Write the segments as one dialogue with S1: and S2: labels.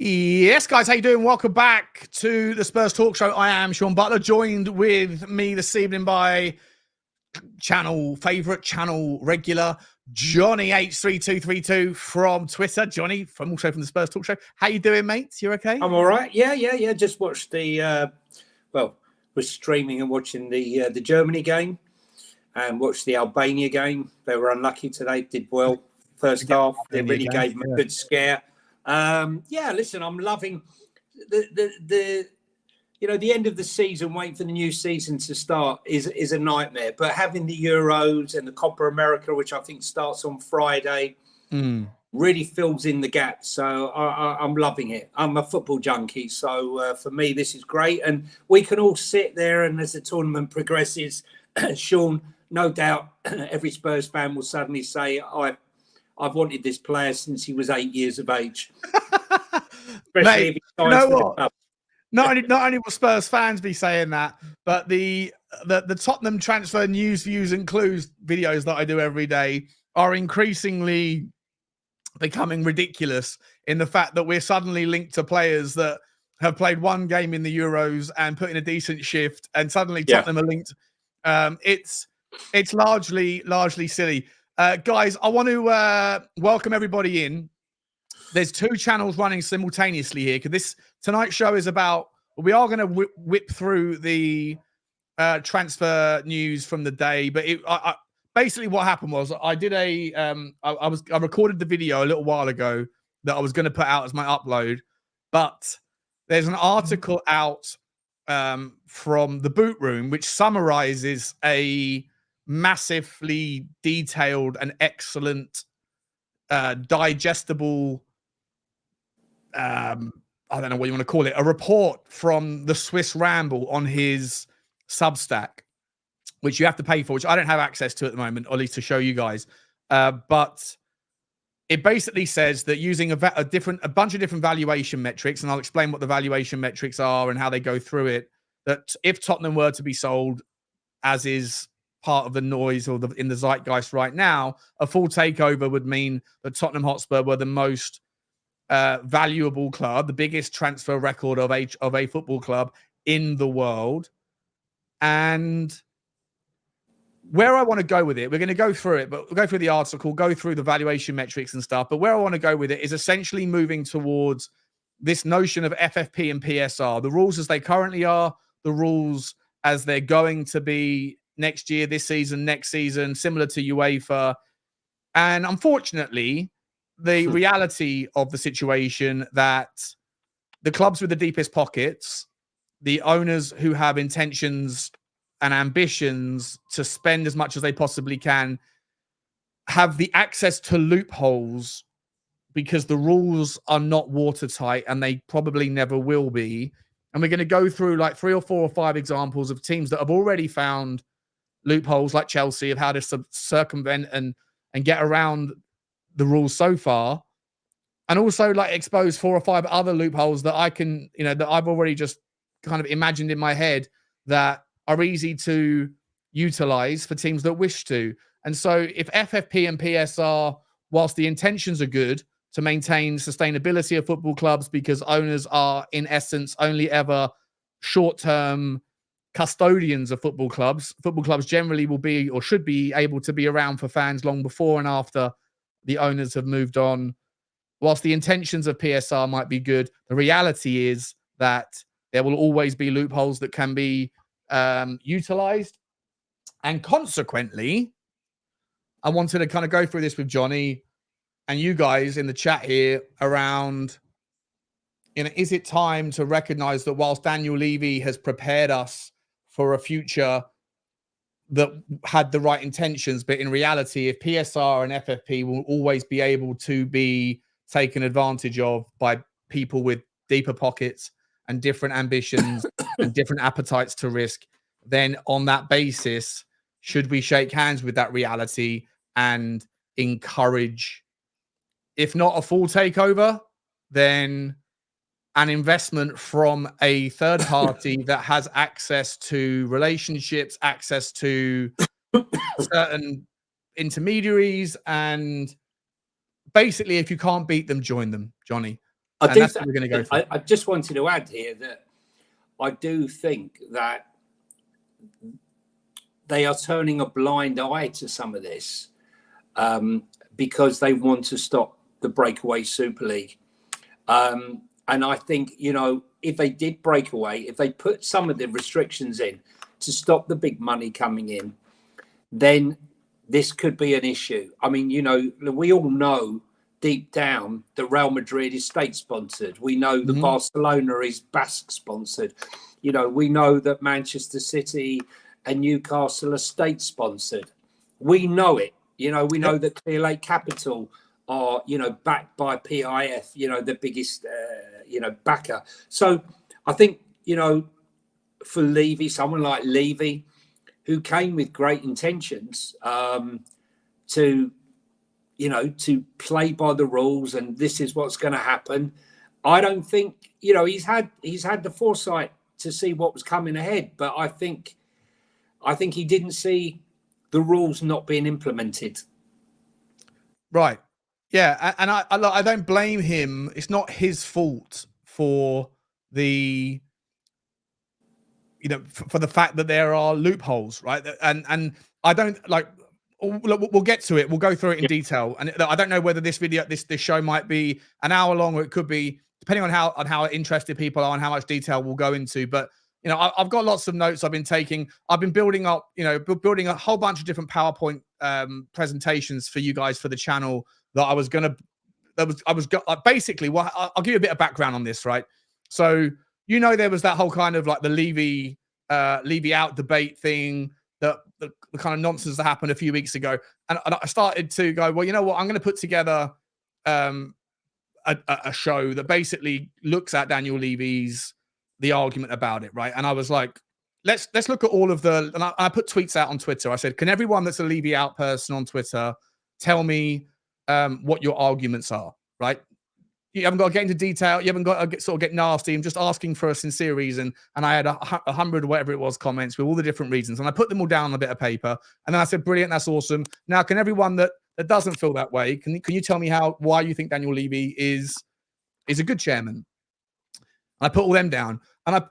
S1: Yes, guys, how you doing? Welcome back to the Spurs Talk Show. I am Sean Butler, joined with me this evening by favorite channel regular, Johnny H3232 from Twitter. Johnny, also from the Spurs Talk Show. How you doing, mate? You okay?
S2: I'm all right. Yeah. Just watched the was streaming and watching the Germany game and watched the Albania game. They were unlucky today. Did well first half. They really gave them a good scare. Listen, I'm loving the end of the season, waiting for the new season to start is a nightmare. But having the Euros and the Copa America, which I think starts on Friday, really fills in the gaps. So I'm loving it. I'm a football junkie. So for me, this is great. And we can all sit there and as the tournament progresses, Sean, no doubt every Spurs fan will suddenly say, I've wanted this player since he was 8 years of age.
S1: Mate, you know what? Not only will Spurs fans be saying that, but the Tottenham transfer news, views, and clues videos that I do every day are increasingly becoming ridiculous in the fact that we're suddenly linked to players that have played one game in the Euros and put in a decent shift, and suddenly Tottenham are linked. It's largely silly. Guys, I want to welcome everybody in. There's two channels running simultaneously here because tonight's show is about. We are going to whip through the transfer news from the day, but basically what happened was I did I recorded the video a little while ago that I was going to put out as my upload, but there's an article out from the Boot Room which summarizes a massively detailed and excellent digestible I don't know what you want to call it, a report from the Swiss Ramble on his Substack, which you have to pay for, which I don't have access to at the moment, or at least to show you guys. But it basically says that using a bunch of different valuation metrics, and I'll explain what the valuation metrics are and how they go through it, that if Tottenham were to be sold, as is part of the noise or in the zeitgeist right now, a full takeover would mean that Tottenham Hotspur were the most valuable club, the biggest transfer record of a football club in the world. And where I want to go with it, we're going to go through it, but we'll go through the article, go through the valuation metrics and stuff. But where I want to go with it is essentially moving towards this notion of FFP and PSR, the rules as they currently are, the rules as they're going to be next year, this season, next season, similar to UEFA. And unfortunately, the reality of the situation that the clubs with the deepest pockets, the owners who have intentions and ambitions to spend as much as they possibly can, have the access to loopholes because the rules are not watertight and they probably never will be. And we're going to go through like 3 or 4 or 5 examples of teams that have already found loopholes, like Chelsea, of how to circumvent and get around the rules so far, and also like expose 4 or 5 other loopholes that I can, that I've already just kind of imagined in my head that are easy to utilize for teams that wish to. And so if FFP and PSR, whilst the intentions are good to maintain sustainability of football clubs because owners are in essence only ever short-term custodians of football clubs generally will be or should be able to be around for fans long before and after the owners have moved on. Whilst the intentions of PSR might be good, the reality is that there will always be loopholes that can be utilized. And consequently, I wanted to kind of go through this with Johnny and you guys in the chat here around, is it time to recognize that whilst Daniel Levy has prepared us for a future that had the right intentions, but in reality, if PSR and FFP will always be able to be taken advantage of by people with deeper pockets and different ambitions and different appetites to risk, then on that basis, should we shake hands with that reality and encourage, if not a full takeover, then an investment from a third party that has access to relationships, access to certain intermediaries, and basically, if you can't beat them, join them, Johnny. And that's what we're going to go for.
S2: I just wanted to add here that I do think that they are turning a blind eye to some of this because they want to stop the breakaway Super League. And I think, you know, if they did break away, if they put some of the restrictions in to stop the big money coming in, then this could be an issue. I mean, you know, we all know deep down that Real Madrid is state sponsored. We know that Barcelona is Basque sponsored. You know, we know that Manchester City and Newcastle are state sponsored. We know it. You know, we know that Clear Lake Capital are, you know, backed by PIF, you know, the biggest, you know, backer. So I think, you know, for Levy, someone like Levy, who came with great intentions to, you know, to play by the rules and this is what's going to happen. I don't think, you know, he's had the foresight to see what was coming ahead, but I think he didn't see the rules not being implemented.
S1: Right. Yeah, and I don't blame him. It's not his fault for the, you know, for the fact that there are loopholes, right? And I don't like. We'll get to it. We'll go through it in detail. And I don't know whether this show might be an hour long, or it could be, depending on how interested people are and how much detail we'll go into. But you know, I've got lots of notes I've been taking. I've been building up, you know, building a whole bunch of different PowerPoint presentations for you guys for the channel that I was basically. Well, I'll give you a bit of background on this, right? So you know, there was that whole kind of like the Levy out debate thing, the kind of nonsense that happened a few weeks ago, and I started to go, well, you know what, I'm going to put together a show that basically looks at Daniel Levy's the argument about it, right? And I was like, let's look at all of the, and I put tweets out on Twitter. I said, can everyone that's a Levy out person on Twitter tell me what your arguments are, right? You haven't got to get into detail. You haven't got to get nasty. I'm just asking for a sincere reason. And I had 100 or whatever it was comments with all the different reasons. And I put them all down on a bit of paper. And then I said, brilliant, that's awesome. Now, can everyone that doesn't feel that way, can you tell me why you think Daniel Levy is a good chairman? I put all them down. And I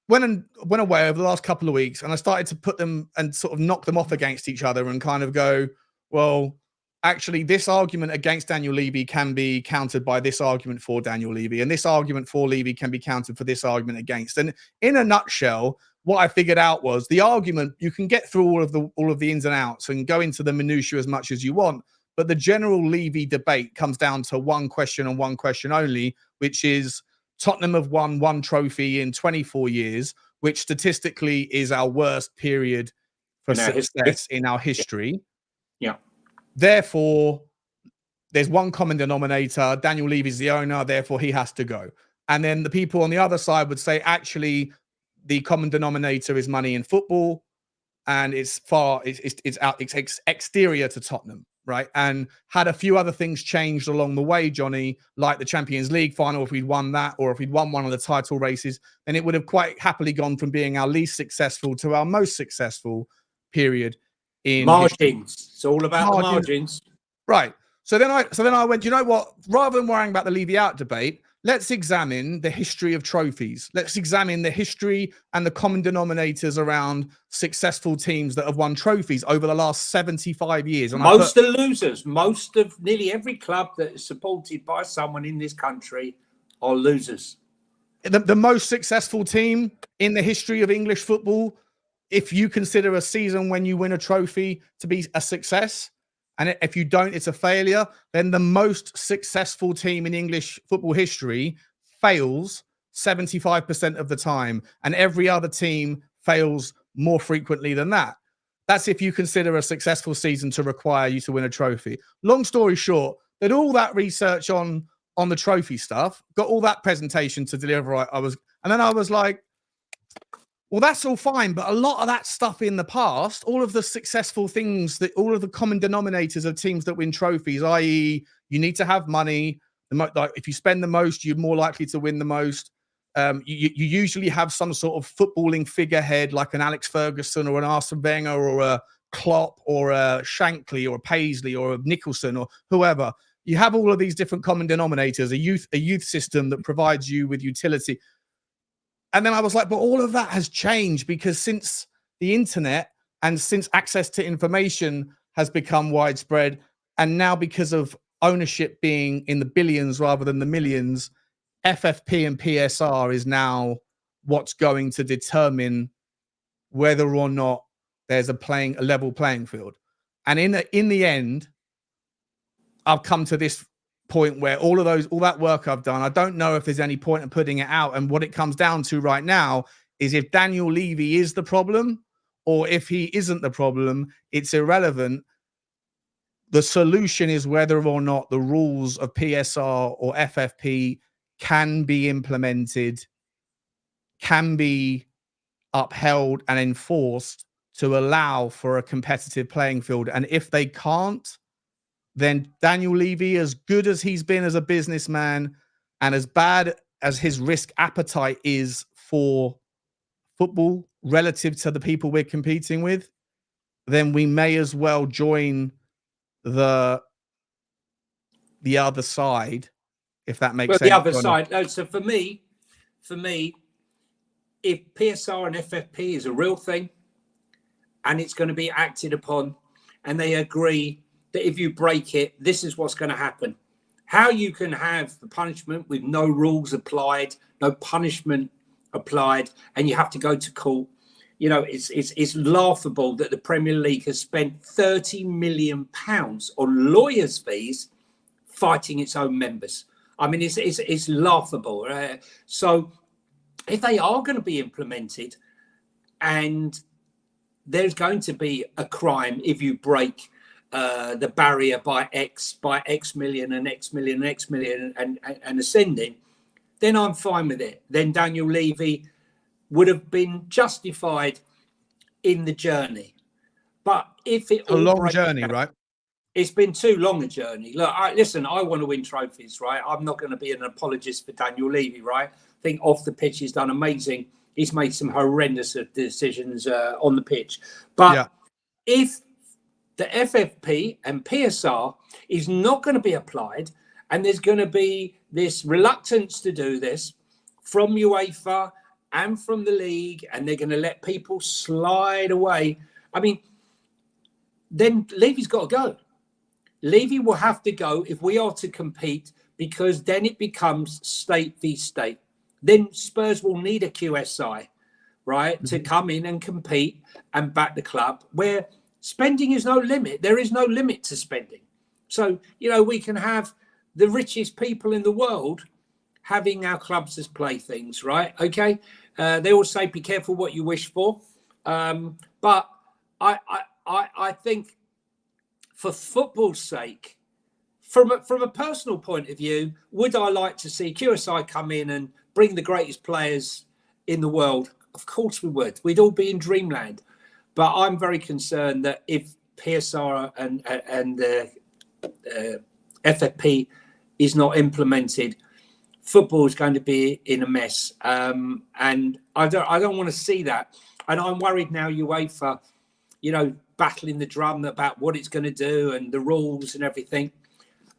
S1: went away over the last couple of weeks, and I started to put them and sort of knock them off against each other and kind of go, well, actually, this argument against Daniel Levy can be countered by this argument for Daniel Levy, and this argument for Levy can be countered for this argument against. And in a nutshell, what I figured out was the argument, you can get through all of the ins and outs and go into the minutiae as much as you want, but the general Levy debate comes down to one question and one question only, which is Tottenham have won one trophy in 24 years, which statistically is our worst period for success in our history.
S2: Yeah.
S1: Therefore, there's one common denominator. Daniel Levy's the owner, therefore he has to go. And then the people on the other side would say, actually, the common denominator is money in football, and it's exterior to Tottenham, right? And had a few other things changed along the way, Johnny, like the Champions League final, if we'd won that, or if we'd won one of the title races, then it would have quite happily gone from being our least successful to our most successful period in
S2: margins.
S1: History.
S2: It's all about the margins.
S1: Right. So then I went, you know what? Rather than worrying about the Levy out debate, let's examine the history of trophies. Let's examine the history and the common denominators around successful teams that have won trophies over the last 75 years. And
S2: most are losers. Most of nearly every club that is supported by someone in this country are losers.
S1: The most successful team in the history of English football, if you consider a season when you win a trophy to be a success, and if you don't, it's a failure, then the most successful team in English football history fails 75% of the time, and every other team fails more frequently than that. That's if you consider a successful season to require you to win a trophy. Long story short, did all that research on the trophy stuff, got all that presentation to deliver. And then I was like, well, that's all fine, but a lot of that stuff in the past, all of the successful things, all of the common denominators of teams that win trophies, i.e., you need to have money. Like if you spend the most, you're more likely to win the most. You usually have some sort of footballing figurehead, like an Alex Ferguson or an Arsene Wenger or a Klopp or a Shankly or a Paisley or a Nicholson or whoever. you have all of these different common denominators, a youth system that provides you with utility. And then I was like, but all of that has changed, because since the internet and since access to information has become widespread, and now because of ownership being in the billions rather than the millions, FFP and PSR is now what's going to determine whether or not there's a level playing field. And in the end, I've come to this point where all that work I've done, I don't know if there's any point in putting it out. And what it comes down to right now is, if Daniel Levy is the problem or if he isn't the problem, it's irrelevant. The solution is whether or not the rules of PSR or FFP can be implemented, can be upheld and enforced to allow for a competitive playing field. And if they can't, then Daniel Levy, as good as he's been as a businessman and as bad as his risk appetite is for football relative to the people we're competing with, then we may as well join the other side, if that makes sense.
S2: The other side. No, so for me, if PSR and FFP is a real thing and it's going to be acted upon, and they agree that if you break it, this is what's going to happen. How you can have the punishment with no rules applied, no punishment applied, and you have to go to court. You know, it's laughable that the Premier League has spent £30 million on lawyers' fees fighting its own members. I mean, it's laughable. So if they are going to be implemented, and there's going to be a crime if you break the barrier by X million and X million and X million and ascending, then I'm fine with it. Then Daniel Levy would have been justified in the journey. But if it
S1: a long journey, right?
S2: It's been too long a journey. Look, listen, I want to win trophies, right? I'm not going to be an apologist for Daniel Levy, right? I think off the pitch he's done amazing. He's made some horrendous decisions on the pitch. But if the FFP and PSR is not going to be applied, and there's going to be this reluctance to do this from UEFA and from the league, and they're going to let people slide away, I mean, then Levy's got to go. Levy will have to go if we are to compete, because then it becomes state v state. Then Spurs will need a QSI, right, to come in and compete and back the club, where spending is no limit. There is no limit to spending. So, you know, we can have the richest people in the world having our clubs as playthings, right? Okay. They all say, be careful what you wish for. But I think for football's sake, from a personal point of view, would I like to see QSI come in and bring the greatest players in the world? Of course we would. We'd all be in dreamland. But I'm very concerned that if PSR and FFP is not implemented, football is going to be in a mess. And I don't want to see that. And I'm worried now UEFA, you know, battling the drum about what it's going to do and the rules and everything.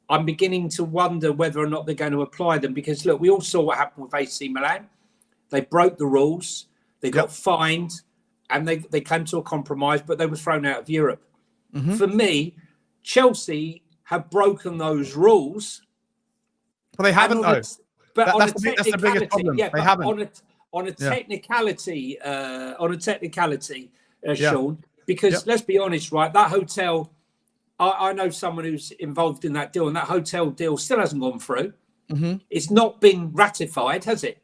S2: I'm beginning to wonder whether or not they're going to apply them, because, look, we all saw what happened with AC Milan. They broke the rules. They got fined. And they came to a compromise, but they were thrown out of Europe. For me, Chelsea have broken those rules.
S1: Well, they haven't, though.
S2: But
S1: that's the biggest problem.
S2: Yeah,
S1: they haven't.
S2: On a technicality, Sean, because let's be honest, right? That hotel, I know someone who's involved in that deal, and that hotel deal still hasn't gone through. It's not been ratified, has it?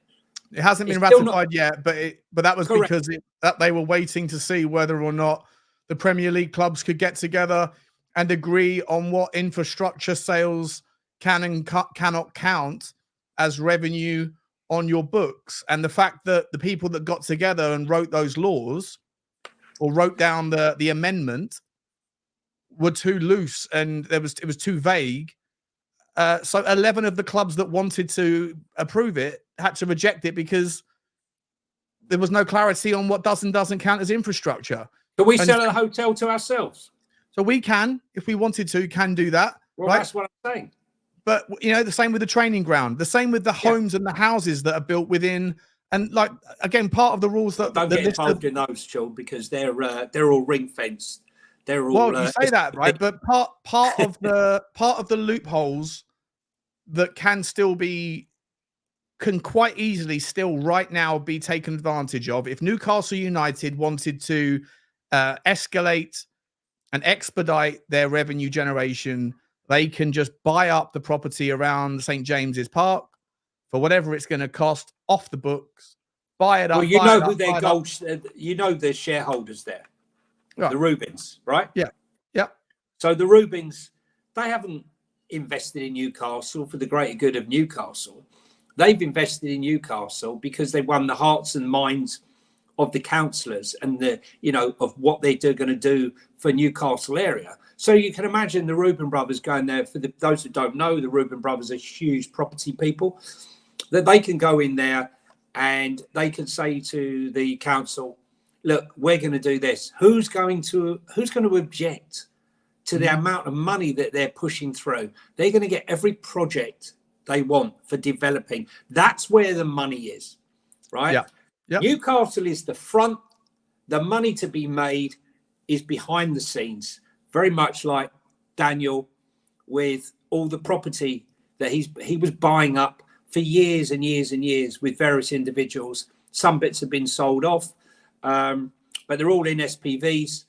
S1: It hasn't been ratified yet, but that was correct, because that they were waiting to see whether or not the Premier League clubs could get together and agree on what infrastructure sales can and cannot count as revenue on your books. And the fact that the people that got together and wrote those laws or wrote down the amendment were too loose, and it was too vague. So 11 of the clubs that wanted to approve it had to reject it because there was no clarity on what does and doesn't count as infrastructure.
S2: But we sell a hotel to ourselves.
S1: So we can, if we wanted to, can do that.
S2: Well,
S1: right?
S2: That's what I'm saying.
S1: but you know, the same with the training ground, the same with the homes and the houses that are built within. And like again, part of the rules that
S2: don't get involved in those, Sean, because they're all ring fenced. They're all
S1: well, you say that, right? But part of the loopholes that can quite easily still right now be taken advantage of. If Newcastle United wanted to escalate and expedite their revenue generation, they can just buy up the property around St. James's Park for whatever it's going to cost off the books, buy it up.
S2: Well, you know who their you know their shareholders there, right. The Rubins, right?
S1: Yeah.
S2: So the Rubins, they haven't invested in Newcastle for the greater good of Newcastle. They've invested in Newcastle because they won the hearts and minds of the councillors and of what they're going to do for Newcastle area. So you can imagine the Rubin brothers going there. For those who don't know, the Rubin brothers are huge property people, that they can go in there and they can say to the council, look, we're going to do this. Who's going to object to the amount of money that they're pushing through? They're going to get every project they want for developing. That's where the money is, right?
S1: Yeah. Yep.
S2: Newcastle is the front. The money to be made is behind the scenes, very much like Daniel with all the property that he was buying up for years and years and years with various individuals. Some bits have been sold off, but they're all in SPVs,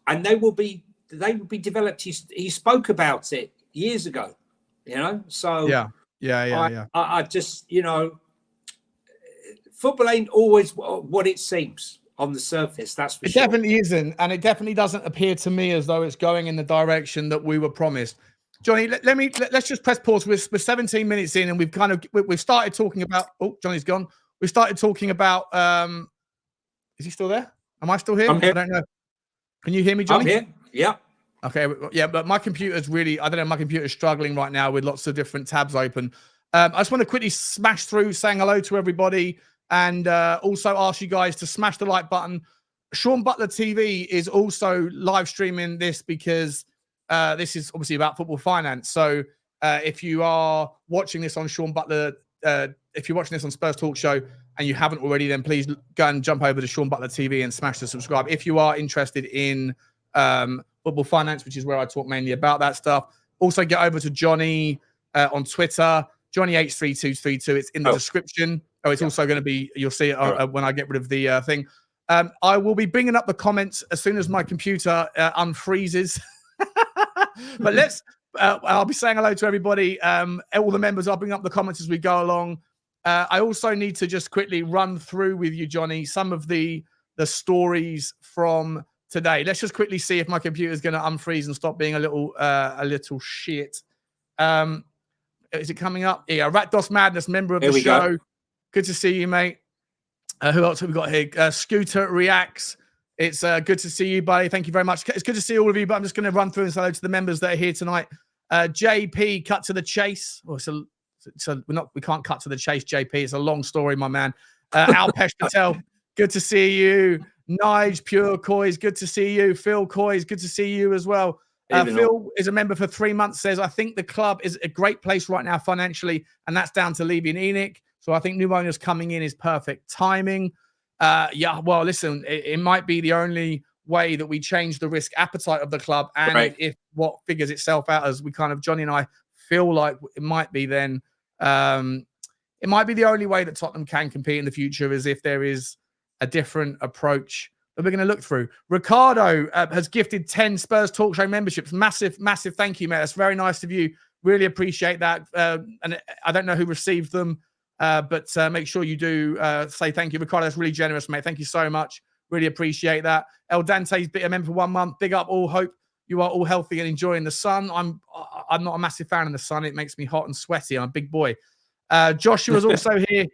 S2: and they will be developed. He spoke about it years ago, So
S1: yeah.
S2: I just football ain't always what it seems on the surface. That's for sure.
S1: It definitely isn't, and it definitely doesn't appear to me as though it's going in the direction that we were promised. Johnny, let's just press pause. We're 17 minutes in, and we've started talking about. Oh, Johnny's gone. We started talking about. Is he still there? Am I still here?
S2: I'm here.
S1: I don't know. Can you hear me, Johnny?
S2: I'm here. Yeah.
S1: Okay. Yeah, but my computer's really. I don't know. My computer's struggling right now with lots of different tabs open. I just want to quickly smash through, saying hello to everybody, and also ask you guys to smash the like button. Sean Butler TV is also live streaming this because this is obviously about football finance. So if you are watching this on Sean Butler, if you're watching this on Spurs Talk Show and you haven't already, then please go and jump over to Sean Butler TV and smash the subscribe. If you are interested in football finance, which is where I talk mainly about that stuff, also get over to Johnny on Twitter, Johnny83232. It's in the description. Oh, it's also going to be, you'll see it when I get rid of the thing. I will be bringing up the comments as soon as my computer unfreezes. But I'll be saying hello to everybody. All the members, I'll bring up the comments as we go along. I also need to just quickly run through with you, Johnny, some of the stories from today. Let's just quickly see if my computer is going to unfreeze and stop being a little shit. Is it coming up? Yeah, Ratdos Madness, member of the show. Go. Good to see you, mate. Who else have we got here? Scooter Reacts. It's good to see you, buddy. Thank you very much. It's good to see all of you, but I'm just going to run through and say hello to the members that are here tonight. JP, cut to the chase. Oh, we can't cut to the chase, JP. It's a long story, my man. Alpesh Patel, good to see you. Nige, Pure Coys, good to see you. Phil Coys, good to see you as well. Phil is a member for 3 months, says, I think the club is a great place right now financially, and that's down to Levy and Enoch. So I think new owners coming in is perfect timing. Yeah, well, listen, it might be the only way that we change the risk appetite of the club. And if what figures itself out as we kind of, Johnny and I feel like it might be, then it might be the only way that Tottenham can compete in the future is if there is a different approach that we're going to look through. Ricardo has gifted 10 Spurs Talk Show memberships. Massive thank you, mate. That's very nice of you. Really appreciate that. And I don't know who received them, but make sure you do say thank you. Ricardo, that's really generous, mate. Thank you so much. Really appreciate that. El Dante's been a member for 1 month. Big up all. Hope you are all healthy and enjoying the sun. I'm not a massive fan of the sun. It makes me hot and sweaty. I'm a big boy. Joshua's also here,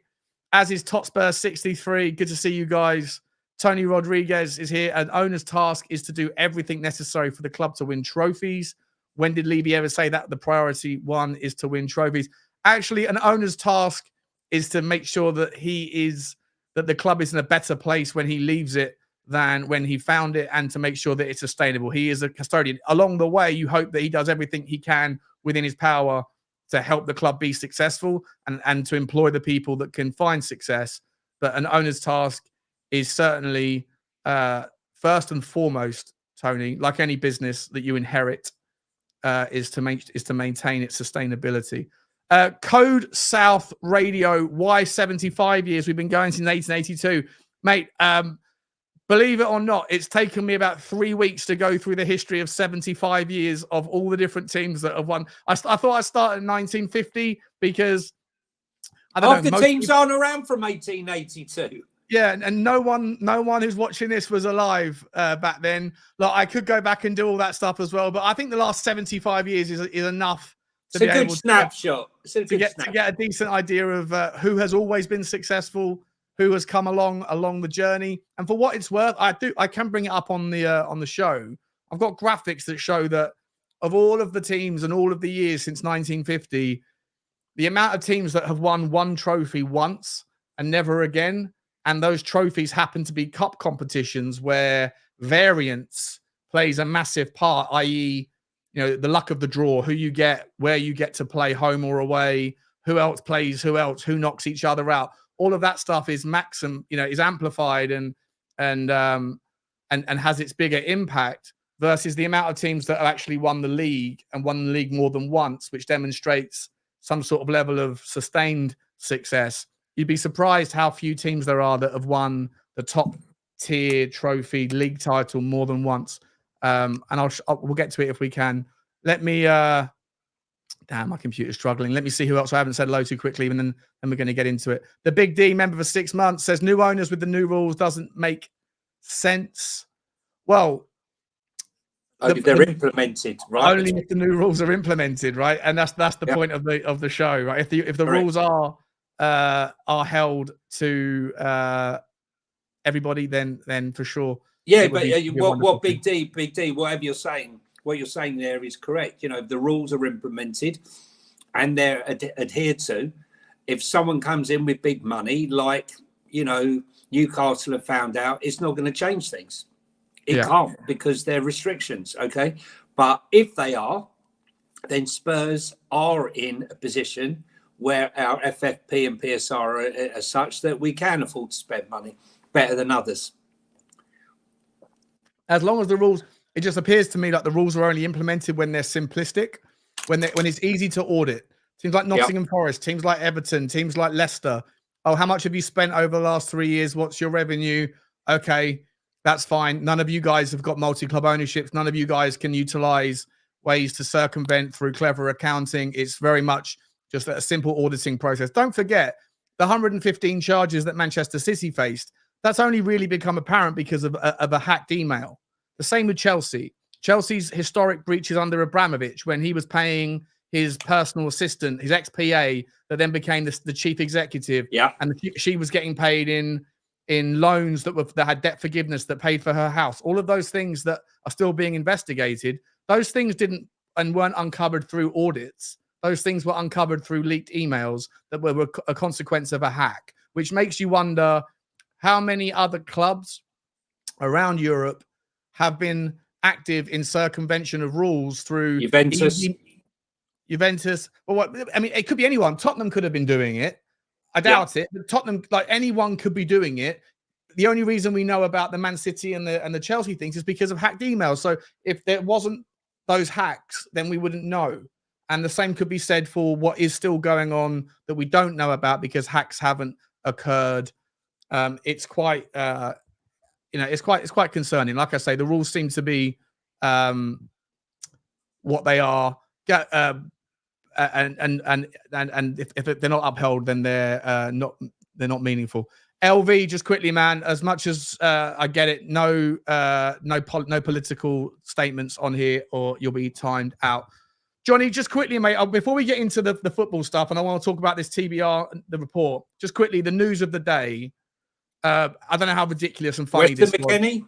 S1: as is Totspur63. Good to see you guys. Tony Rodriguez is here. An owner's task is to do everything necessary for the club to win trophies. When did Levy ever say that the priority one is to win trophies? Actually, an owner's task is to make sure that that the club is in a better place when he leaves it than when he found it, and to make sure that it's sustainable. He is a custodian. Along the way, you hope that he does everything he can within his power to help the club be successful and to employ the people that can find success. But an owner's task is certainly first and foremost, Tony, like any business that you inherit, is to maintain its sustainability. Code South Radio, why 75 years? We've been going since 1882. Mate, believe it or not, it's taken me about 3 weeks to go through the history of 75 years of all the different teams that have won. I thought I started in 1950 because I don't know.
S2: The teams aren't around from 1882.
S1: Yeah, and no one who's watching this was alive back then. Like, I could go back and do all that stuff as well, but I think the last 75 years is enough to
S2: be able to get
S1: a decent idea of who has always been successful, who has come along the journey. And for what it's worth, I can bring it up on the show. I've got graphics that show that of all of the teams and all of the years since 1950, the amount of teams that have won one trophy once and never again, and those trophies happen to be cup competitions where variance plays a massive part, i.e., the luck of the draw, who you get, where you get to play home or away, who else plays who else, who knocks each other out. All of that stuff is is amplified and has its bigger impact versus the amount of teams that have actually won the league and won the league more than once, which demonstrates some sort of level of sustained success. You'd be surprised how few teams there are that have won the top tier trophy league title more than once. And we'll get to it if we can. Let me, damn, my computer's struggling. Let me see who else I haven't said hello to quickly, and then we're going to get into it. The Big D, member for 6 months, says new owners with the new rules doesn't make sense. Well,
S2: they're implemented, right?
S1: Only if the new rules are implemented, right? And that's the point of the show, right? If the rules are held to everybody, then for sure.
S2: Yeah, but what Big D, whatever you're saying, what you're saying there is correct. If the rules are implemented and they're adhered to, if someone comes in with big money, like Newcastle have found out, it's not going to change things. It can't, because they're restrictions. Okay, but if they are, then Spurs are in a position where our FFP and PSR are such that we can afford to spend money better than others.
S1: As long as the rules, it just appears to me like the rules are only implemented when they're simplistic, when it's easy to audit. Teams like Nottingham Forest, teams like Everton, teams like Leicester. Oh, how much have you spent over the last 3 years? What's your revenue? Okay, that's fine. None of you guys have got multi-club ownerships. None of you guys can utilize ways to circumvent through clever accounting. It's very much just a simple auditing process. Don't forget the 115 charges that Manchester City faced. That's only really become apparent because of a hacked email. The same with Chelsea. Chelsea's historic breaches under Abramovich, when he was paying his personal assistant, his ex-PA, that then became the chief executive.
S2: Yeah.
S1: And she was getting paid in loans that had debt forgiveness that paid for her house. All of those things that are still being investigated, those things weren't uncovered through audits. Those things were uncovered through leaked emails that were a consequence of a hack, which makes you wonder how many other clubs around Europe have been active in circumvention of rules through Juventus. Well, it could be anyone. Tottenham could have been doing it. I doubt it. But Tottenham, like anyone, could be doing it. The only reason we know about the Man City and the Chelsea things is because of hacked emails. So if there wasn't those hacks, then we wouldn't know. And the same could be said for what is still going on that we don't know about because hacks haven't occurred. It's quite, it's quite concerning. Like I say, the rules seem to be what they are. And if they're not upheld, then they're not meaningful. LV, just quickly, man. As much as I get it, no political statements on here, or you'll be timed out. Johnny, just quickly, mate, before we get into the football stuff, and I want to talk about this TBR, the report, just quickly, the news of the day. I don't know how ridiculous and funny this was.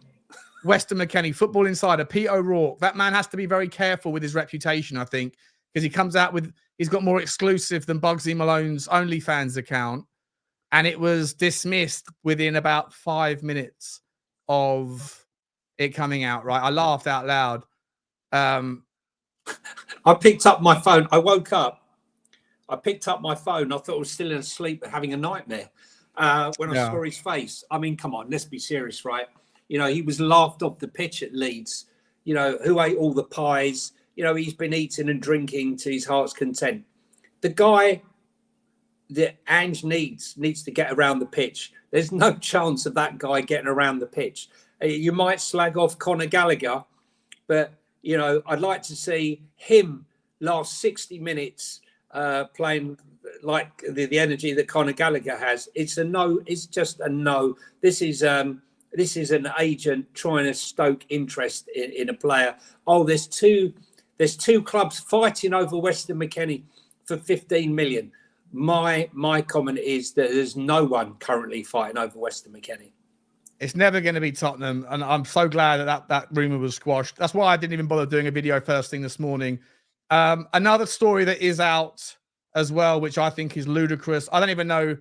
S1: Weston McKennie, Football Insider, Pete O'Rourke. That man has to be very careful with his reputation, I think, because he comes out he's got more exclusive than Bugsy Malone's OnlyFans account. And it was dismissed within about 5 minutes of it coming out, right? I laughed out loud.
S2: I picked up my phone. I woke up I picked up my phone. I thought I was still asleep, having a nightmare when I saw his face. I mean, come on, let's be serious, right? You know, he was laughed off the pitch at Leeds. You know, who ate all the pies? You know, he's been eating and drinking to his heart's content. The guy that Ange needs to get around the pitch. There's no chance of that guy getting around the pitch. You might slag off Conor Gallagher, but, you know, I'd like to see him last 60 minutes playing like the energy that Conor Gallagher has. It's a no. It's just a no. This is an agent trying to stoke interest in a player. Oh, there's two clubs fighting over Weston McKennie for 15 million. My comment is that there's no one currently fighting over Weston McKennie.
S1: It's never going to be Tottenham, and I'm so glad that rumor was squashed. That's why I didn't even bother doing a video first thing this morning. Another story that is out as well, which I think is ludicrous. I don't even know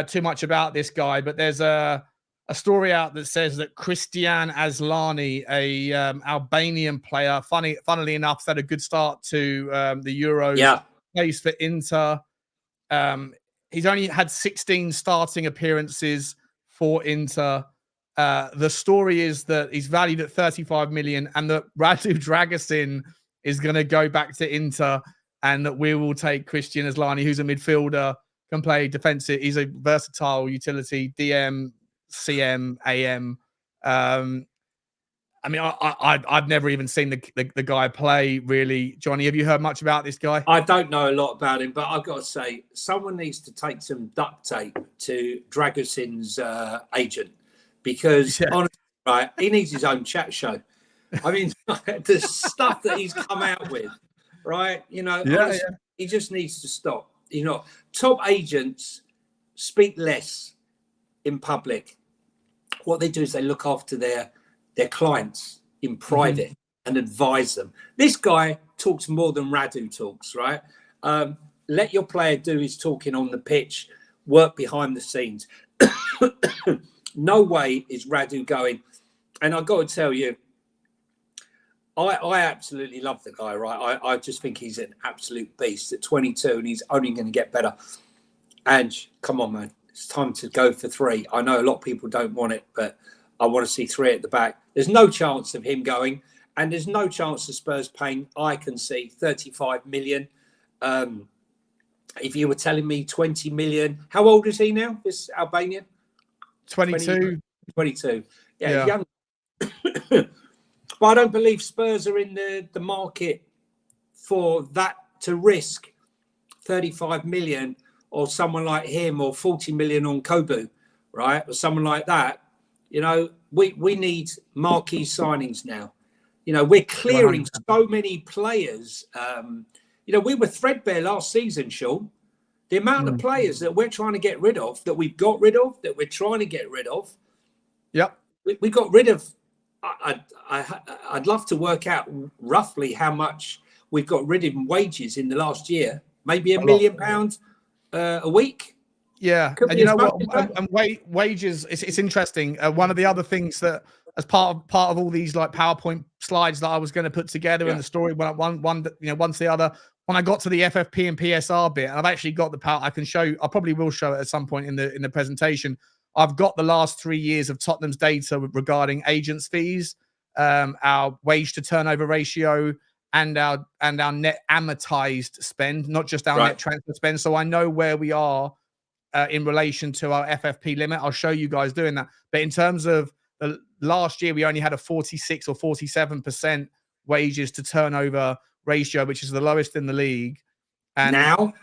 S1: too much about this guy, but there's a story out that says that Christian Aslani, a Albanian player, funnily enough, had a good start to the Euros.
S2: Yeah,
S1: plays for Inter. He's only had 16 starting appearances for Inter. The story is that he's valued at 35 million and that Radu Dragusin is going to go back to Inter and that we will take Christian Aslani, who's a midfielder, can play defensive. He's a versatile utility, DM, CM, AM. I mean, I've never even seen the guy play, really. Johnny, have you heard much about this guy?
S2: I don't know a lot about him, but I've got to say, someone needs to take some duct tape to Dragusin's agent because, honestly, right, he needs his own chat show. I mean, the stuff that he's come out with, right? You know, honestly, he just needs to stop. You know, top agents speak less in public. What they do is they look after their clients in private and advise them. This guy talks more than Radu talks, right? Let your player do his talking on the pitch, work behind the scenes. No way is Radu going. And I've got to tell you, I absolutely love the guy, right? I just think he's an absolute beast at 22 and he's only going to get better. Ange, come on, man. It's time to go for 3. I know a lot of people don't want it, but I want to see 3 at the back. There's no chance of him going, and there's no chance of Spurs paying, I can see, 35 million. If you were telling me 20 million, how old is he now, this Albanian?
S1: 22.
S2: 22. Yeah. Young. But I don't believe Spurs are in the market for that to risk 35 million or someone like him or 40 million on Kobu, right? Or someone like that. You know, we need marquee signings now. You know, we're clearing
S1: 100%.
S2: so many players. You know, we were threadbare last season, Sean. The amount of players that we're trying to get rid of, that we've got rid of, that we're trying to get rid of.
S1: Yep.
S2: We got rid of. I'd love to work out roughly how much we've got rid of in wages in the last year. Maybe £1 million a week.
S1: Yeah, and you know what? And wages. It's interesting. One of the other things that, as part of all these like PowerPoint slides that I was going to put together in the story, one once the other. When I got to the FFP and PSR bit, and I've actually got the power. I can show you. I probably will show it at some point in the presentation. I've got the last 3 years of Tottenham's data regarding agents' fees, our wage to turnover ratio, and our net amortized spend, not just our net transfer spend. So I know where we are in relation to our FFP limit. I'll show you guys doing that. But in terms of the last year, we only had a 46 or 47% wages to turnover ratio, which is the lowest in the league. And now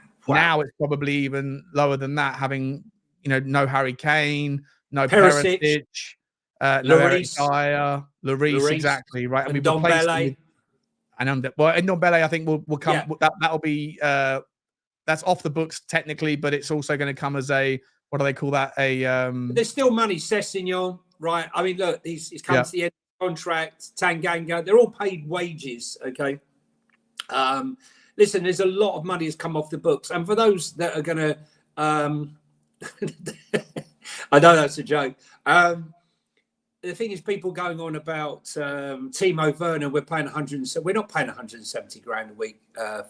S1: it's probably even lower than that, having no Harry Kane, no Perisic, no Eric Dyer, Lloris, exactly right.
S2: And Ndombele.
S1: And Ndombele, I think will come. Yeah. That'll be that's off the books technically, but it's also going to come as a, what do they call that?
S2: There's still money, Sessegnon, right? I mean, look, he's come to the end of the contract. Tanganga, they're all paid wages. Okay. Listen, there's a lot of money has come off the books, and for those that are going to. I know that's a joke. the thing is, people going on about Timo Werner. We're paying 100. We're not paying 170 grand a week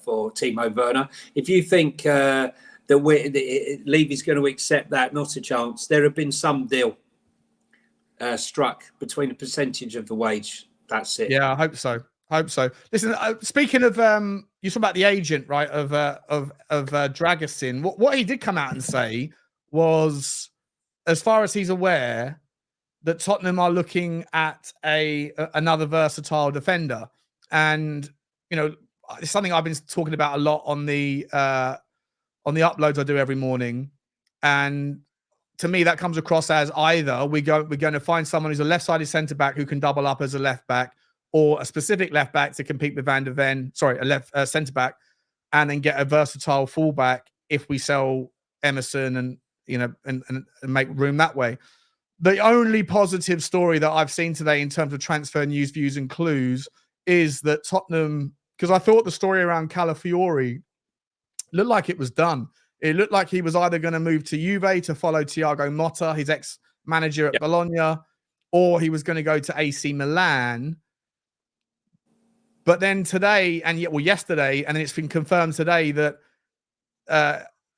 S2: for Timo Werner. If you think that Levy's going to accept that, not a chance. There have been some deal struck between a percentage of the wage. That's it.
S1: Yeah, I hope so. Listen, speaking of you talk about the agent, right? Of Dragusin. What he did come out and say was, as far as he's aware, that Tottenham are looking at another versatile defender, and you know, it's something I've been talking about a lot on the uploads I do every morning, and to me that comes across as either we're going to find someone who's a left-sided centre back who can double up as a left back, or a specific left back to compete with Van der Ven, a left centre back, and then get a versatile fullback if we sell Emerson and and make room that way. The only positive story that I've seen today in terms of transfer news, views, and clues is that Tottenham, because I thought the story around Calafiori looked like it was done. It looked like he was either going to move to Juve to follow Thiago Motta, his ex-manager at Bologna, or he was going to go to AC Milan. But then today, yesterday, and it's been confirmed today that,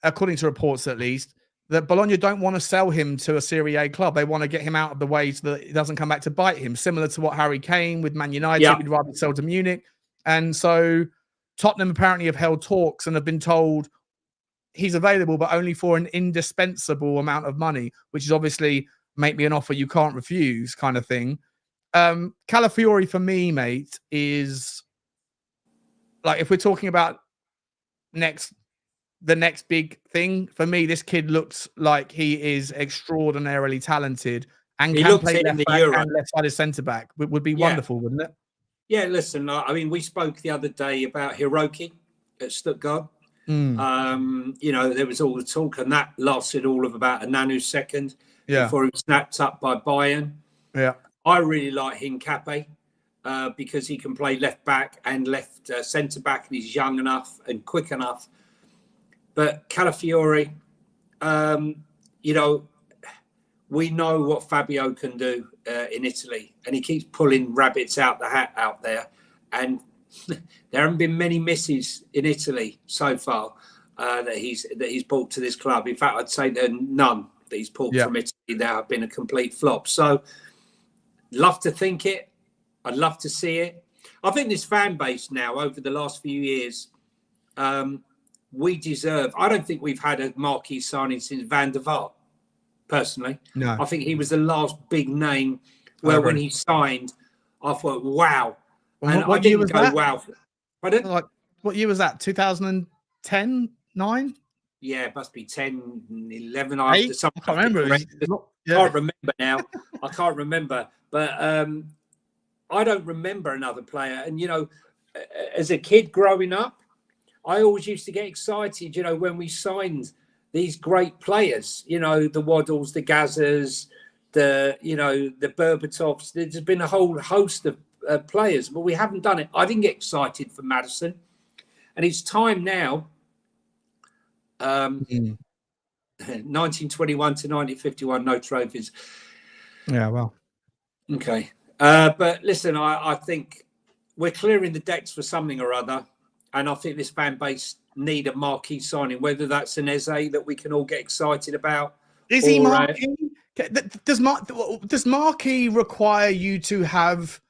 S1: according to reports at least, that Bologna don't want to sell him to a Serie A club. They want to get him out of the way so that it doesn't come back to bite him, similar to what Harry Kane with Man United, he'd rather sell to Munich. And so Tottenham apparently have held talks and have been told he's available, but only for an indispensable amount of money, which is obviously make me an offer you can't refuse kind of thing. Calafiori for me, mate, is like, if we're talking about the next big thing for me, this kid looks like he is extraordinarily talented and he can play left back and left-sided centre back. Would be wonderful, wouldn't it?
S2: Yeah, listen, I mean, we spoke the other day about Hiroki at Stuttgart. There was all the talk, and that lasted all of about a nanosecond before he was snapped up by Bayern.
S1: Yeah,
S2: I really like Hincapié because he can play left back and left centre back, and he's young enough and quick enough. But Calafiori, we know what Fabio can do in Italy, and he keeps pulling rabbits out the hat out there. And there haven't been many misses in Italy so far that he's brought to this club. In fact, I'd say there are none that he's pulled from Italy that have been a complete flop. So, love to think it. I'd love to see it. I think this fan base now, over the last few years, we deserve. I don't think we've had a marquee signing since Van der Vaart, personally.
S1: No.
S2: I think he was the last big name where when he signed, I thought, wow.
S1: And
S2: what year was that? Wow.
S1: Pardon? Like, what year was that? 2010, 9?
S2: Yeah, it must be 10, 11. I can't
S1: remember.
S2: Can't remember now. I can't remember. But I don't remember another player. And, as a kid growing up, I always used to get excited, when we signed these great players, the Waddles, the Gazzers, the Berbatovs. There's been a whole host of players, but we haven't done it. I didn't get excited for Maddison. And it's time now, 1921 to 1951, no trophies.
S1: Yeah, well.
S2: Okay. But listen, I think we're clearing the decks for something or other. And I think this fan base need a marquee signing, whether that's an Eze that we can all get excited about.
S1: Is he marquee? Does marquee require you to have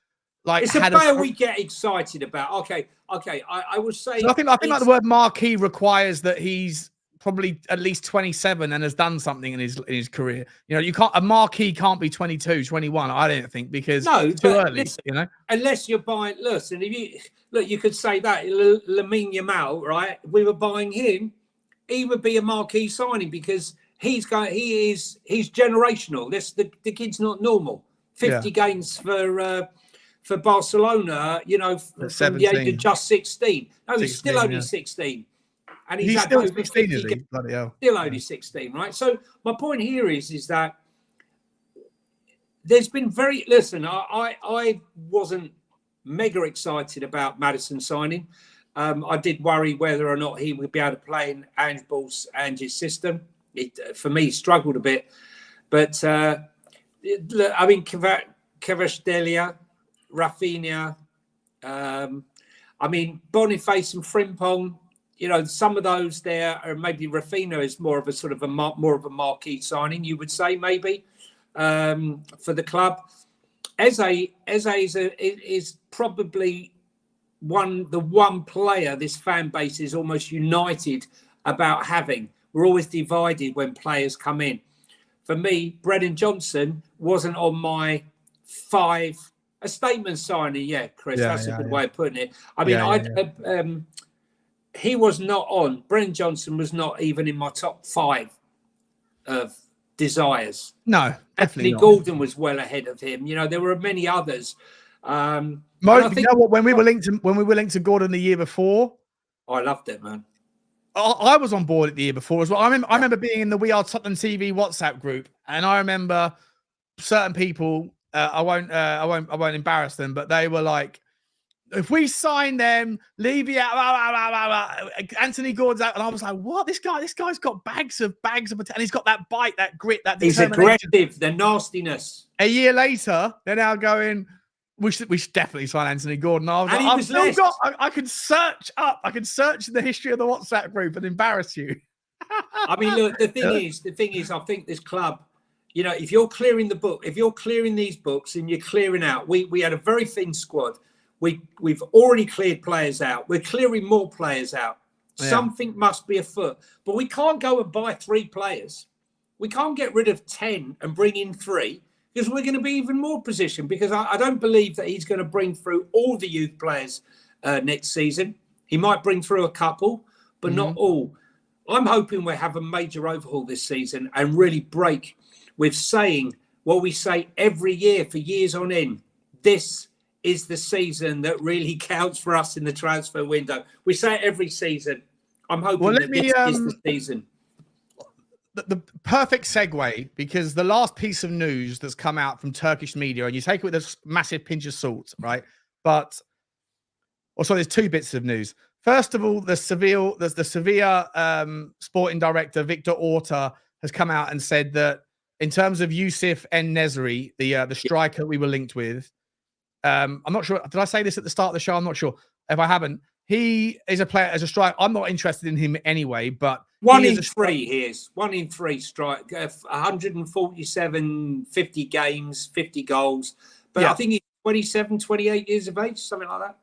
S2: it's a player we get excited about? Okay. I would say.
S1: So I think like the word marquee requires that he's probably at least 27 and has done something in his career. A marquee can't be 22, 21. I don't think, because it's too early. Listen,
S2: unless you're buying. Listen, if you could say that Lamine Yamal, right? We were buying him. He would be a marquee signing because he's generational. The kid's not normal. 50 games for Barcelona. From the age of just 16. No, he's still only 16. And he's
S1: still 16, is he? Bloody hell.
S2: Still only 16, right? So my point here is that there's been I wasn't mega excited about Maddison signing. I did worry whether or not he would be able to play in Ange's system. For me, struggled a bit. But, Kvaratskhelia, Rafinha. I mean, Boniface and Frimpong. You know, some of those there, or maybe Rafinha is more of a sort of a more of a marquee signing, you would say, maybe for the club. Eze is probably the one player this fan base is almost united about having. We're always divided when players come in. For me, Brennan Johnson wasn't on my 5. A statement signing, yeah, Chris. That's a good way of putting it. I mean, he was not on. Brennan Johnson was not even in my top 5 of desires.
S1: No,
S2: Anthony Gordon was well ahead of him. You know, there were many others.
S1: You know what? When we were linked to Gordon the year before,
S2: I loved it, man.
S1: I was on board the year before as well. I remember being in the We Are Tottenham TV WhatsApp group, and I remember certain people. I won't embarrass them, but they were like, if we sign them, Levy out, Anthony Gordon's out, and I was like, what? This guy's got bags of and he's got that bite, that grit, that
S2: he's aggressive, the nastiness.
S1: A year later, they're now going, we should definitely sign Anthony Gordon. I was like, I could search in the history of the WhatsApp group and embarrass you.
S2: I mean, look, the thing is, I think this club, you know, if you're clearing these books and you're clearing out, we had a very thin squad. We've already cleared players out. We're clearing more players out. Yeah. Something must be afoot. But we can't go and buy 3 players. We can't get rid of 10 and bring in 3 because we're going to be even more positioned. Because I don't believe that he's going to bring through all the youth players next season. He might bring through a couple, but not all. I'm hoping we'll have a major overhaul this season and really break with saying what we say every year for years on end. This is the season that really counts for us in the transfer window. We say it every season. I'm hoping this is the season.
S1: The perfect segue, because the last piece of news that's come out from Turkish media, and you take it with a massive pinch of salt, right? But also, there's 2 bits of news. First of all, the Sevilla sporting director, Victor Orta, has come out and said that in terms of Yusuf En-Nesyri, the striker we were linked with, I'm not sure. Did I say this at the start of the show? I'm not sure. If I haven't, he is a player as a striker. I'm not interested in him anyway, but
S2: 1 in 3 he is. 1 in 3 strike, 147, 50 games, 50 goals. But I think he's 27, 28 years of age, something like that.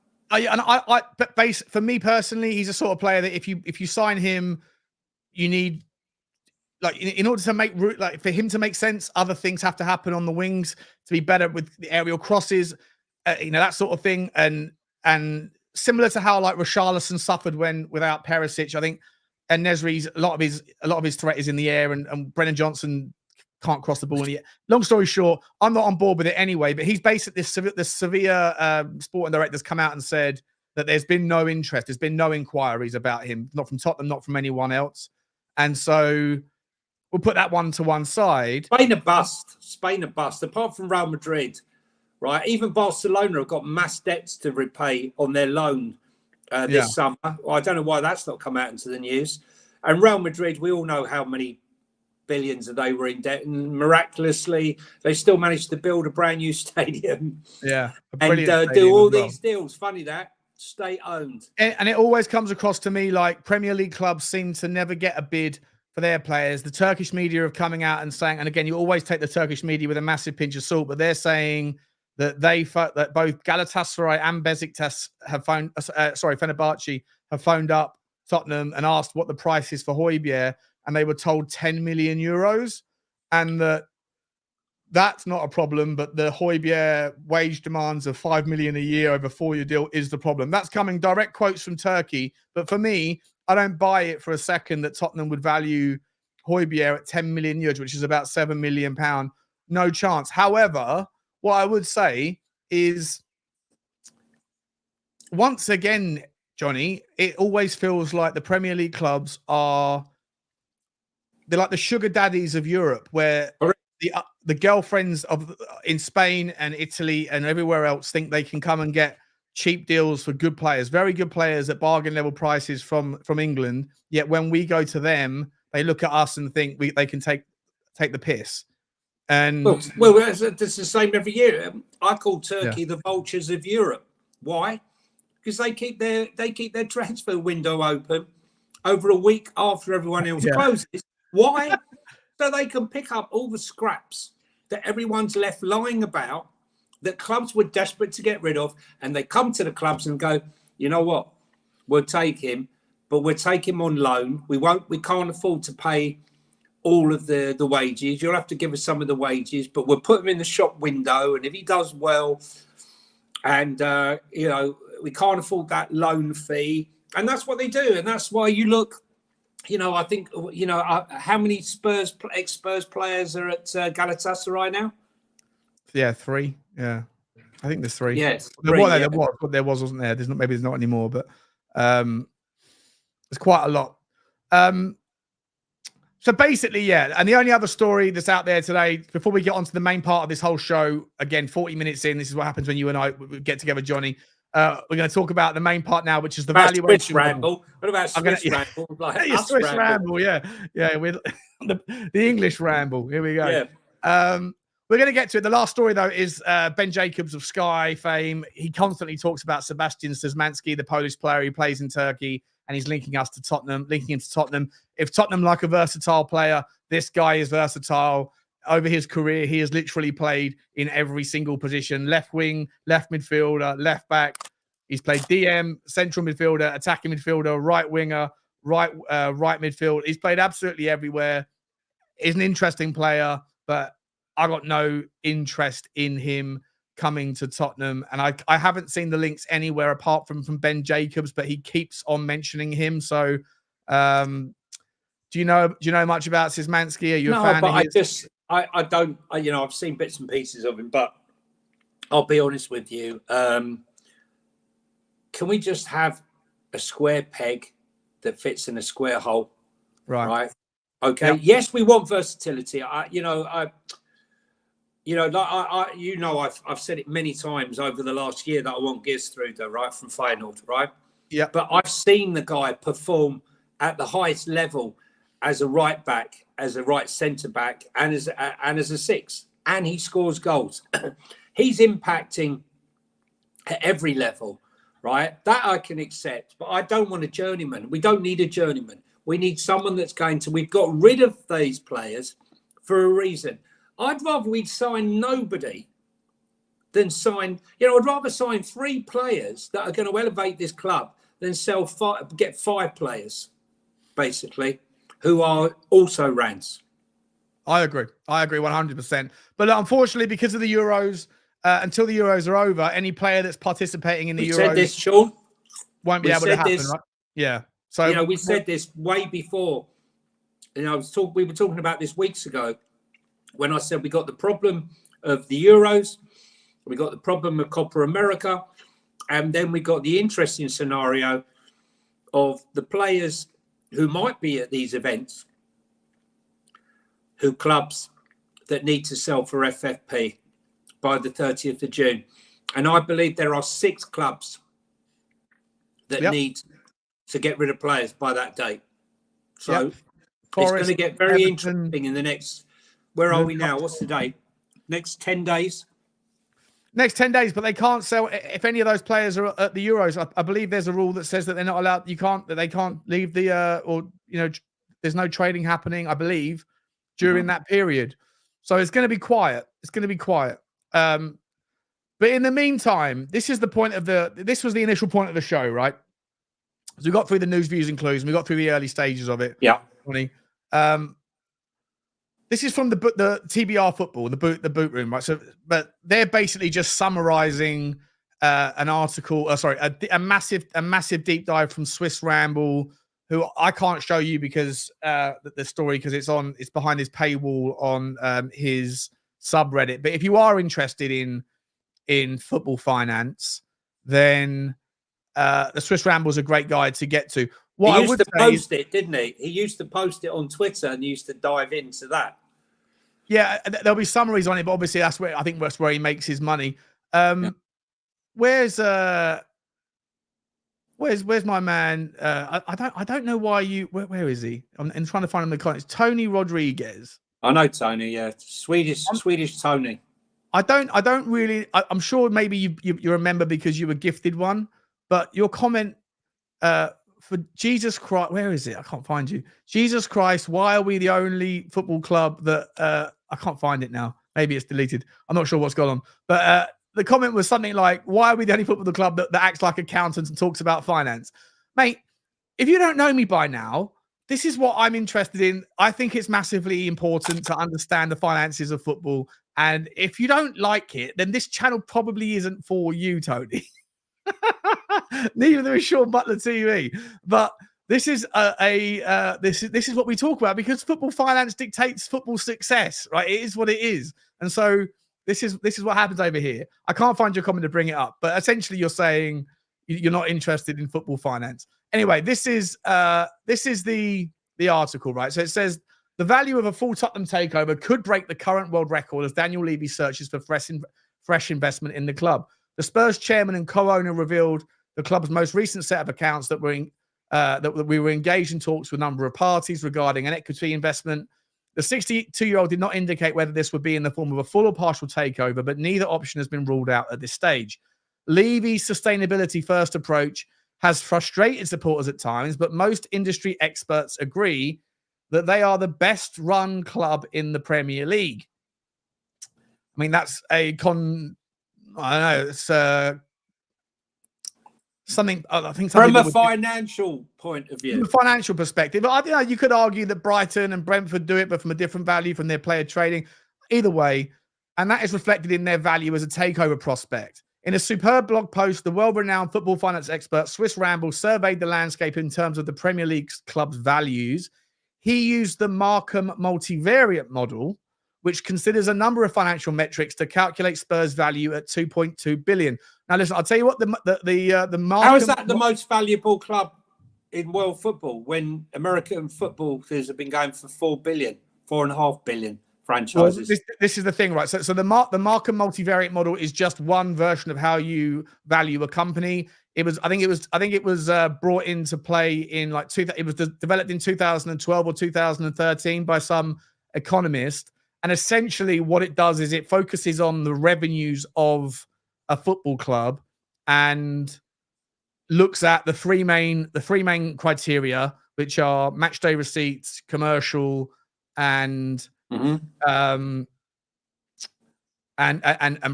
S1: But for me personally, he's a sort of player that if you sign him, you need, like, in order to make for him to make sense, other things have to happen on the wings to be better with the aerial crosses, you know, that sort of thing. And similar to how like Richarlison suffered without Perisic, I think En-Nesyri's a lot of his threat is in the air, and Brennan Johnson can't cross the ball in the air. Long story short, I'm not on board with it anyway. But he's basically the Sevilla sporting director's come out and said that there's been no interest, there's been no inquiries about him, not from Tottenham, not from anyone else, and so we'll put that one to one side.
S2: Spain a bust. Apart from Real Madrid, right? Even Barcelona have got mass debts to repay on their loan this summer. Well, I don't know why that's not come out into the news. And Real Madrid, we all know how many billions that they were in debt, and miraculously they still managed to build a brand new stadium.
S1: Yeah,
S2: and do all these deals. Funny that. State owned.
S1: And it always comes across to me like Premier League clubs seem to never get a bid for their players. The Turkish media are coming out and saying, and again, you always take the Turkish media with a massive pinch of salt, but they're saying that that both Galatasaray and Besiktas have Fenerbahce have phoned up Tottenham and asked what the price is for Højbjerg, and they were told 10 million euros, and that's not a problem, but the Højbjerg wage demands of 5 million a year over a 4-year deal is the problem. That's coming direct quotes from Turkey, but for me, I don't buy it for a second that Tottenham would value Højbjerg at 10 million euros, which is about £7 million. No chance. However, what I would say is, once again, Johnny, it always feels like the Premier League clubs they're like the sugar daddies of Europe, where the girlfriends in Spain and Italy and everywhere else think they can come and get cheap deals for good players, very good players at bargain level prices from England. Yet when we go to them, they look at us and think they can take the piss. And
S2: well, that's the same every year. I call Turkey the vultures of Europe. Why? Because they keep their transfer window open over a week after everyone else closes. Why? So they can pick up all the scraps that everyone's left lying about, that clubs were desperate to get rid of, and they come to the clubs and go, you know what, we'll take him, but we'll take him on loan. We can't afford to pay all of the wages. You'll have to give us some of the wages, but we'll put him in the shop window, and if he does well, and we can't afford that loan fee, and that's what they do, and that's why you look. I think, how many ex-Spurs players are at Galatasaray now?
S1: Yeah, 3. Yeah, I think there's 3.
S2: Yes,
S1: there was, wasn't there? Maybe there's not anymore, but there's quite a lot. So basically, and the only other story that's out there today, before we get on to the main part of this whole show, again, 40 minutes in, this is what happens when you and I get together, Johnny. We're going to talk about the main part now, which is the valuation.
S2: Swiss ramble. What about Swiss ramble? Like
S1: Swiss ramble, yeah. With the English ramble. Here we go.
S2: Yeah.
S1: We're going to get to it. The last story, though, is Ben Jacobs of Sky fame. He constantly talks about Sebastian Szymanski, the Polish player who plays in Turkey, and he's linking him to Tottenham. If Tottenham like a versatile player, this guy is versatile. Over his career, he has literally played in every single position: left wing, left midfielder, left back. He's played DM, central midfielder, attacking midfielder, right winger, right midfield. He's played absolutely everywhere. He's an interesting player, but I got no interest in him coming to Tottenham. And I haven't seen the links anywhere apart from Ben Jacobs, but he keeps on mentioning him. So do you know much about Szymanski? Are you a fan
S2: but
S1: of his?
S2: I don't, I've seen bits and pieces of him, but I'll be honest with you. Can we just have a square peg that fits in a square hole? Right. Okay. Yep. Yes, we want versatility. I've said it many times over the last year that I want Geerstrude, right, from Feyenoord, right?
S1: Yeah.
S2: But I've seen the guy perform at the highest level as a right back, as a right centre back, and as a 6, and he scores goals. He's impacting at every level, right? That I can accept, but I don't want a journeyman. We don't need a journeyman. We need someone that's going to. We've got rid of these players for a reason. I'd rather we'd sign nobody than sign. I'd rather sign 3 players that are going to elevate this club than get 5 players, basically, who are also rants.
S1: I agree 100%. But unfortunately, because of the Euros, until the Euros are over, any player that's participating in the Euros
S2: said this, Sean,
S1: won't be able to happen, right? Yeah. So
S2: we said this way before. We were talking about this weeks ago when I said we got the problem of the Euros, we got the problem of Copa America, and then we got the interesting scenario of the players who might be at these events, who clubs that need to sell for FFP by the 30th of June. And I believe there are 6 clubs that need to get rid of players by that date. So it's going to get very interesting in the next, where are we now? What's the date? Next 10 days?
S1: Next 10 days, but they can't sell if any of those players are at the Euros. I believe there's a rule that says that they're not allowed. They can't leave the there's no trading happening, I believe, during that period. So it's going to be quiet. But in the meantime, this was the initial point of the show, right? So we got through the news, views, and clues, and we got through the early stages of it.
S2: Yeah.
S1: This is from the TBR football, the boot room, right? So, but they're basically just summarizing an article. A massive deep dive from Swiss Ramble, who I can't show you because the story, because it's behind his paywall on his subreddit. But if you are interested in football finance, then the Swiss Ramble is a great guide to get to.
S2: He used to post it, didn't he? He used to post it on Twitter and used to dive into that.
S1: Yeah, there'll be summaries on it, but obviously that's where he makes his money. Where's my man? I don't know why you. Where is he? I'm trying to find him in the comments. Tony Rodriguez.
S2: I know Tony. Yeah, Swedish Tony.
S1: I don't really. I'm sure maybe you remember because you were gifted one, but your comment for Jesus Christ, where is it? I can't find you. Jesus Christ, why are we the only football club that I can't find it now? Maybe it's deleted. I'm not sure what's going on. But the comment was something like, why are we the only football club that acts like accountants and talks about finance? Mate, if you don't know me by now, this is what I'm interested in. I think it's massively important to understand the finances of football. And if you don't like it, then this channel probably isn't for you, Tony. Neither is Sean Butler TV. But this is this is what we talk about, because football finance dictates football success, right? It is what it is. And so this is what happens over here. I can't find your comment to bring it up, but essentially you're saying you're not interested in football finance. Anyway, this is the article, right? So it says the value of a full Tottenham takeover could break the current world record as Daniel Levy searches for fresh investment in the club. The Spurs chairman and co-owner revealed the club's most recent set of accounts that we were engaged in talks with a number of parties regarding an equity investment. The 62-year-old did not indicate whether this would be in the form of a full or partial takeover, but neither option has been ruled out at this stage. Levy's sustainability-first approach has frustrated supporters at times, but most industry experts agree that they are the best-run club in the Premier League. I mean, that's I don't know. It's something. I think
S2: from a financial point of view,
S1: from a financial perspective. But you could argue that Brighton and Brentford do it, but from a different value from their player trading. Either way, and that is reflected in their value as a takeover prospect. In a superb blog post, the world-renowned football finance expert Swiss Ramble surveyed the landscape in terms of the Premier League's club's values. He used the Markham multivariate model, which considers a number of financial metrics to calculate Spurs' value at 2.2 billion. Now, listen, I'll tell you what the Markham.
S2: How is that the most valuable club in world football when American football have been going for 4 billion, 4.5 billion franchises?
S1: Well, this is the thing, right? So the Markham multivariate model is just one version of how you value a company. I think it was brought into play in it was developed in 2012 or 2013 by some economist. And essentially what it does is it focuses on the revenues of a football club and looks at the three main criteria, which are match day receipts, commercial, and and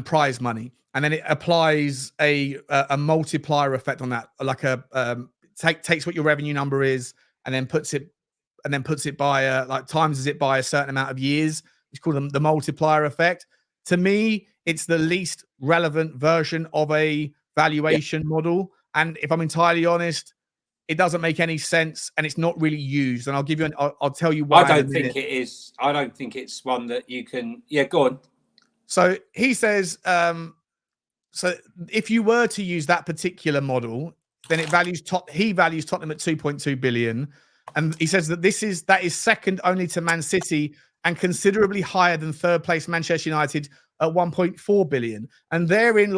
S1: prize money. And then it applies a multiplier effect on that, like takes what your revenue number is and then puts it by times it by a certain amount of years. It's called the multiplier effect. To me, it's the least relevant version of a valuation model. And if I'm entirely honest, it doesn't make any sense and it's not really used. And I'll give you I'll tell you why.
S2: I don't think it is. I don't think it's one that you can. Yeah, go on.
S1: So he says, so if you were to use that particular model, then he values Tottenham at 2.2 billion. And he says that that is second only to Man City and considerably higher than third place Manchester United at 1.4 billion. And therein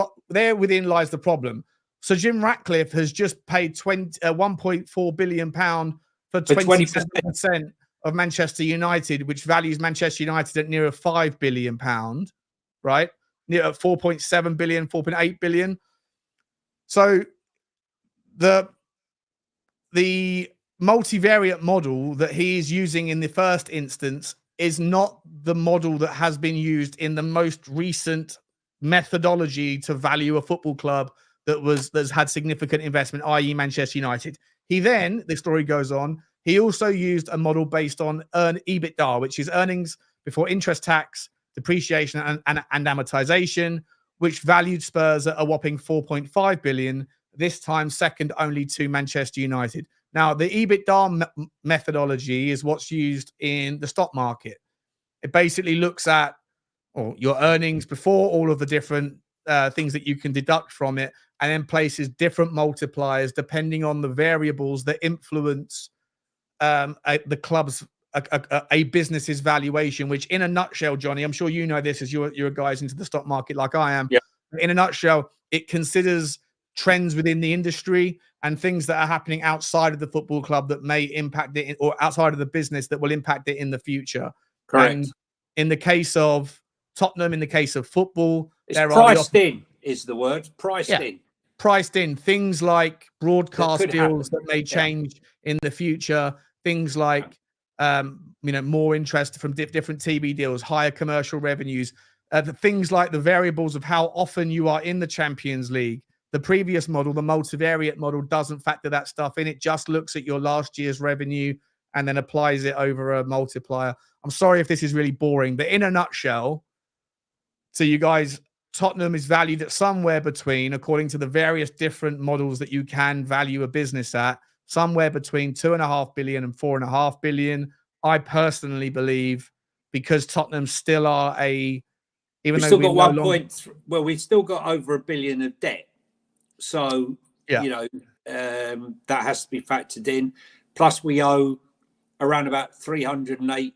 S1: lies the problem. So Jim Ratcliffe has just paid 1.4 billion pound for 27% of Manchester United, which values Manchester United at near £5 billion, right? Near 4.7 billion, 4.8 billion. So the multivariate model that he is using in the first instance is not the model that has been used in the most recent methodology to value a football club that's had significant investment, i.e. Manchester United. He then, the story goes on, he also used a model based on EBITDA, which is earnings before interest, tax, depreciation and amortization, which valued Spurs at a whopping 4.5 billion, this time second only to Manchester United. Now, the EBITDA methodology is what's used in the stock market. It basically looks at your earnings before all of the different things that you can deduct from it, and then places different multipliers depending on the variables that influence the club's a business's valuation, which in a nutshell, Johnny, I'm sure you know this as you're guys into the stock market like I am.
S2: Yeah.
S1: In a nutshell, it considers trends within the industry and things that are happening outside of the football club that may impact it, or outside of the business that will impact it in the future.
S2: Correct.
S1: And In the case of Tottenham, in the case of football,
S2: it's priced in is the word.
S1: Priced in things like broadcast deals
S2: happen.
S1: that may change in the future, things like more interest from different TV deals, higher commercial revenues, things like the variables of how often you are in the Champions League. The previous model, the multivariate model, doesn't factor that stuff in. It just looks at your last year's revenue and then applies it over a multiplier. I'm sorry if this is really boring, but in a nutshell, so you guys, Tottenham is valued at somewhere between, according to the various different models that you can value a business at, somewhere between 2.5 billion and 4.5 billion. I personally believe, because Tottenham still are we've
S2: still got 1 point. Well, we've still got over $1 billion of debt, so that has to be factored in. Plus, we owe around about 308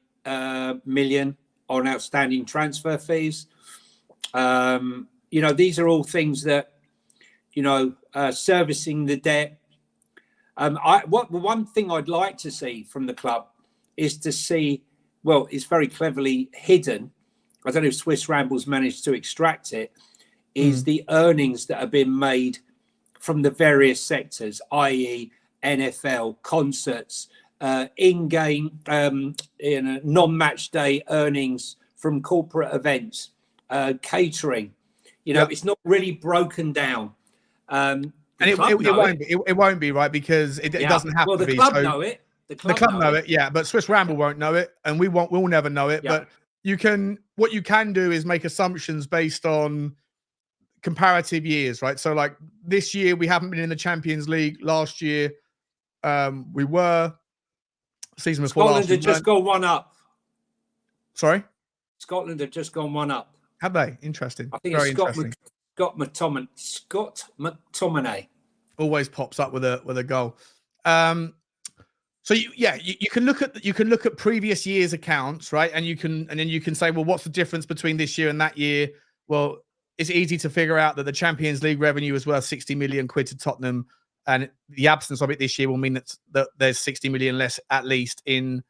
S2: million on outstanding transfer fees. These are all things that, servicing the debt. One thing I'd like to see from the club is to see, well, it's very cleverly hidden. I don't know if Swiss Rambles managed to extract it, is the earnings that have been made from the various sectors, i.e. NFL, concerts, in-game, non-match day earnings from corporate events, catering. It's not really broken down.
S1: It won't be, right, because it doesn't have to be.
S2: Well, the club know it.
S1: The club know it, yeah, but Swiss Ramble won't know it, and we'll never know it. Yeah. But what you can do is make assumptions based on comparative years, right? So, like this year, we haven't been in the Champions League. Last year, we were. Season before
S2: Scotland had just gone one up.
S1: Sorry,
S2: Scotland have just gone one up.
S1: Have they? Interesting.
S2: I think
S1: very
S2: it's
S1: interesting.
S2: Scott McTominay
S1: always pops up with a goal. So you can look at previous years' accounts, right? And then you can say, well, what's the difference between this year and that year? Well, it's easy to figure out that the Champions League revenue is worth 60 million quid to Tottenham, and the absence of it this year will mean that there's 60 million less at least in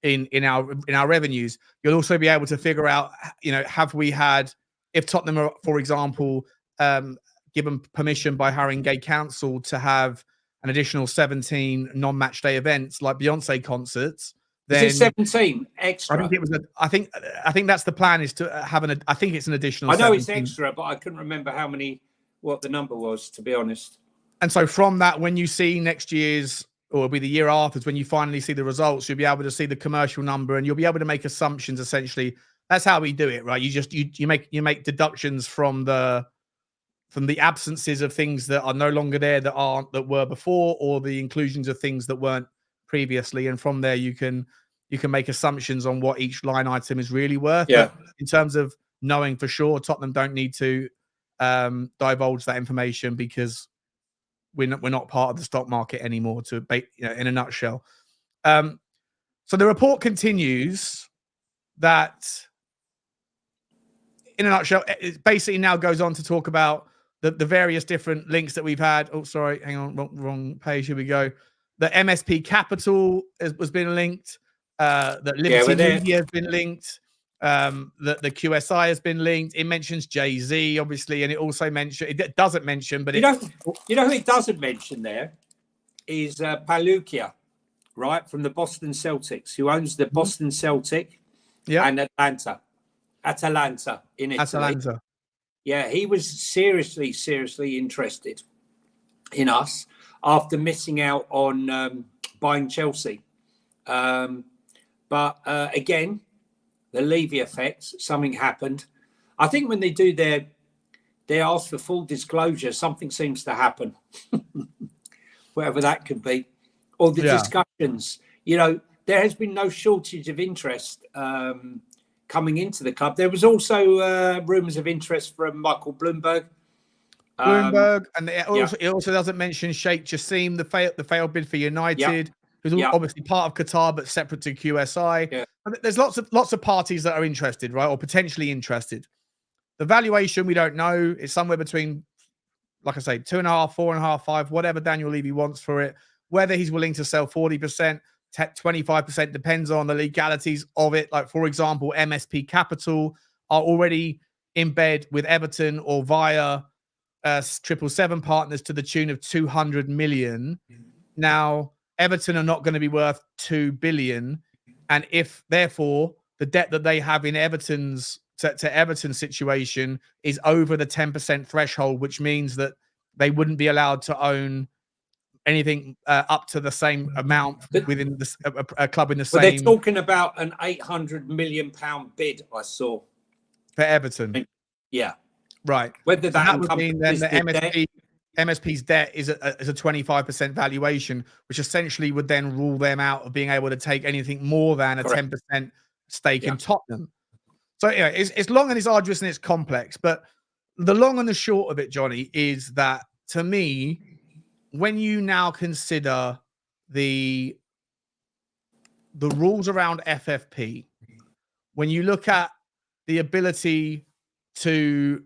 S1: our revenues. You'll also be able to figure out, have we had, if Tottenham are, for example, given permission by Haringey Council to have an additional 17 non-match day events like Beyonce concerts, then
S2: is it 17 extra?
S1: I think it was. I think that's the plan, is to have I think it's an additional.
S2: I know
S1: 17.
S2: it's extra, but I couldn't remember what the number was, to be honest.
S1: And so from that, when you see next year's, or it'll be the year afterwards, when you finally see the results, you'll be able to see the commercial number, and you'll be able to make assumptions. Essentially, that's how we do it, right? You make deductions from the absences of things that are no longer there, that were before, or the inclusions of things that weren't previously, and from there you can make assumptions on what each line item is really worth.
S2: Yeah.
S1: But in terms of knowing for sure, Tottenham don't need to divulge that information, because we're not part of the stock market anymore, in a nutshell. So the report continues that, in a nutshell, it basically now goes on to talk about the various different links that we've had. Oh, sorry, hang on, wrong page. Here we go. The MSP Capital has been linked. That Liberty Media has been linked. The QSI has been linked. It mentions Jay-Z, obviously, and it also doesn't mention, but
S2: you know who it doesn't mention there is Palukia, right, from the Boston Celtics, who owns the Boston Celtic and Atalanta in Italy.
S1: Atalanta.
S2: Yeah, he was seriously interested in us after missing out on buying Chelsea. But again, the Levy effect, something happened. I think when they do they ask for full disclosure, something seems to happen. Whatever that could be. Or the discussions. There has been no shortage of interest coming into the club. There was also rumours of interest from Michael Bloomberg.
S1: And it also doesn't mention Sheikh Jassim, the failed bid for United, who's obviously part of Qatar but separate to QSI.
S2: Yeah.
S1: And there's lots of parties that are interested, right, or potentially interested. The valuation, we don't know. It's somewhere between, like I say, 2.5, 4.5, 5, whatever Daniel Levy wants for it. Whether he's willing to sell 40%, 25%, depends on the legalities of it. Like, for example, MSP Capital are already in bed with Everton or via 777 partners to the tune of 200 million. Now, Everton are not going to be worth 2 billion. And if, therefore, the debt that they have in Everton's to Everton's situation is over the 10% threshold, which means that they wouldn't be allowed to own anything up to the same amount within a club in the same.
S2: But they're talking about an £800 million bid, I saw.
S1: For Everton.
S2: Yeah.
S1: Right.
S2: Whether
S1: that would mean then the MSP's debt is a 25% valuation, which essentially would then rule them out of being able to take anything more than a 10% stake in Tottenham. So anyway, it's long and it's arduous and it's complex, but the long and the short of it, Johnny, is that to me, when you now consider the rules around FFP, when you look at the ability to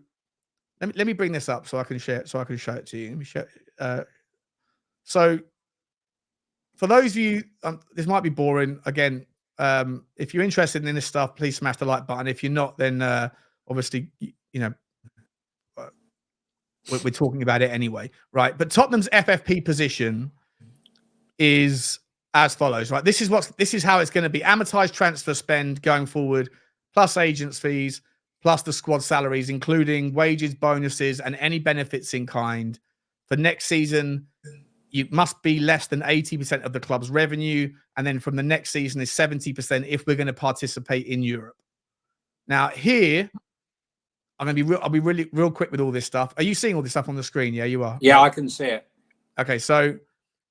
S1: let me bring this up so I can share it, so I can show it to you. Let me show so for those of you, this might be boring. Again, if you're interested in this stuff, please smash the like button. If you're not, then obviously, you know, we're talking about it anyway, right? But Tottenham's FFP position is as follows, right? This is how it's going to be: amortized transfer spend going forward, plus agents' fees, plus the squad salaries, including wages, bonuses, and any benefits in kind. For next season, you must be less than 80% of the club's revenue, and then from the next season is 70% if we're going to participate in Europe. Now, here, I'll be really real quick with all this stuff. Are you seeing all this stuff on the screen? Yeah, you are.
S2: Yeah, I can see it. Okay,
S1: so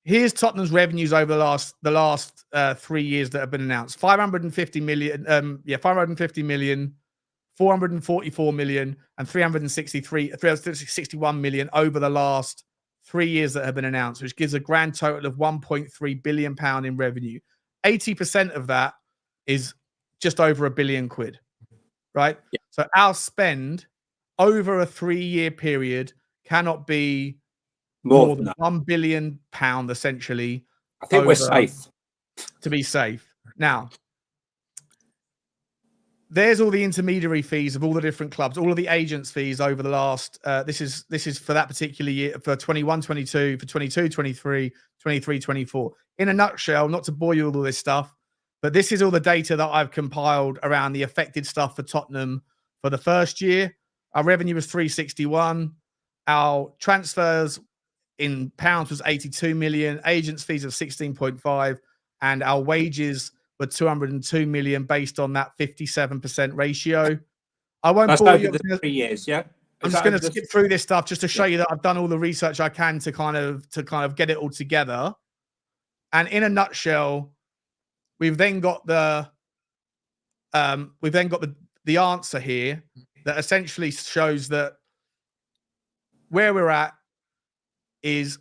S1: here's Tottenham's revenues over the last 3 years that have been announced: 550 million, 550 million, 444 million, and 361 million over the last 3 years that have been announced, which gives a grand total of 1.3 billion pound in revenue. 80% of that is just over £1 billion, right? Yeah. So our spend over a 3-year period cannot be more than £1 billion, essentially.
S2: I think we're safe.
S1: To be safe. Now, there's all the intermediary fees of all the different clubs, all of the agents' fees over the last, this is for that particular year, for 21-22, for 22-23, 23-24. In a nutshell, not to bore you with all this stuff, but this is all the data that I've compiled around the affected stuff for Tottenham for the first year. Our revenue was 361. Our transfers in pounds was 82 million, agents' fees of 16.5, and our wages were 202 million based on that 57% ratio. I won't bore you.
S2: 3 years, yeah.
S1: I'm just going to skip through this stuff just to show you that I've done all the research I can to kind of get it all together. And in a nutshell, we've then got the answer here that essentially shows that where we're at is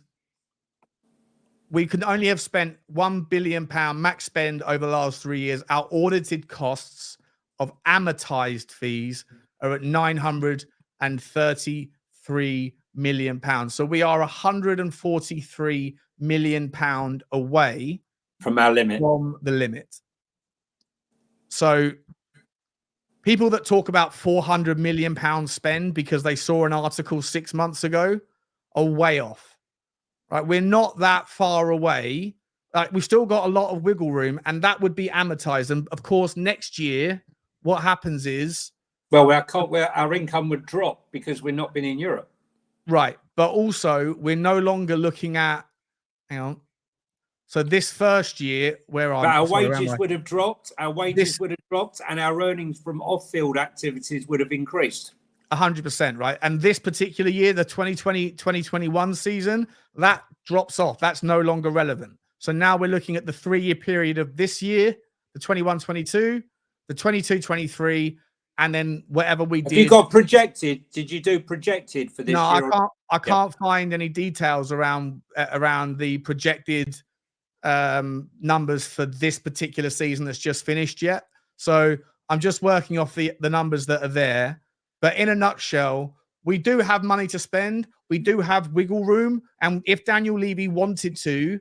S1: we can only have spent £1 billion max spend over the last 3 years. Our audited costs of amortized fees are at £933 million. So we are £143 million away
S2: from our limit.
S1: From the limit. So people that talk about £400 million spend because they saw an article 6 months ago are way off. Right, we're not that far away. We've still got a lot of wiggle room, and that would be amortized. And of course, next year, what happens is,
S2: well, our income would drop because we're not been in Europe,
S1: right? But also, we're no longer looking at. Hang on. So this first year,
S2: our wages would have dropped. Our wages would have dropped, and our earnings from off-field activities would have increased.
S1: 100%, right? And this particular year, the 2020-2021 season, that drops off. That's no longer relevant. So now we're looking at the 3-year period of this year, the 21-22, the 22-23, and then whatever we did.
S2: Have you got projected? Did you do projected for this year?
S1: No, I can't find any details around the projected numbers for this particular season that's just finished yet. So I'm just working off the numbers that are there. But in a nutshell, we do have money to spend. We do have wiggle room. And if Daniel Levy wanted to,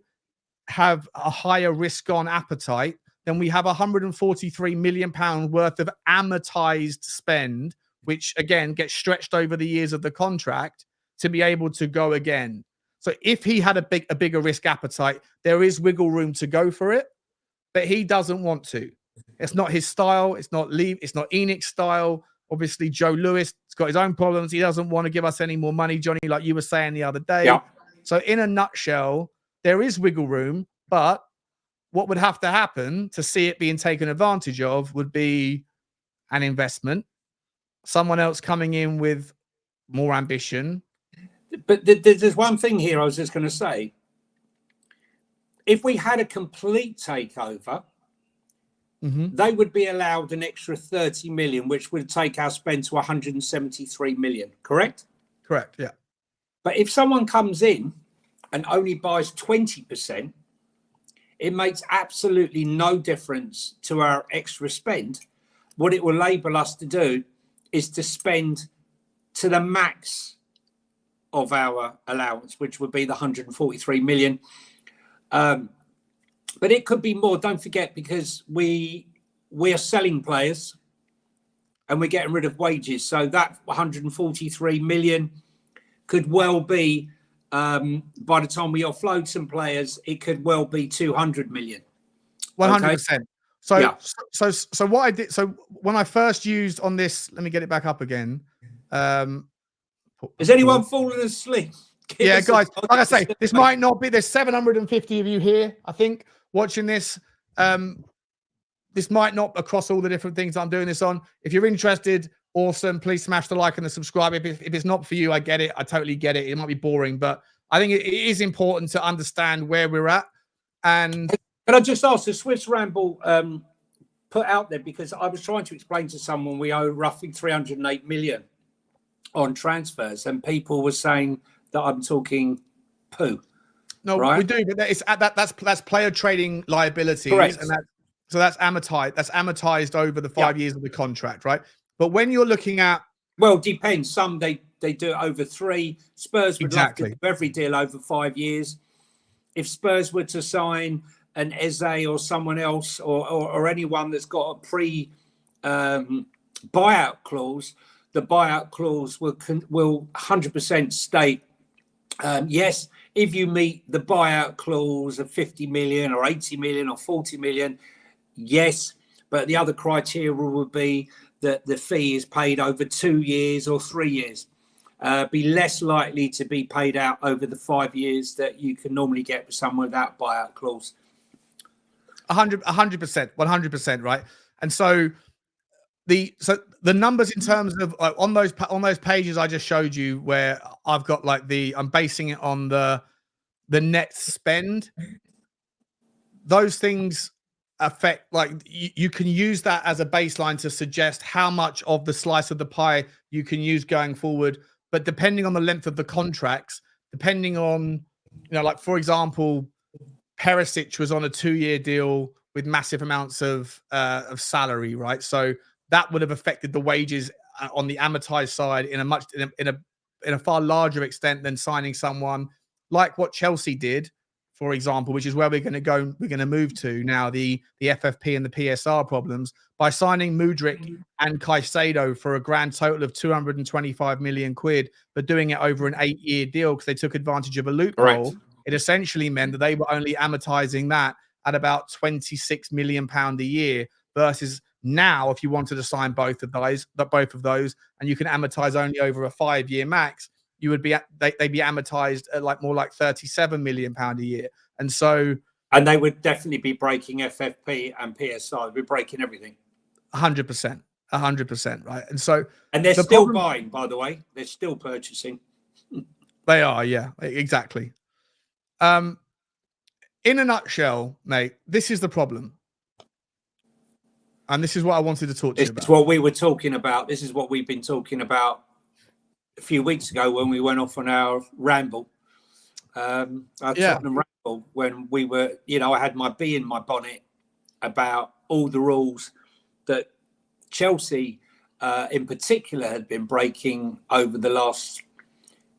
S1: have a higher risk-on appetite, then we have 143 million pound worth of amortized spend, which again gets stretched over the years of the contract to be able to go again. So if he had a bigger risk appetite, there is wiggle room to go for it, but he doesn't want to. It's not his style. It's not Enix's style. Obviously, Joe Lewis has got his own problems. He doesn't want to give us any more money, Johnny, like you were saying the other day.
S2: Yeah.
S1: So in a nutshell, there is wiggle room, but what would have to happen to see it being taken advantage of would be an investment, someone else coming in with more ambition.
S2: But there's one thing here I was just going to say. If we had a complete takeover, they would be allowed an extra 30 million, which would take our spend to 173 million, correct?
S1: Correct, yeah.
S2: But if someone comes in and only buys 20%, it makes absolutely no difference to our extra spend. What it will enable us to do is to spend to the max of our allowance, which would be the 143 million. But it could be more, don't forget, because we are selling players and we're getting rid of wages. So that 143 million could well be, by the time we offload some players, it could well be 200 million.
S1: 100%.
S2: Okay?
S1: So,
S2: Yeah.
S1: so what I did, so when I first used on this, let me get it back up again.
S2: Is anyone falling asleep?
S1: Yeah, guys, like I say, this might not be, there's 750 of you here, I think, watching this. This might not across all the different things I'm doing this on. If you're interested, awesome. Please smash the like and the subscribe. If it's not for you, I get it. I totally get it. It might be boring, but I think it is important to understand where we're at. And
S2: can I just ask, the Swiss Ramble put out there, because I was trying to explain to someone we owe roughly 308 million on transfers, and people were saying that I'm talking poo.
S1: No,
S2: right?
S1: We do, but that's player trading liabilities.
S2: Correct.
S1: And that's amortized. That's amortized over the 5 years of the contract, right? But when you're looking at,
S2: well, depends. Some they do it over 3. Spurs would love to do every deal over 5 years. If Spurs were to sign an Eze or someone else, or anyone that's got a pre buyout clause, the buyout clause will 100% state, yes, if you meet the buyout clause of 50 million or 80 million or 40 million, yes, but the other criteria would be that the fee is paid over 2 years or 3 years. Be less likely to be paid out over the 5 years that you can normally get with someone without buyout clause.
S1: 100%, right? And so the numbers in terms of on those pages I just showed you, where I've got like I'm basing it on the net spend. Those things affect, like you can use that as a baseline to suggest how much of the slice of the pie you can use going forward. But depending on the length of the contracts, depending on, like for example, Perisic was on a 2-year deal with massive amounts of salary, right? So that would have affected the wages on the amortized side in a far larger extent than signing someone like what Chelsea did, for example, which is where we're going to move to now, the FFP and the PSR problems, by signing Mudryk and Caicedo for a grand total of 225 million quid, but doing it over an 8-year deal because they took advantage of a loophole.
S2: Correct.
S1: It essentially meant that they were only amortizing that at about 26 million pound a year, versus now, if you wanted to sign both of those, and you can amortize only over a 5-year max, you would be they'd be amortized at more like 37 million pound a year. And so,
S2: and they would definitely be breaking FFP and PSI. We're breaking everything.
S1: 100%, right? And so,
S2: and they're still buying, by the way. They're still purchasing.
S1: They are, yeah, exactly. In a nutshell, mate, this is the problem. And this is what I wanted to talk to you about.
S2: This is what we were talking about. This is what we've been talking about a few weeks ago when we went off on our ramble. Tottenham ramble, when we were, I had my bee in my bonnet about all the rules that Chelsea in particular had been breaking over the last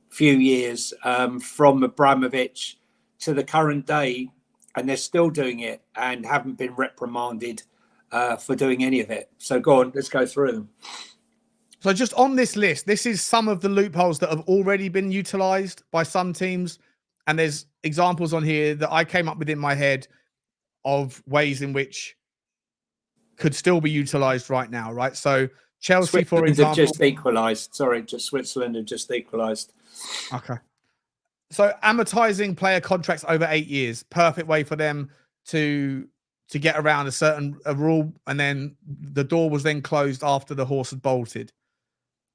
S2: few years, from Abramovich to the current day, and they're still doing it and haven't been reprimanded for doing any of it. So go on, let's go through them.
S1: So just on this list, this is some of the loopholes that have already been utilized by some teams. And there's examples on here that I came up with in my head of ways in which could still be utilized right now, right? So Chelsea, for example,
S2: have just equalised. Sorry, just Switzerland have just equalised.
S1: Okay. So amortizing player contracts over 8 years, perfect way for them to get around a rule, and then the door was then closed after the horse had bolted.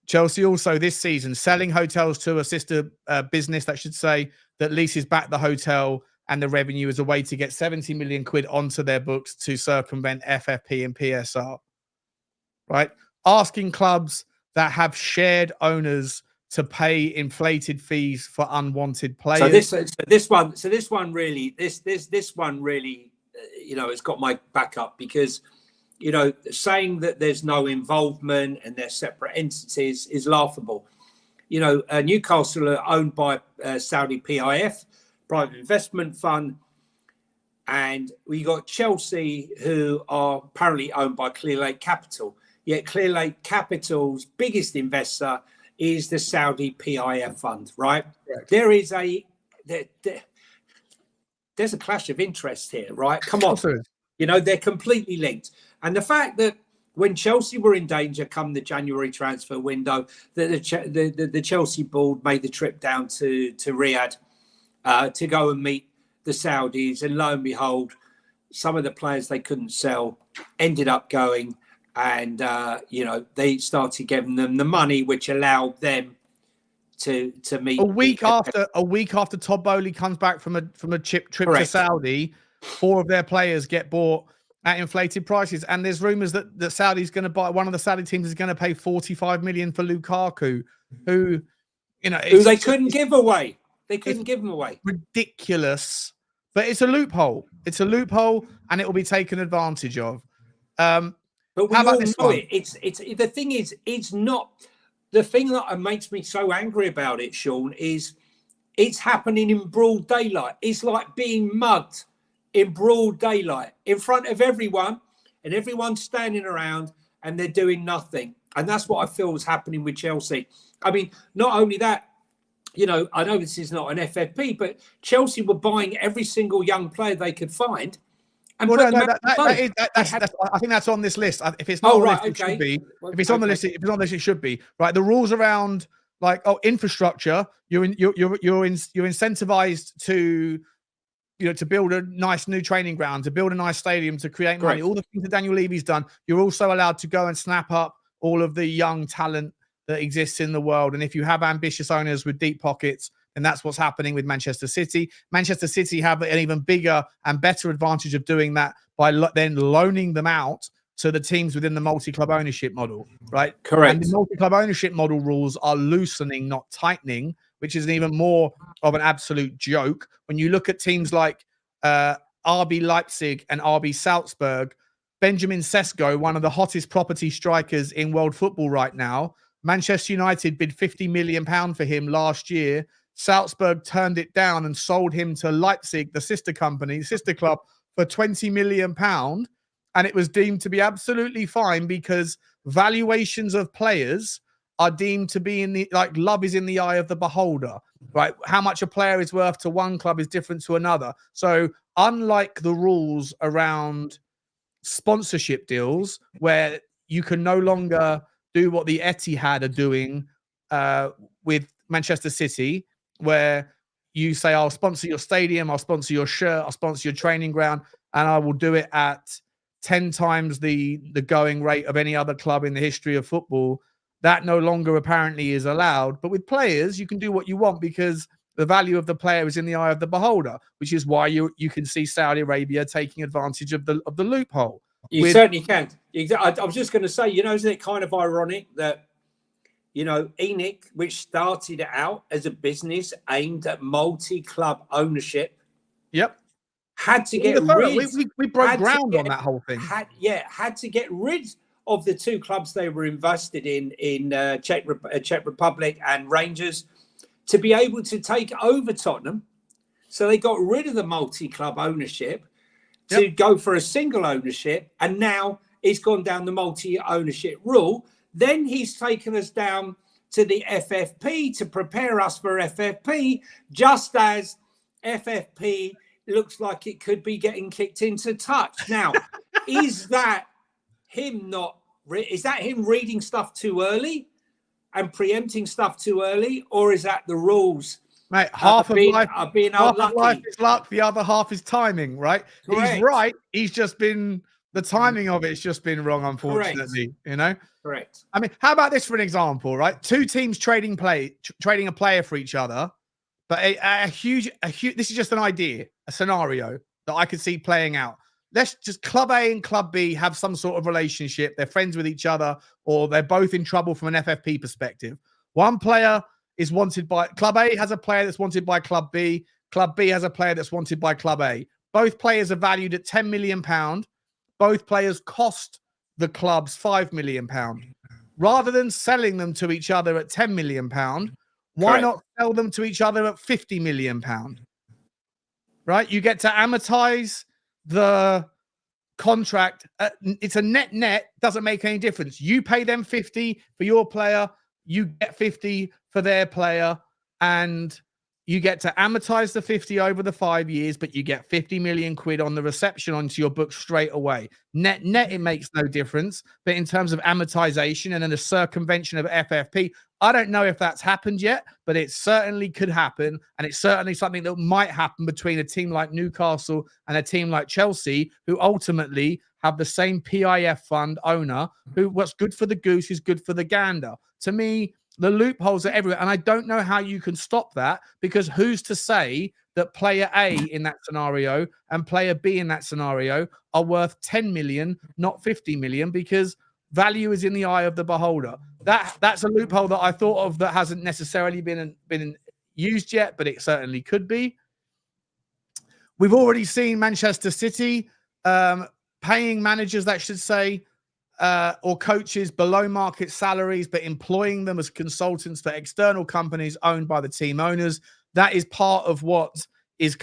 S1: Chelsea also this season selling hotels to a sister business, that should say, that leases back the hotel and the revenue as a way to get 70 million quid onto their books to circumvent FFP and PSR. Right? Asking clubs that have shared owners to pay inflated fees for unwanted players.
S2: So this one really, you know, it's got my backup, because, you know, saying that there's no involvement and they're separate entities is laughable. You know, Newcastle are owned by Saudi PIF, private investment fund, and we got Chelsea, who are apparently owned by Clearlake Capital. Yet Clearlake Capital's biggest investor is the Saudi PIF fund, right? There is there's a clash of interest here, right? Come on, you know, they're completely linked. And the fact that when Chelsea were in danger come the January transfer window, that the Chelsea board made the trip down to Riyadh to go and meet the Saudis, and lo and behold, some of the players they couldn't sell ended up going, and you know, they started giving them the money, which allowed them to meet.
S1: A week after Todd Bowley comes back from a trip to Saudi, 4 of their players get bought at inflated prices, and there's rumors that Saudi's going to buy, one of the Saudi teams is going to pay 45 million for Lukaku, who, you know,
S2: who they couldn't give away. They couldn't give him away.
S1: Ridiculous, but it's a loophole. It's a loophole, and it will be taken advantage of.
S2: But we all know it. It's the thing is, it's not. The thing that makes me so angry about it, Sean, is it's happening in broad daylight. It's like being mugged in broad daylight in front of everyone, and everyone's standing around and they're doing nothing. And that's what I feel is happening with Chelsea. I mean, not only that, you know, I know this is not an FFP, but Chelsea were buying every single young player they could find. And I
S1: think that's on this list. If it's not on the list, it should be. If it's on the list, it should be. Right. The rules around, like, infrastructure, you're incentivized to, you know, to build a nice new training ground, to build a nice stadium, to create money. All the things that Daniel Levy's done. You're also allowed to go and snap up all of the young talent that exists in the world. And if you have ambitious owners with deep pockets, and that's what's happening with Manchester City. Manchester City have an even bigger and better advantage of doing that by then loaning them out to the teams within the multi-club ownership model, right?
S2: Correct.
S1: And the multi-club ownership model rules are loosening, not tightening, which is even more of an absolute joke. When you look at teams like RB Leipzig and RB Salzburg, Benjamin Sesko, one of the hottest property strikers in world football right now, Manchester United bid £50 million for him last year. Salzburg turned it down and sold him to Leipzig, the sister club, for £20 million. And it was deemed to be absolutely fine because valuations of players are deemed to be love is in the eye of the beholder, right? How much a player is worth to one club is different to another. So unlike the rules around sponsorship deals, where you can no longer do what the Etihad are doing with Manchester City, where you say, I'll sponsor your stadium, I'll sponsor your shirt, I'll sponsor your training ground, and I will do it at 10 times the going rate of any other club in the history of football. That no longer apparently is allowed. But with players, you can do what you want because the value of the player is in the eye of the beholder, which is why you can see Saudi Arabia taking advantage of the loophole.
S2: You certainly can. I was just going to say, you know, isn't it kind of ironic that, you know, ENIC, which started out as a business aimed at multi-club ownership, had to get rid.
S1: We broke ground on that whole thing.
S2: Had to get rid of the 2 clubs they were invested in Czech Republic and Rangers, to be able to take over Tottenham, So they got rid of the multi-club ownership to go for a single ownership, and now he's gone down the multi-ownership rule. Then he's taken us down to the FFP to prepare us for FFP, just as FFP looks like it could be getting kicked into touch. Now, is that him reading stuff too early and preempting stuff too early, or is that the rules?
S1: Mate, half of life
S2: unlucky.
S1: Is luck, the other half is timing, right?
S2: Correct.
S1: He's right. He's just been, the timing of it's just been wrong, unfortunately.
S2: Correct.
S1: You know?
S2: Correct.
S1: I mean, how about this for an example, right? Two teams trading a player for each other, but a huge, this is just an idea, a scenario that I could see playing out. Let's just Club A and Club B have some sort of relationship. They're friends with each other, or they're both in trouble from an FFP perspective. One player is wanted by Club A, has a player that's wanted by Club B. Club B has a player that's wanted by Club A. Both players are valued at £10 million. Both players cost the clubs £5 million. Rather than selling them to each other at £10 million, why not sell them to each other at £50 million? Right? You get to amortize the contract. It's a net, doesn't make any difference. You pay them 50 for your player, you get 50 for their player, and you get to amortize the 50 over the 5 years, but you get 50 million quid on the reception onto your book straight away. Net, it makes no difference. But in terms of amortization and then the circumvention of FFP, I don't know if that's happened yet, but it certainly could happen. And it's certainly something that might happen between a team like Newcastle and a team like Chelsea, who ultimately have the same PIF fund owner, who what's good for the goose is good for the gander. To me, the loopholes are everywhere. And I don't know how you can stop that, because who's to say that player A in that scenario and player B in that scenario are worth 10 million, not 50 million, because value is in the eye of the beholder. That's a loophole that I thought of that hasn't necessarily been used yet, but it certainly could be. We've already seen Manchester City paying managers, that should say, or coaches below market salaries, but employing them as consultants for external companies owned by the team owners. That is part of what is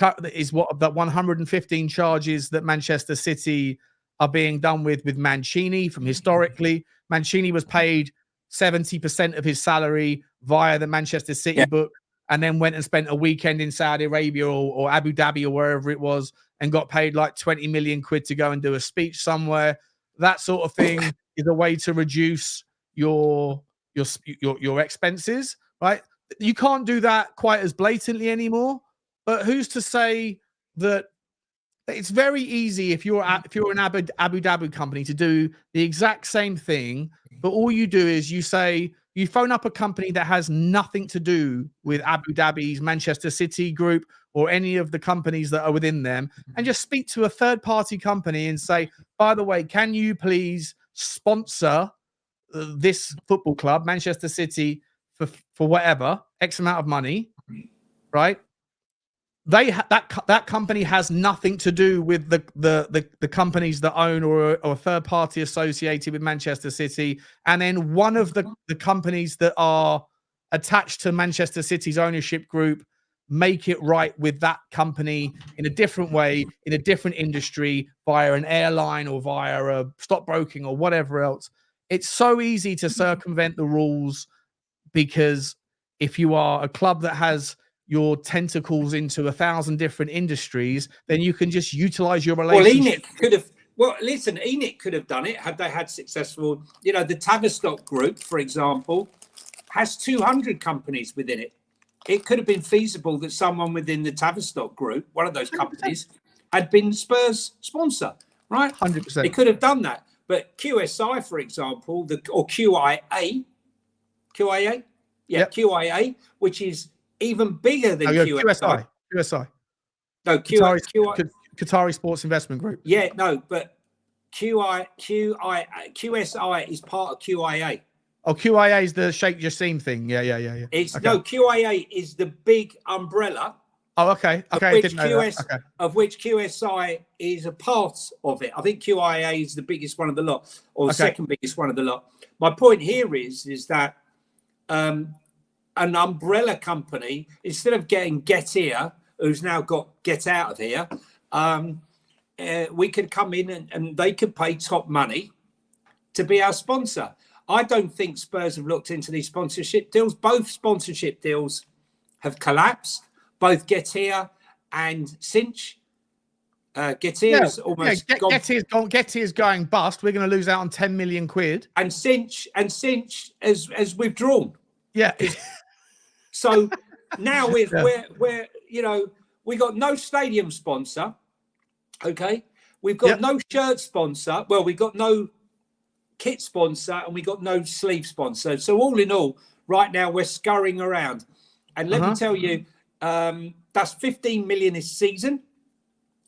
S1: what the 115 charges that Manchester City are being done with Mancini. From historically, Mancini was paid 70% of his salary via the Manchester City book, and then went and spent a weekend in Saudi Arabia or Abu Dhabi or wherever it was, and got paid like 20 million quid to go and do a speech somewhere. That sort of thing is a way to reduce your expenses, right? You can't do that quite as blatantly anymore, but who's to say that it's very easy if you're an Abu Dhabi company to do the exact same thing, but all you do is you phone up a company that has nothing to do with Abu Dhabi's Manchester City group or any of the companies that are within them, and just speak to a third-party company and say, by the way, can you please sponsor this football club, Manchester City, for whatever, X amount of money, right? That company has nothing to do with the companies that own or a third party associated with Manchester City. And then one of the companies that are attached to Manchester City's ownership group make it right with that company in a different way, in a different industry, via an airline or via a stockbroking or whatever else. It's so easy to circumvent the rules, because if you are a club that has your tentacles into 1,000 different industries, then you can just utilize your relationship.
S2: Enix could have done it had they had successful, the Tavistock Group, for example, has 200 companies within it. It could have been feasible that someone within the Tavistock Group, one of those companies, had been Spurs sponsor, right?
S1: 100%.
S2: They could have done that. But QSI, for example, or QIA,
S1: Yep.
S2: QIA, which is even bigger than QSI.
S1: QSI.
S2: No,
S1: Qatari Sports Investment Group.
S2: Yeah, no, but QSI is part of QIA.
S1: Oh, QIA is the Sheikh Jassim thing. Yeah.
S2: No, QIA is the big umbrella.
S1: Oh, okay.
S2: Of which QSI is a part of it. I think QIA is the biggest one of the lot, or the second biggest one of the lot. My point here is that an umbrella company, instead of getting Getir who's now got Get Out of Here, we could come in and they could pay top money to be our sponsor. I don't think Spurs have looked into these sponsorship deals. Both sponsorship deals have collapsed. Both Get Here and Cinch. Get Here's almost gone.
S1: Get Here's going bust. We're going to lose out on 10 million quid.
S2: And Cinch has withdrawn.
S1: Yeah.
S2: So now we're we got no stadium sponsor. Okay, we've got no shirt sponsor. Well, we got no kit sponsor, and we got no sleeve sponsor. So all in all, right now we're scurrying around. And let me tell you, that's 15 million this season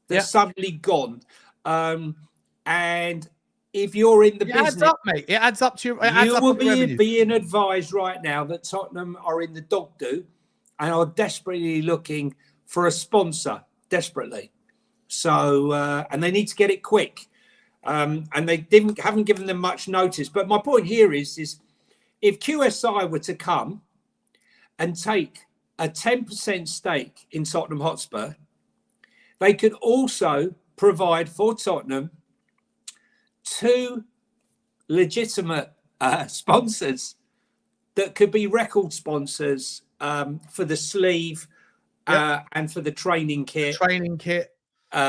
S2: that's suddenly gone. And if you're in the business,
S1: adds up, mate. It adds up to
S2: you will be being advised right now that Tottenham are in the dog do and are desperately looking for a sponsor, desperately. So, and they need to get it quick. And they haven't given them much notice. But my point here is if QSI were to come and take a 10% stake in Tottenham Hotspur, they could also provide for Tottenham 2 legitimate sponsors that could be record sponsors for the sleeve and for the training kit.
S1: In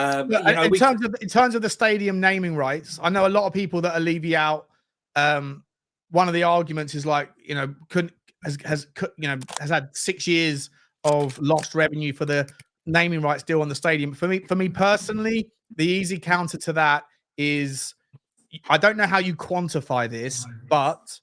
S1: terms of the stadium naming rights, I know a lot of people that are Levy out. One of the arguments is like, has had 6 years of lost revenue for the naming rights deal on the stadium. For me personally, the easy counter to that is, I don't know how you quantify this, but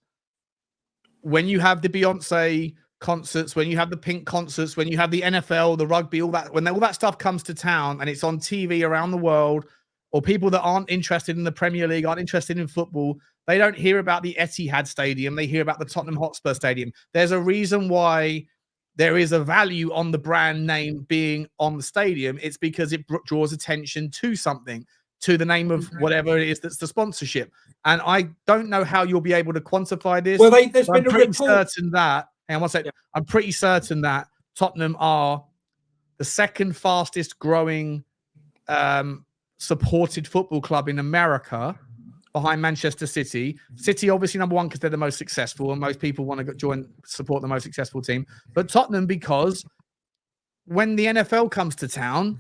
S1: when you have the Beyonce concerts, when you have the Pink concerts, when you have the NFL, the rugby, all that, when all that stuff comes to town and it's on TV around the world, or people that aren't interested in the Premier League, aren't interested in football, they don't hear about the Etihad Stadium. They hear about the Tottenham Hotspur Stadium. There's a reason why there is a value on the brand name being on the stadium. It's because it draws attention to something, to the name of whatever it is that's the sponsorship. And I don't know how you'll be able to quantify this.
S2: Well, there's been a report.
S1: Certain that, and one second, I'm pretty certain that Tottenham are the second fastest growing supported football club in America, behind Manchester City. City obviously number one because they're the most successful and most people want to support the most successful team. But Tottenham, because when the NFL comes to town,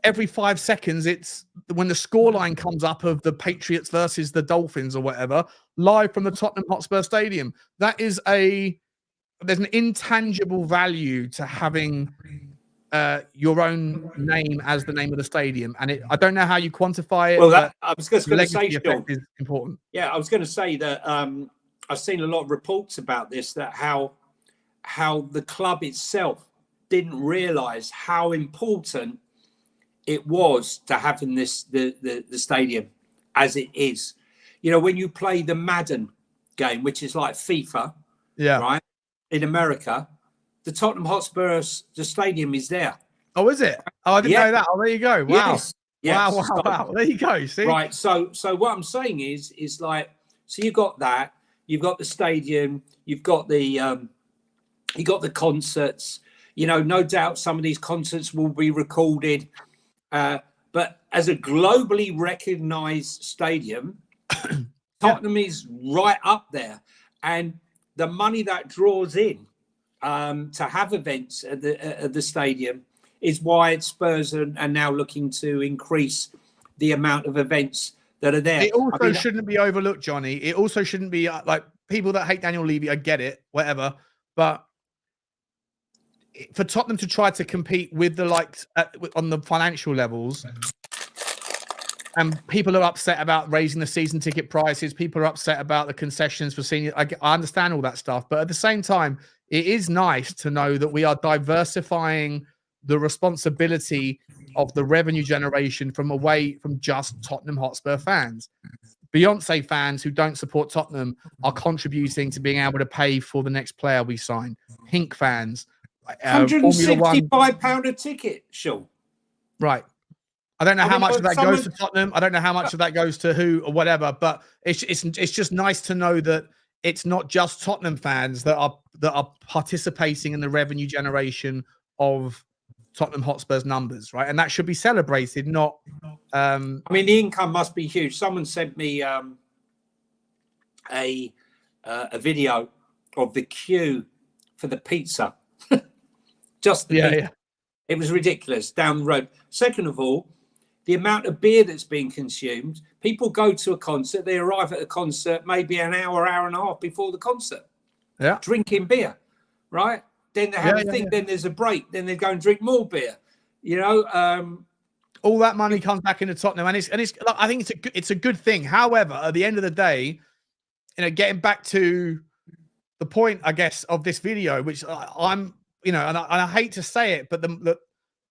S1: every 5 seconds, it's when the scoreline comes up of the Patriots versus the Dolphins or whatever, live from the Tottenham Hotspur Stadium. There's an intangible value to having your own name as the name of the stadium, and I don't know how you quantify it.
S2: Well, I was just going to say, Sean,
S1: is important.
S2: Yeah, I was going to say that I've seen a lot of reports about this, that how the club itself didn't realise how important it was to having the stadium as it is. When you play the Madden game, which is like FIFA, right, in America, the Tottenham Hotspur stadium is there.
S1: Oh, is it? Oh, I didn't know that. Oh, there you go. Wow.
S2: Yes.
S1: Wow. There you go. See?
S2: Right. So what I'm saying is like, so you got that, you've got the stadium, you've got the concerts. No doubt some of these concerts will be recorded. But as a globally recognized stadium, Tottenham is right up there. And the money that draws in to have events at the stadium is why Spurs are now looking to increase the amount of events that are there.
S1: It also shouldn't be overlooked, Johnny. It also shouldn't be like people that hate Daniel Levy. I get it, whatever. But for Tottenham to try to compete with the likes on the financial levels, and people are upset about raising the season ticket prices. People are upset about the concessions for senior. I understand all that stuff, but at the same time, it is nice to know that we are diversifying the responsibility of the revenue generation from away from just Tottenham Hotspur fans. Beyonce fans who don't support Tottenham are contributing to being able to pay for the next player we sign. Pink fans.
S2: £165 a ticket, sure.
S1: Right. I don't know how much of that goes to Tottenham. I don't know how much of that goes to who or whatever, but it's just nice to know that it's not just Tottenham fans that are participating in the revenue generation of Tottenham Hotspur's numbers, right? And that should be celebrated, not.
S2: I mean, the income must be huge. Someone sent me a video of the queue for the pizza. Just the pizza.
S1: Yeah.
S2: It was ridiculous down the road. Second of all, the amount of beer that's being consumed. People go to a concert, they arrive at a concert maybe an hour and a half before the concert.
S1: Yeah.
S2: Drinking beer, right? Then they have a thing, then there's a break, then they go and drink more beer. You know,
S1: all that money comes back into Tottenham, and it's. I think it's a good thing. However, at the end of the day, you know, getting back to the point, I guess, of this video, which I'm, you know, and I hate to say it, but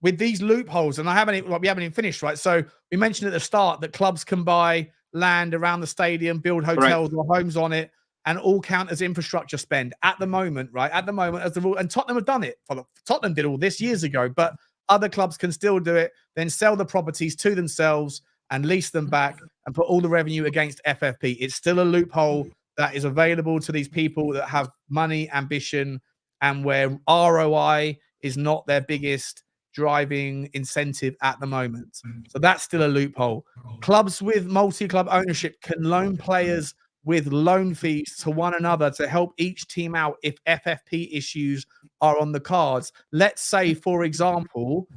S1: with these loopholes, and we haven't even finished, right? So we mentioned at the start that clubs can buy land around the stadium, build hotels or homes on it, and all count as infrastructure spend at the moment, right? At the moment, as the rule, and Tottenham have done it. Tottenham did all this years ago, but other clubs can still do it, then sell the properties to themselves and lease them back and put all the revenue against FFP. It's still a loophole that is available to these people that have money, ambition, and where ROI is not their biggest driving incentive at the moment. So that's still a loophole. Clubs with multi-club ownership can loan players with loan fees to one another to help each team out if FFP issues are on the cards. Let's say, for example,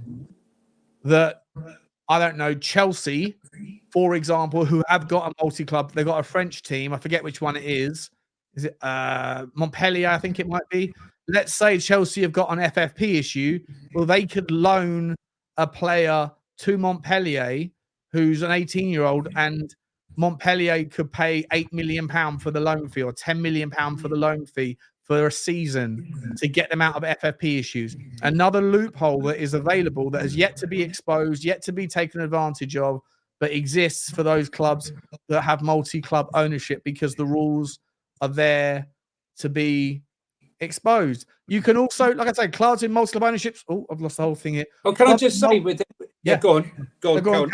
S1: that, I don't know, Chelsea, for example, who have got a multi-club, they've got a French team, I forget which one it is. Is it Montpellier, I think it might be. Let's say Chelsea have got an FFP issue. Well, they could loan a player to Montpellier who's an 18-year-old, and Montpellier could pay £8 million for the loan fee or £10 million for the loan fee for a season to get them out of FFP issues. Another loophole that is available that has yet to be exposed, yet to be taken advantage of, but exists for those clubs that have multi-club ownership because the rules are there to be exposed. You can also, like I say, clubs in multi-club ownerships. Oh, I've lost the whole thing here.
S2: Oh, can I just say with it? Yeah, go on.
S1: Go on.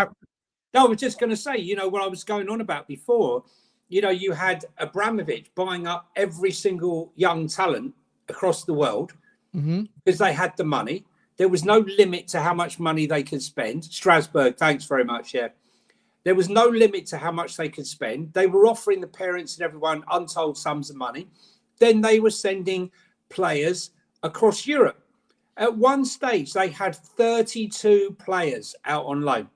S2: No, I was just going to say, you know, what I was going on about before, you know, you had Abramovich buying up every single young talent across the world because they had the money. There was no limit to how much money they could spend. Strasbourg, thanks very much. Yeah. There was no limit to how much they could spend. They were offering the parents and everyone untold sums of money. Then they were sending players across Europe. At one stage, they had 32 players out on loan.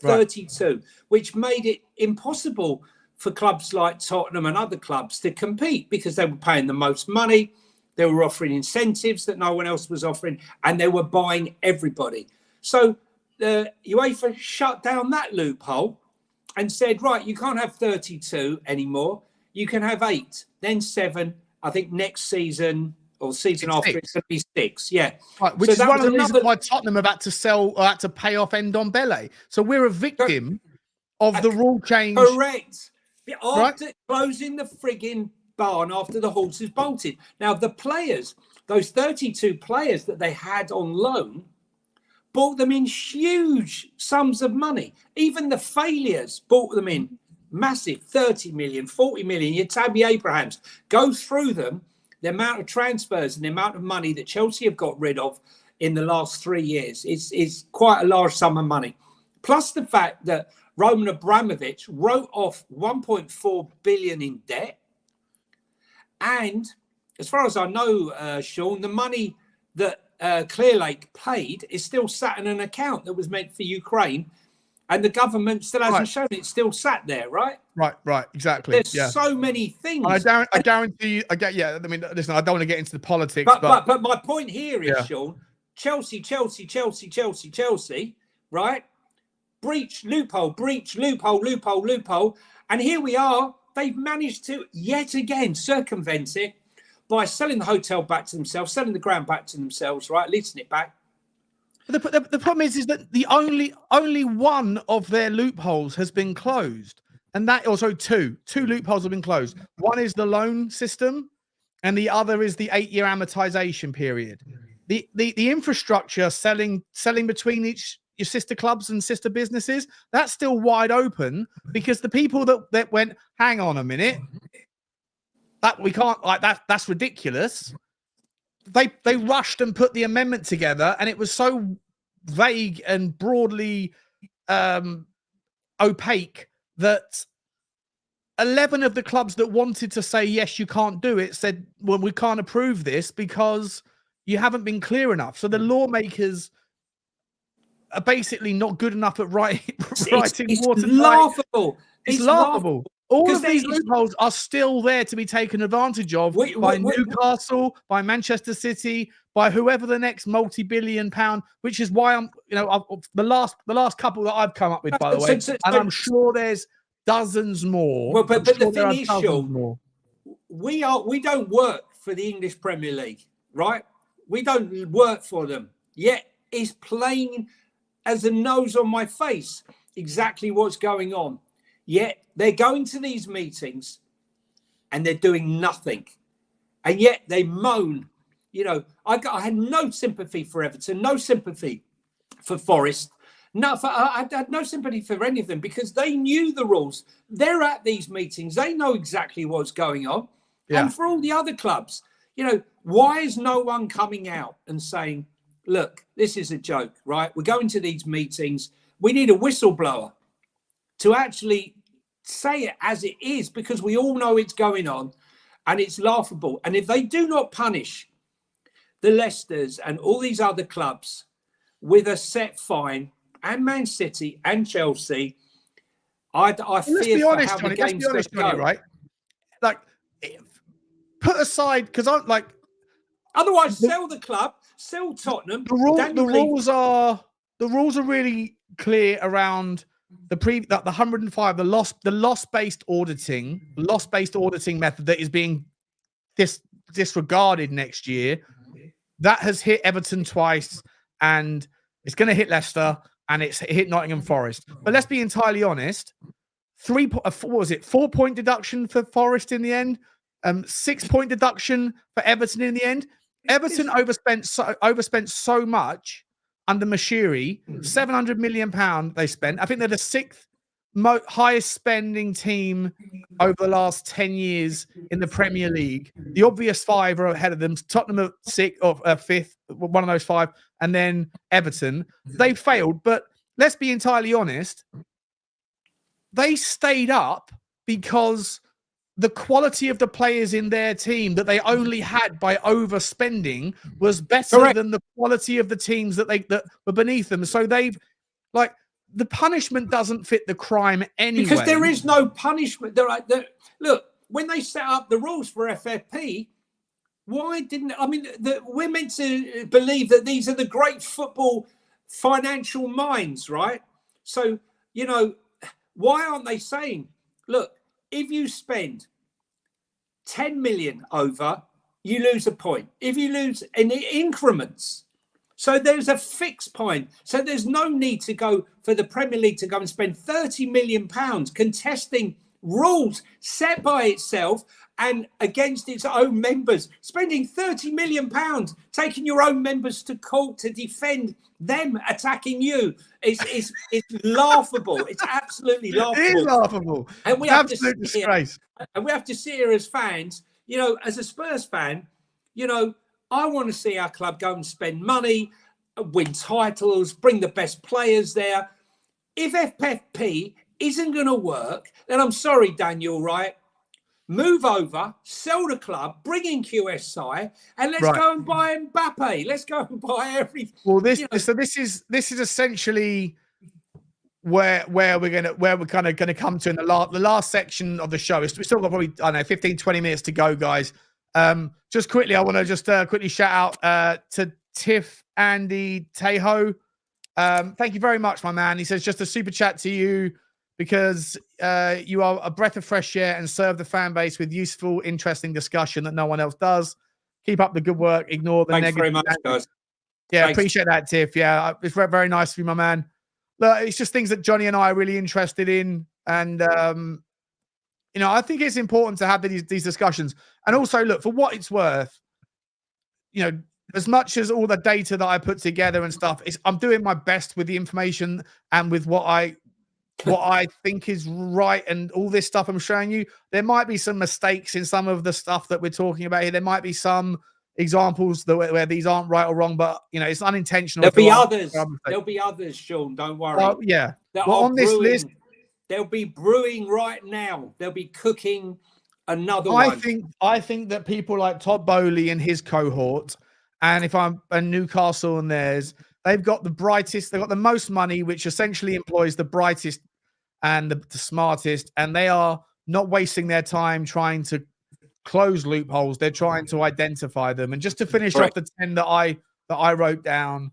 S2: 32, right, which made it impossible for clubs like Tottenham and other clubs to compete because they were paying the most money. They were offering incentives that no one else was offering, and they were buying everybody. So the UEFA shut down that loophole and said, right, you can't have 32 anymore. You can have 8, then 7. I think next season or season after it's going to be 6. Yeah. Right,
S1: which is one of the reasons why Tottenham have had to sell or had to pay off Ndombele. So we're a victim of the rule change.
S2: Correct. After closing the frigging barn after the horses bolted. Now, the players, those 32 players that they had on loan, bought them in huge sums of money. Even the failures bought them in massive 30 million, 40 million. Your Tabby Abrahams, go through them. The amount of transfers and the amount of money that Chelsea have got rid of in the last 3 years is quite a large sum of money. Plus the fact that Roman Abramovich wrote off 1.4 billion in debt. And as far as I know, Sean, the money that Clearlake paid is still sat in an account that was meant for Ukraine. And the government still hasn't shown it. It's still sat there, right?
S1: Right, exactly.
S2: There's so many things.
S1: And I guarantee you, I mean, listen, I don't want to get into the politics.
S2: But my point here is, Sean, Chelsea, right? Breach, loophole. And here we are. They've managed to, yet again, circumvent it by selling the hotel back to themselves, selling the ground back to themselves, right? Leasing it back.
S1: The problem is that the only one of their loopholes has been closed, and that also two loopholes have been closed. One is the loan system, and the other is the 8-year amortization period. The infrastructure selling between your sister clubs and sister businesses, that's still wide open because the people that went, hang on a minute, that we can't, like that's ridiculous. They rushed and put the amendment together, and it was so vague and broadly opaque that 11 of the clubs that wanted to say, yes, you can't do it, said, well, we can't approve this because you haven't been clear enough. So the lawmakers are basically not good enough at writing
S2: It's
S1: watertight.
S2: laughable.
S1: It's laughable. All of these loopholes are still there to be taken advantage of by Newcastle, by Manchester City, by whoever the next multi-billion pound, which is why I'm, the last couple that I've come up with, by the way, and I'm sure there's dozens more.
S2: Well, but the thing is, Sean, we don't work for the English Premier League, right? We don't work for them. Yet it's plain as the nose on my face exactly what's going on. Yet they're going to these meetings and they're doing nothing. And yet they moan. I had no sympathy for Everton, no sympathy for Forest. I had no sympathy for any of them because they knew the rules. They're at these meetings. They know exactly what's going on. Yeah. And for all the other clubs, why is no one coming out and saying, look, this is a joke, right? We're going to these meetings. We need a whistleblower to actually say it as it is because we all know it's going on and it's laughable. And if they do not punish the Leicesters and all these other clubs with a set fine, and Man City and Chelsea, I fear for how the game's going to go.
S1: Right? Like, put aside, because I'm like...
S2: Otherwise, sell the club, sell Tottenham.
S1: The rules are really clear around the 105, the loss-based auditing method that is being disregarded next year. That has hit Everton twice, and it's going to hit Leicester, and it's hit Nottingham Forest. But let's be entirely honest. 4-point deduction for Forest in the end. 6-point deduction for Everton in the end. Everton overspent so much under Mashiri. £700 million they spent. I think they're the sixth highest spending team over the last 10 years in the Premier League. The obvious five are ahead of them. Tottenham at sixth or fifth, one of those five, and then Everton. They failed, but let's be entirely honest. They stayed up because the quality of the players in their team that they only had by overspending was better than the quality of the teams that were beneath them. So they've the punishment doesn't fit the crime anyway.
S2: Because there is no punishment. Look, when they set up the rules for FFP, why didn't... we're meant to believe that these are the great football financial minds, right? So, why aren't they saying, look, if you spend 10 million over, you lose a point. If you lose in increments... So there's a fixed point. So there's no need to go for the Premier League to go and spend £30 million contesting rules set by itself and against its own members. Spending £30 million, taking your own members to court to defend them attacking you. It's laughable. It's absolutely laughable.
S1: It is laughable.
S2: And we have disgrace. And we have to sit here as fans, as a Spurs fan, I want to see our club go and spend money, win titles, bring the best players there. If FFP isn't going to work, then I'm sorry, Daniel, right? Move over, sell the club, bring in QSI, and let's go and buy Mbappe. Let's go and buy everything.
S1: Well, this is essentially where we're kind of gonna come to in the last section of the show. We've still got probably 15, 20 minutes to go, guys. Just quickly, I want to just quickly shout out to Tiff Andy Tejo. Thank you very much, my man. He says just a super chat to you because you are a breath of fresh air and serve the fan base with useful, interesting discussion that no one else does. Keep up the good work. Ignore the negative.
S2: Thanks very much, guys.
S1: Yeah, thanks. Appreciate that, Tiff. Yeah, it's very, very nice of you, my man. Look, it's just things that Johnny and I are really interested in, and I think it's important to have these discussions. And also, look, for what it's worth, as much as all the data that I put together and stuff, I'm doing my best with the information and with what I think is right and all this stuff I'm showing you. There might be some mistakes in some of the stuff that we're talking about here. There might be some examples where these aren't right or wrong, but it's unintentional.
S2: There'll be others. There'll be others, Sean. Don't worry.
S1: Yeah.
S2: That
S1: well,
S2: are
S1: on this list,
S2: they'll be brewing right now. They'll be cooking another one.
S1: I think that people like Todd Bowley and his cohort, and Newcastle and theirs, they've got the most money, which essentially employs the brightest and the smartest, and they are not wasting their time trying to close loopholes. They're trying to identify them. And just to finish off the 10 that I wrote down,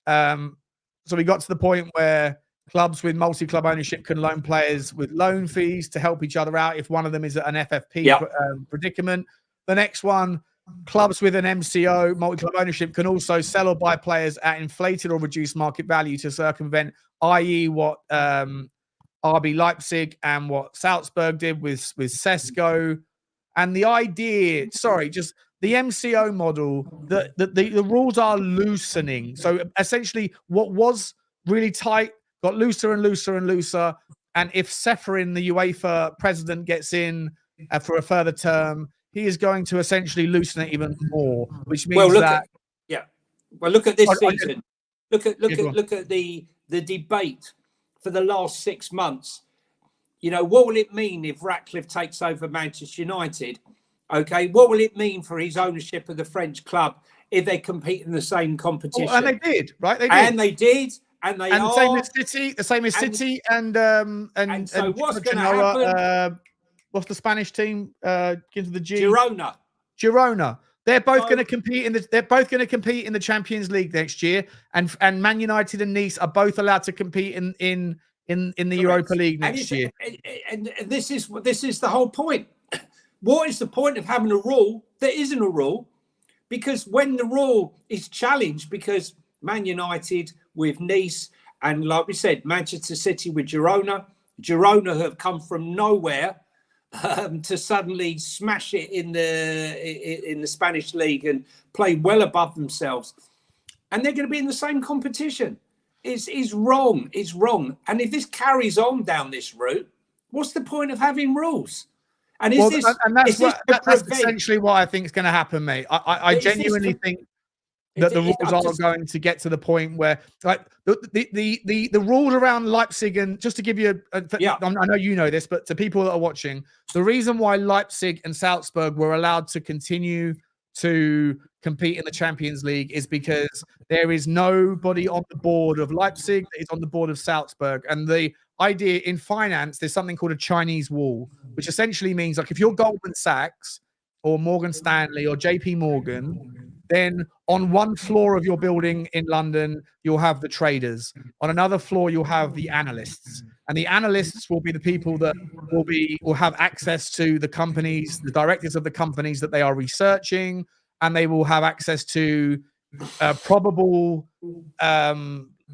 S1: so we got to the point where clubs with multi-club ownership can loan players with loan fees to help each other out if one of them is an FFP predicament. The next one, clubs with an MCO, multi-club ownership, can also sell or buy players at inflated or reduced market value to circumvent, i.e. what RB Leipzig and what Salzburg did with Sesko. And the idea, just the MCO model, the rules are loosening. So essentially what was really tight got looser and looser and looser. And if Seferin, the UEFA president, gets in for a further term, he is going to essentially loosen it even more, which means look at
S2: this season. Look at the debate for the last 6 months. What will it mean if Ratcliffe takes over Manchester United? Okay, what will it mean for his ownership of the French club if they compete in the same competition?
S1: And they did, right?
S2: They did. And they
S1: are. The same as City, and
S2: so what's going to happen?
S1: What's the Spanish team? Into the G.
S2: Girona.
S1: They're both going to compete in the Champions League next year, and Man United and Nice are both allowed to compete in the Europa League next year.
S2: And this is the whole point. What is the point of having a rule that isn't a rule? Because when the rule is challenged, because Man United with Nice, and like we said, Manchester City with Girona have come from nowhere to suddenly smash it in the Spanish league and play well above themselves, and they're going to be in the same competition. Is wrong. It's wrong. And if this carries on down this route, what's the point of having rules? And that's
S1: essentially what I think is going to happen, mate. I genuinely think that the rules are going to get to the point where, like, the rules around Leipzig, and just to give you I know you know this, but to people that are watching, the reason why Leipzig and Salzburg were allowed to continue to compete in the Champions League is because there is nobody on the board of Leipzig that is on the board of Salzburg. And the idea in finance, there's something called a Chinese wall, which essentially means, like, if you're Goldman Sachs or Morgan Stanley or JP Morgan, then on one floor of your building in London, you'll have the traders. On another floor, you'll have the analysts. And the analysts will be the people that will have access to the companies, the directors of the companies that they are researching, and they will have access to probable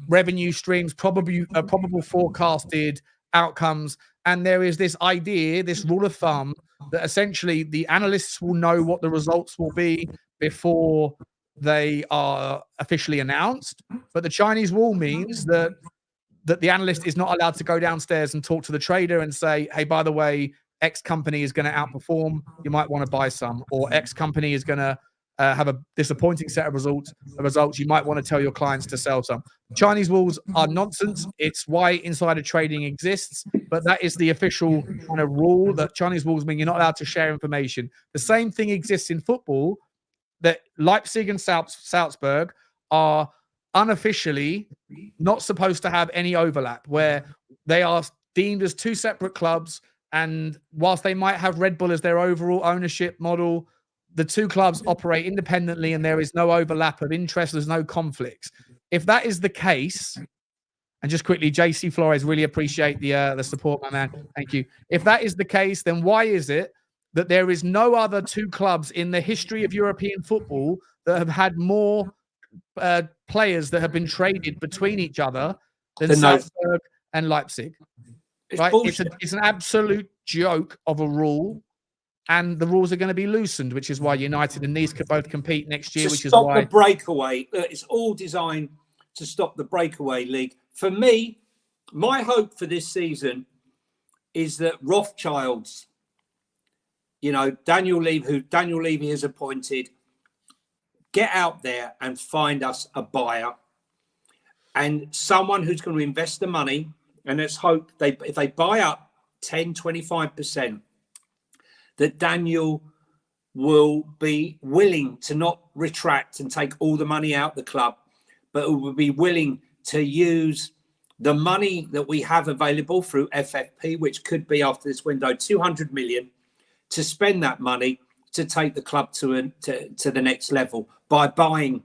S1: revenue streams, probable forecasted outcomes. And there is this idea, this rule of thumb, that essentially the analysts will know what the results will be before they are officially announced. But the Chinese wall means that the analyst is not allowed to go downstairs and talk to the trader and say, hey, by the way, X company is going to outperform, you might want to buy some, or X company is going to have a disappointing set of results, you might want to tell your clients to sell some. Chinese walls are nonsense. It's why insider trading exists, but that is the official kind of rule, that Chinese walls mean you're not allowed to share information. The same thing exists in football, that Leipzig and Salzburg are unofficially not supposed to have any overlap, where they are deemed as two separate clubs. And whilst they might have Red Bull as their overall ownership model, the two clubs operate independently and there is no overlap of interest. There's no conflicts. If that is the case, and just quickly, JC Flores, really appreciate the support, my man. Thank you. If that is the case, then why is it that there is no other two clubs in the history of European football that have had more players that have been traded between each other than Salzburg and Leipzig? Right? It's an absolute joke of a rule, and the rules are going to be loosened, which is why United and Nice could both compete next year. Which is why
S2: the breakaway. It's all designed to stop the breakaway league. For me, my hope for this season is that Rothschilds, Daniel Levy, who Daniel Levy has appointed, get out there and find us a buyer and someone who's going to invest the money. And let's hope if they buy up 10, 25%, that Daniel will be willing to not retract and take all the money out of the club, but will be willing to use the money that we have available through FFP, which could be after this window 200 million, to spend that money to take the club to the next level by buying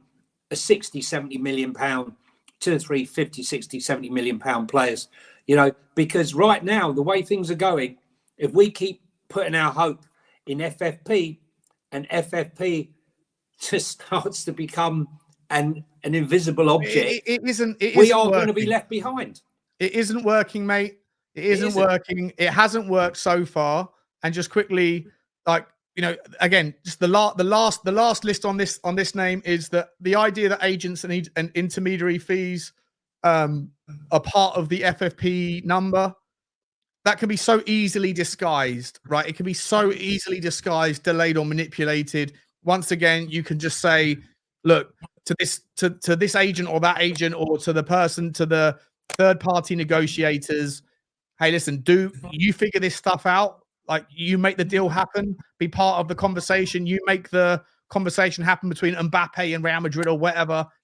S2: a 60, 70 million pound, 2 or 3, 50, 60, 70 million pound players. You know, because right now, the way things are going, if we keep putting our hope in FFP and FFP just starts to become an invisible object, we are going to be left behind.
S1: It isn't working, mate. It isn't working. It hasn't worked so far. And just quickly, like, you know, again, just the last list on this name is that the idea that agents and intermediary fees are part of the FFP number, that can be so easily disguised, right? It can be so easily disguised, delayed, or manipulated. Once again, you can just say, look, to this agent or that agent, or to the person, to the third-party negotiators, hey, listen, do you figure this stuff out? Like, you make the deal happen, be part of the conversation. You make the conversation happen between Mbappe and Real Madrid or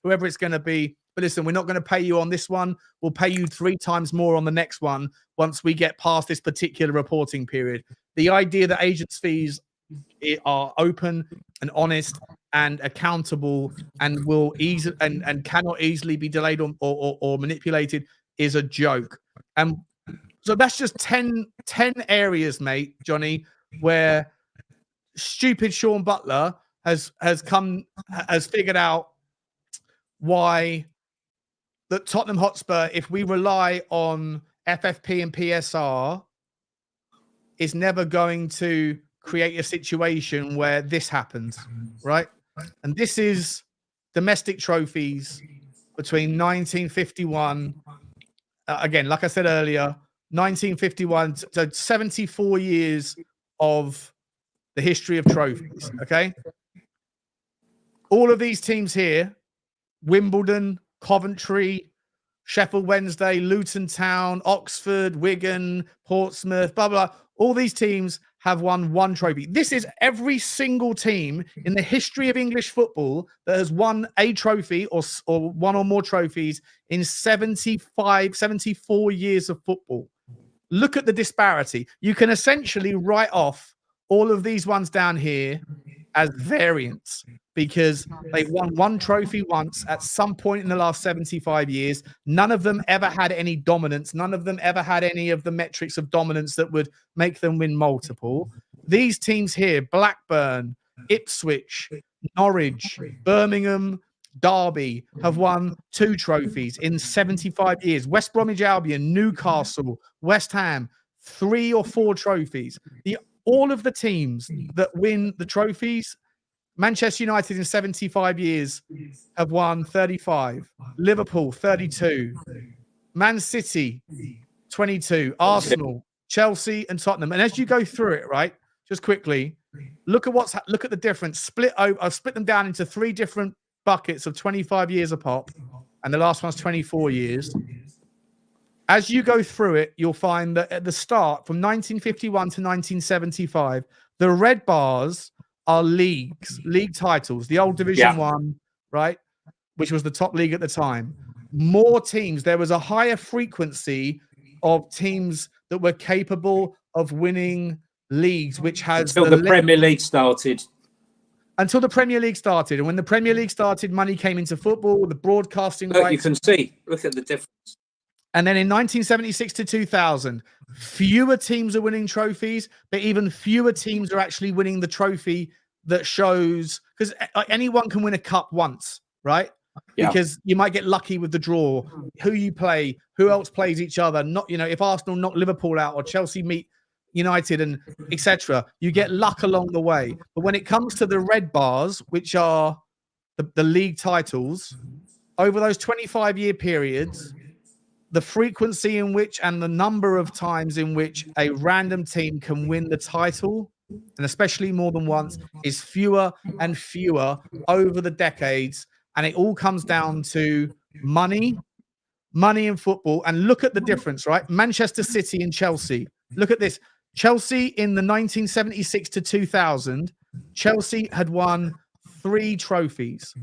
S1: whoever it's going to be. But listen, we're not going to pay you on this one. We'll pay you 3 times more on the next one once we get past this particular reporting period. The idea that agents' fees are open and honest and accountable and will easily and cannot easily be delayed or manipulated is a joke. And so that's just 10 areas, mate, Johnny, where stupid Sean Butler has figured out why that Tottenham Hotspur, if we rely on FFP and PSR, is never going to create a situation where this happens, right? And this is domestic trophies between 1951, again, like I said earlier, 1951 to 74 years of the history of trophies, okay? All of these teams here, Wimbledon, Coventry, Sheffield Wednesday, Luton Town, Oxford, Wigan, Portsmouth, blah, blah, all these teams have won 1 trophy. This is every single team in the history of English football that has won a trophy or 1 or more trophies in 74 years of football. Look at the disparity. You can essentially write off all of these ones down here as variants because they won 1 trophy once at some point in the last 75 years. None of them ever had any dominance. None of them ever had any of the metrics of dominance that would make them win multiple. These teams here, Blackburn, Ipswich, Norwich, Birmingham, Derby, have won 2 trophies in 75 years. West Bromwich Albion, Newcastle, West Ham, 3 or 4 trophies. All of the teams that win the trophies, Manchester United in 75 years have won 35, Liverpool 32, Man City 22, Arsenal, Chelsea, and Tottenham. And as you go through it, right, just quickly, look at the difference. I've split them down into 3 different buckets of 25 years a pop, and the last one's 24 years. As you go through it, you'll find that at the start, from 1951 to 1975, the red bars are league titles, the old Division 1, right, which was the top league at the time. More teams. There was a higher frequency of teams that were capable of winning leagues, which has
S2: until the Premier League started.
S1: Until the Premier League started. And when the Premier League started, money came into football, the broadcasting rights.
S2: You can see. Look at the difference.
S1: And then in 1976 to 2000, fewer teams are winning trophies, but even fewer teams are actually winning the trophy that shows, because anyone can win a cup once, right? Yeah. Because you might get lucky with the draw, who you play, who else plays each other. Not, you know, if Arsenal knock Liverpool out or Chelsea meet United and etc., you get luck along the way. But when it comes to the red bars, which are the league titles, over those 25-year periods, the frequency in which and the number of times in which a random team can win the title and especially more than once, is fewer and fewer over the decades. And it all comes down to money in football. And look at the difference, right? Manchester City and Chelsea. Look at this. Chelsea in the 1976 to 2000, Chelsea had won 3 trophies.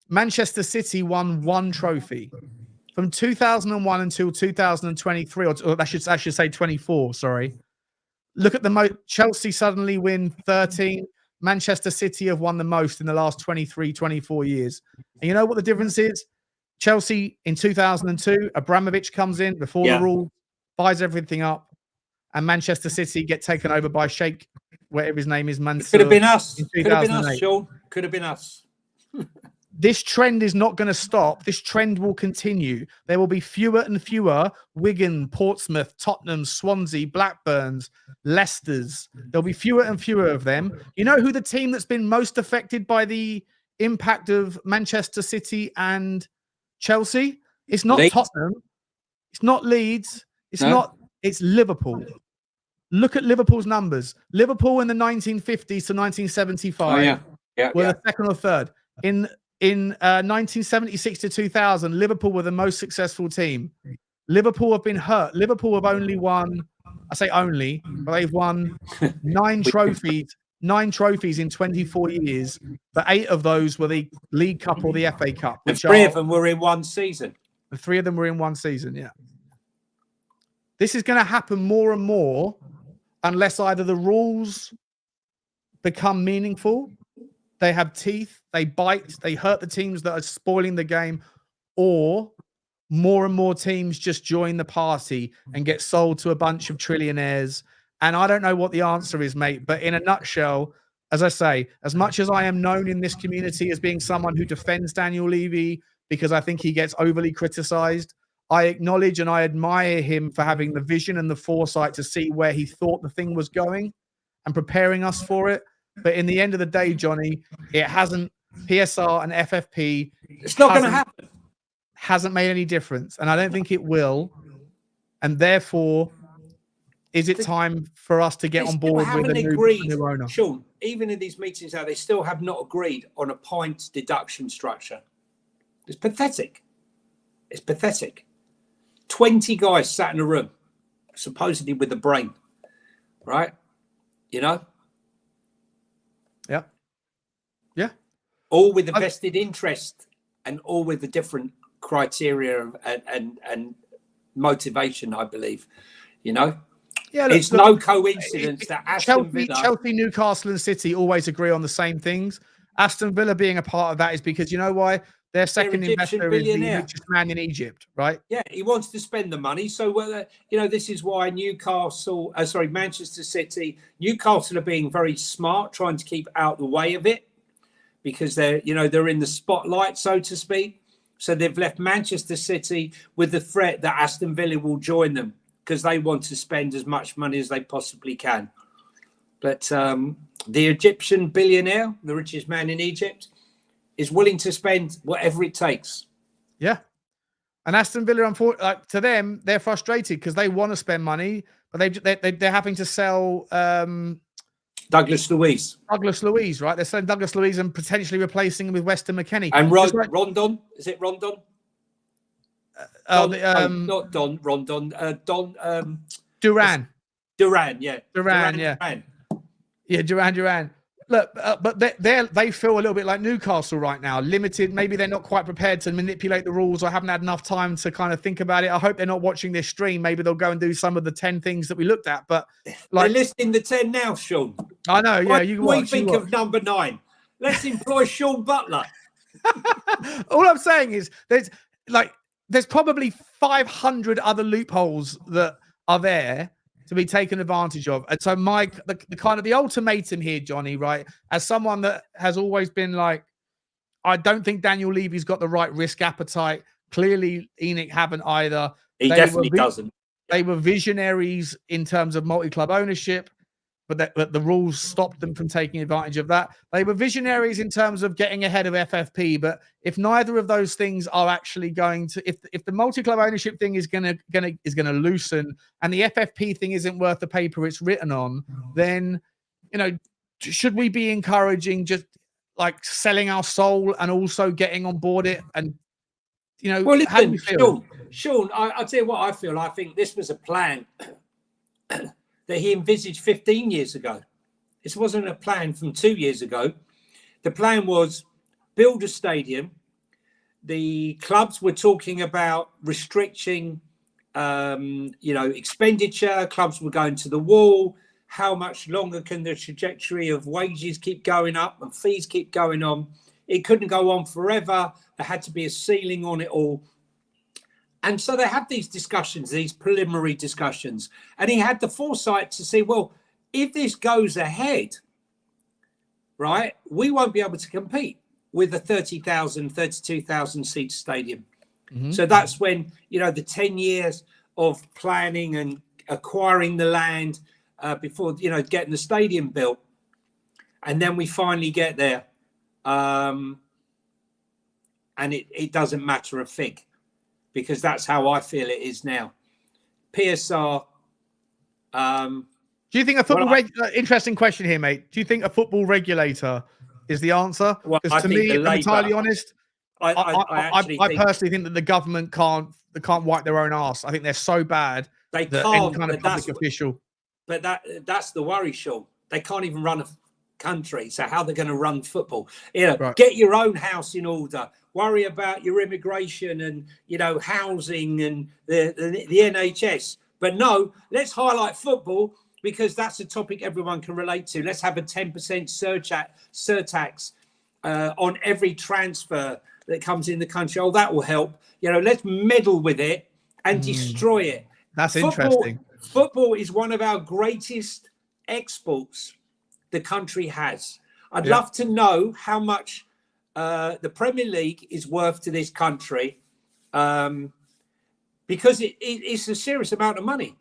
S1: Manchester City won 1 trophy. From 2001 until 2023, or I should say 24, sorry. Look at Chelsea suddenly win 13. Manchester City have won the most in the last 23, 24 years. And you know what the difference is? Chelsea in 2002, Abramovich comes in before the rule, buys everything up, and Manchester City get taken over by Sheikh, whatever his name is, Mansour.
S2: Could have been us. Could have been us, Sean. Could have been us.
S1: This trend is not going to stop. This trend will continue. There will be fewer and fewer Wigan, Portsmouth, Tottenham, Swansea, Blackburns, Leicesters. There'll be fewer and fewer of them. You know who the team that's been most affected by the impact of Manchester City and Chelsea? It's not
S2: Leeds.
S1: Tottenham. It's not Leeds. It's Liverpool. Look at Liverpool's numbers. Liverpool in the 1950s to 1975 were the second or third. In 1976 to 2000, Liverpool were the most successful team. Liverpool have been hurt. Liverpool have only won, I say only, but they've won 9 trophies. 9 trophies in 24 years, but 8 of those were the League Cup or the FA Cup.
S2: And 3 of them were in one season.
S1: The 3 of them were in one season, yeah. This is going to happen more and more unless either the rules become meaningful, they have teeth, they bite, they hurt the teams that are spoiling the game, or more and more teams just join the party and get sold to a bunch of trillionaires. And I don't know what the answer is, mate, but in a nutshell, as I say, as much as I am known in this community as being someone who defends Daniel Levy because I think he gets overly criticized, I acknowledge and I admire him for having the vision and the foresight to see where he thought the thing was going and preparing us for it. But in the end of the day, Johnny, it hasn't, PSR and FFP,
S2: it's not going to happen.
S1: Hasn't made any difference. And I don't think it will. And therefore, is it time for us to get on board with a new owner?
S2: Sean, even in these meetings now, they still have not agreed on a points deduction structure. It's pathetic. It's pathetic. 20 guys sat in a room, supposedly with a brain, right? You know?
S1: Yeah. Yeah.
S2: All with a vested interest and all with a different criteria and motivation, I believe. You know? Yeah, look, it's no coincidence that Aston Villa...
S1: Chelsea, Newcastle and City always agree on the same things. Aston Villa being a part of that is because, you know why? Their second investor is the richest man in Egypt, right?
S2: Yeah, he wants to spend the money. So, you know, this is why Manchester City, Newcastle are being very smart, trying to keep out the way of it because they're in the spotlight, so to speak. So they've left Manchester City with the threat that Aston Villa will join them because they want to spend as much money as they possibly can. But the Egyptian billionaire, the richest man in Egypt, is willing to spend whatever it takes.
S1: Yeah. And Aston Villa, to them, they're frustrated because they want to spend money, but they're having to sell
S2: Douglas Luiz.
S1: Douglas Luiz, right? They're selling Douglas Luiz and potentially replacing him with Weston McKennie.
S2: And Rondon. Is it Rondon? Not Don. Rondon.
S1: Duran.
S2: Duran, yeah.
S1: Duran. Yeah, Duran. Look, but they feel a little bit like Newcastle right now, limited. Maybe they're not quite prepared to manipulate the rules or haven't had enough time to kind of think about it. I hope they're not watching this stream. Maybe they'll go and do some of the 10 things that we looked at. But
S2: they're listing the 10 now, Sean.
S1: I know, yeah.
S2: What do you think of number 9? Let's employ Sean Butler.
S1: All I'm saying is there's probably 500 other loopholes that are there to be taken advantage of. And so the ultimatum here, Johnny, right, as someone that has always been like, I don't think Daniel Levy's got the right risk appetite. Clearly, ENIC haven't either.
S2: He definitely doesn't.
S1: They were visionaries in terms of multi-club ownership, but the rules stopped them from taking advantage of that. They were visionaries in terms of getting ahead of FFP, but if neither of those things are actually going to, if the multi-club ownership thing is gonna loosen and the FFP thing isn't worth the paper it's written on, then you know, should we be encouraging just like selling our soul and also getting on board it? And, you know,
S2: well,
S1: how do
S2: listen,
S1: you feel?
S2: Sean, I'll tell you what I feel. I think this was a plan that he envisaged 15 years ago. This wasn't a plan from 2 years ago. The plan was build a stadium. The clubs were talking about restricting, expenditure. Clubs were going to the wall. How much longer can the trajectory of wages keep going up and fees keep going on? It couldn't go on forever. There had to be a ceiling on it all. And so they had these discussions, these preliminary discussions. And he had the foresight to say, well, if this goes ahead, right, we won't be able to compete with a 30,000, 32,000 seat stadium. Mm-hmm. So that's when, the 10 years of planning and acquiring the land before, getting the stadium built. And then we finally get there. And it doesn't matter a fig, because that's how I feel it is now. PSR.
S1: Do you think a football interesting question here, mate? Do you think a football regulator is the answer? Because to me, if I'm entirely honest, I personally think that the government can't wipe their own arse. I think they're so bad.
S2: They can't.
S1: Any kind of public official.
S2: But that's the worry, Sean. They can't even run a country. So how they're going to run football? Right. Get your own house in order. Worry about your immigration and housing and the NHS. But no, let's highlight football, because that's a topic everyone can relate to. Let's have a 10% surtax on every transfer that comes in the country. Oh, that will help. Let's meddle with it and destroy it.
S1: That's interesting.
S2: Football is one of our greatest exports the country has. I'd love to know how much the Premier League is worth to this country, because it's a serious amount of money.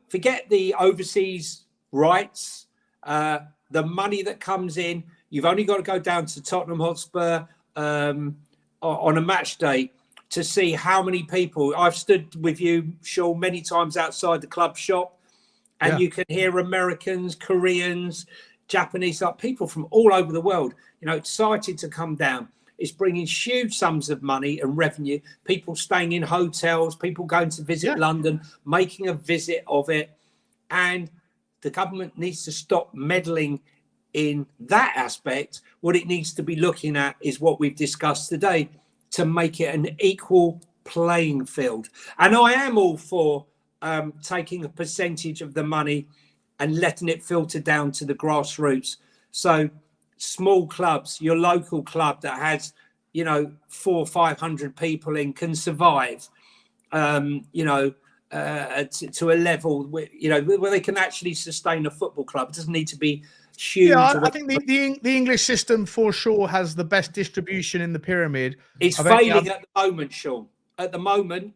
S2: Forget the overseas rights, the money that comes in. You've only got to go down to Tottenham Hotspur on a match day to see how many people. I've stood with you, Sean, many times outside the club shop, and you can hear Americans, Koreans, Japanese, people from all over the world, excited to come down. It's bringing huge sums of money and revenue. People staying in hotels, people going to visit London, making a visit of it. And the government needs to stop meddling in that aspect. What it needs to be looking at is what we've discussed today, to make it an equal playing field. And I am all for taking a percentage of the money and letting it filter down to the grassroots. So small clubs, your local club that has, 400 or 500 people in, can survive, to a level where, where they can actually sustain a football club. It doesn't need to be huge.
S1: Yeah, I think the English system for sure has the best distribution in the pyramid.
S2: It's failing at the moment, Sean. At the moment,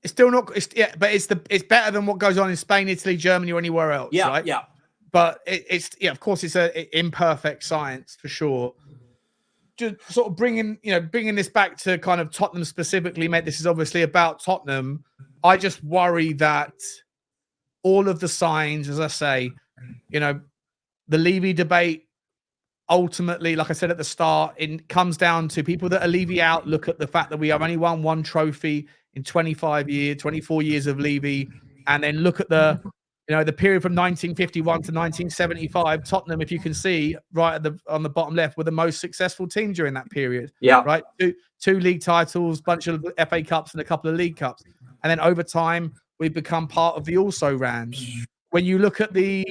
S1: it's still not. But it's better than what goes on in Spain, Italy, Germany, or anywhere else.
S2: Yeah,
S1: right?
S2: yeah.
S1: But of course, it's an imperfect science for sure. Just sort of bringing this back to kind of Tottenham specifically, mate. This is obviously about Tottenham. I just worry that all of the signs, as I say, the Levy debate, ultimately, like I said at the start, it comes down to people that are Levy out. Look at the fact that we have only won one trophy in 24 years of Levy, and then look at the period from 1951 to 1975. Tottenham, if you can see right on the bottom left, were the most successful team during that period.
S2: Yeah.
S1: Right. Two league titles, bunch of FA Cups and a couple of league cups. And then over time, we've become part of the also-rans. When you look at the,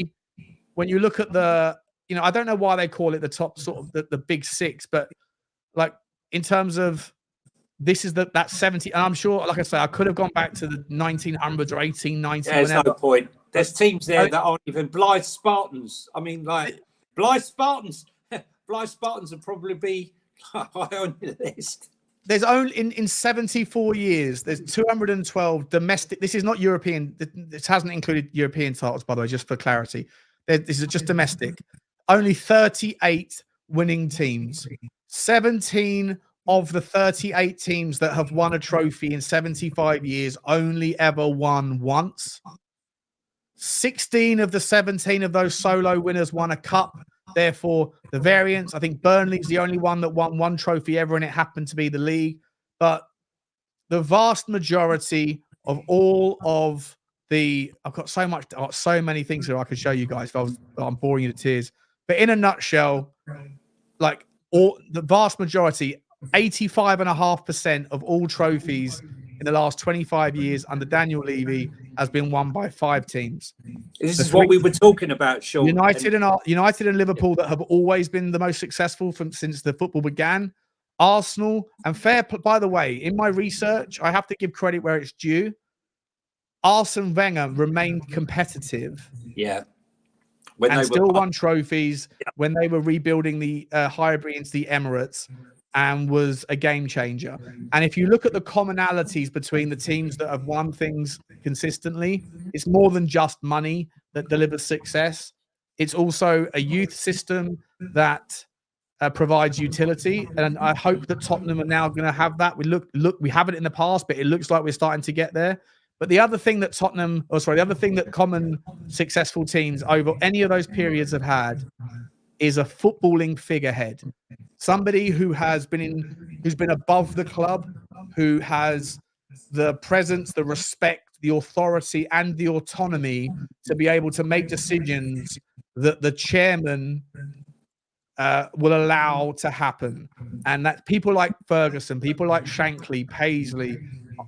S1: I don't know why they call it the top sort of the big six, but like in terms of, this is that 70, and I'm sure, like I say, I could have gone back to the 1900s or 1890s.
S2: There's no point. There's teams there that aren't even Blythe Spartans. I mean, like Blythe Spartans. Blythe Spartans would probably be high on your list.
S1: There's only in 74 years, there's 212 domestic. This is not European. This hasn't included European titles, by the way, just for clarity. This is just domestic. Only 38 winning teams. 17 of the 38 teams that have won a trophy in 75 years only ever won once. 16 of the 17 of those solo winners won a cup. Therefore, the variance, I think Burnley's the only one that won one trophy ever, and it happened to be the league. But the vast majority of all of I've got so many things here I could show you guys. I'm boring you to tears. But in a nutshell, like the vast majority, 85.5% of all trophies in the last 25 years under Daniel Levy has been won by 5 teams.
S2: This is what we were talking about, Sean.
S1: United and Liverpool that have always been the most successful since the football began. Arsenal and by the way, in my research, I have to give credit where it's due. Arsene Wenger remained competitive.
S2: Yeah.
S1: And still won trophies when they were rebuilding the Highbury the Emirates, and was a game changer. And if you look at the commonalities between the teams that have won things consistently, it's more than just money that delivers success. It's also a youth system that provides utility. And I hope that Tottenham are now going to have that. We haven't in the past, but it looks like we're starting to get there. But the other thing that common successful teams over any of those periods have had is a footballing figurehead. Somebody who's been above the club, who has the presence, the respect, the authority, and the autonomy to be able to make decisions that the chairman will allow to happen. And that people like Ferguson, people like Shankly, Paisley.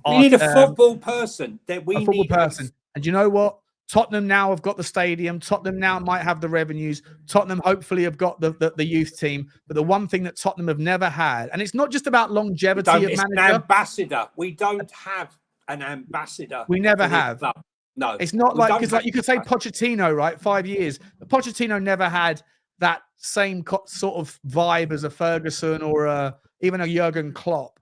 S2: We need a football person.
S1: And you know what? Tottenham now have got the stadium. Tottenham now might have the revenues. Tottenham hopefully have got the youth team. But the one thing that Tottenham have never had, and it's not just about longevity of manager.
S2: An ambassador. We don't have an ambassador.
S1: We never have.
S2: No.
S1: It's not like, because like you could say Pochettino, right? 5 years. But Pochettino never had that same sort of vibe as a Ferguson or even a Jurgen Klopp.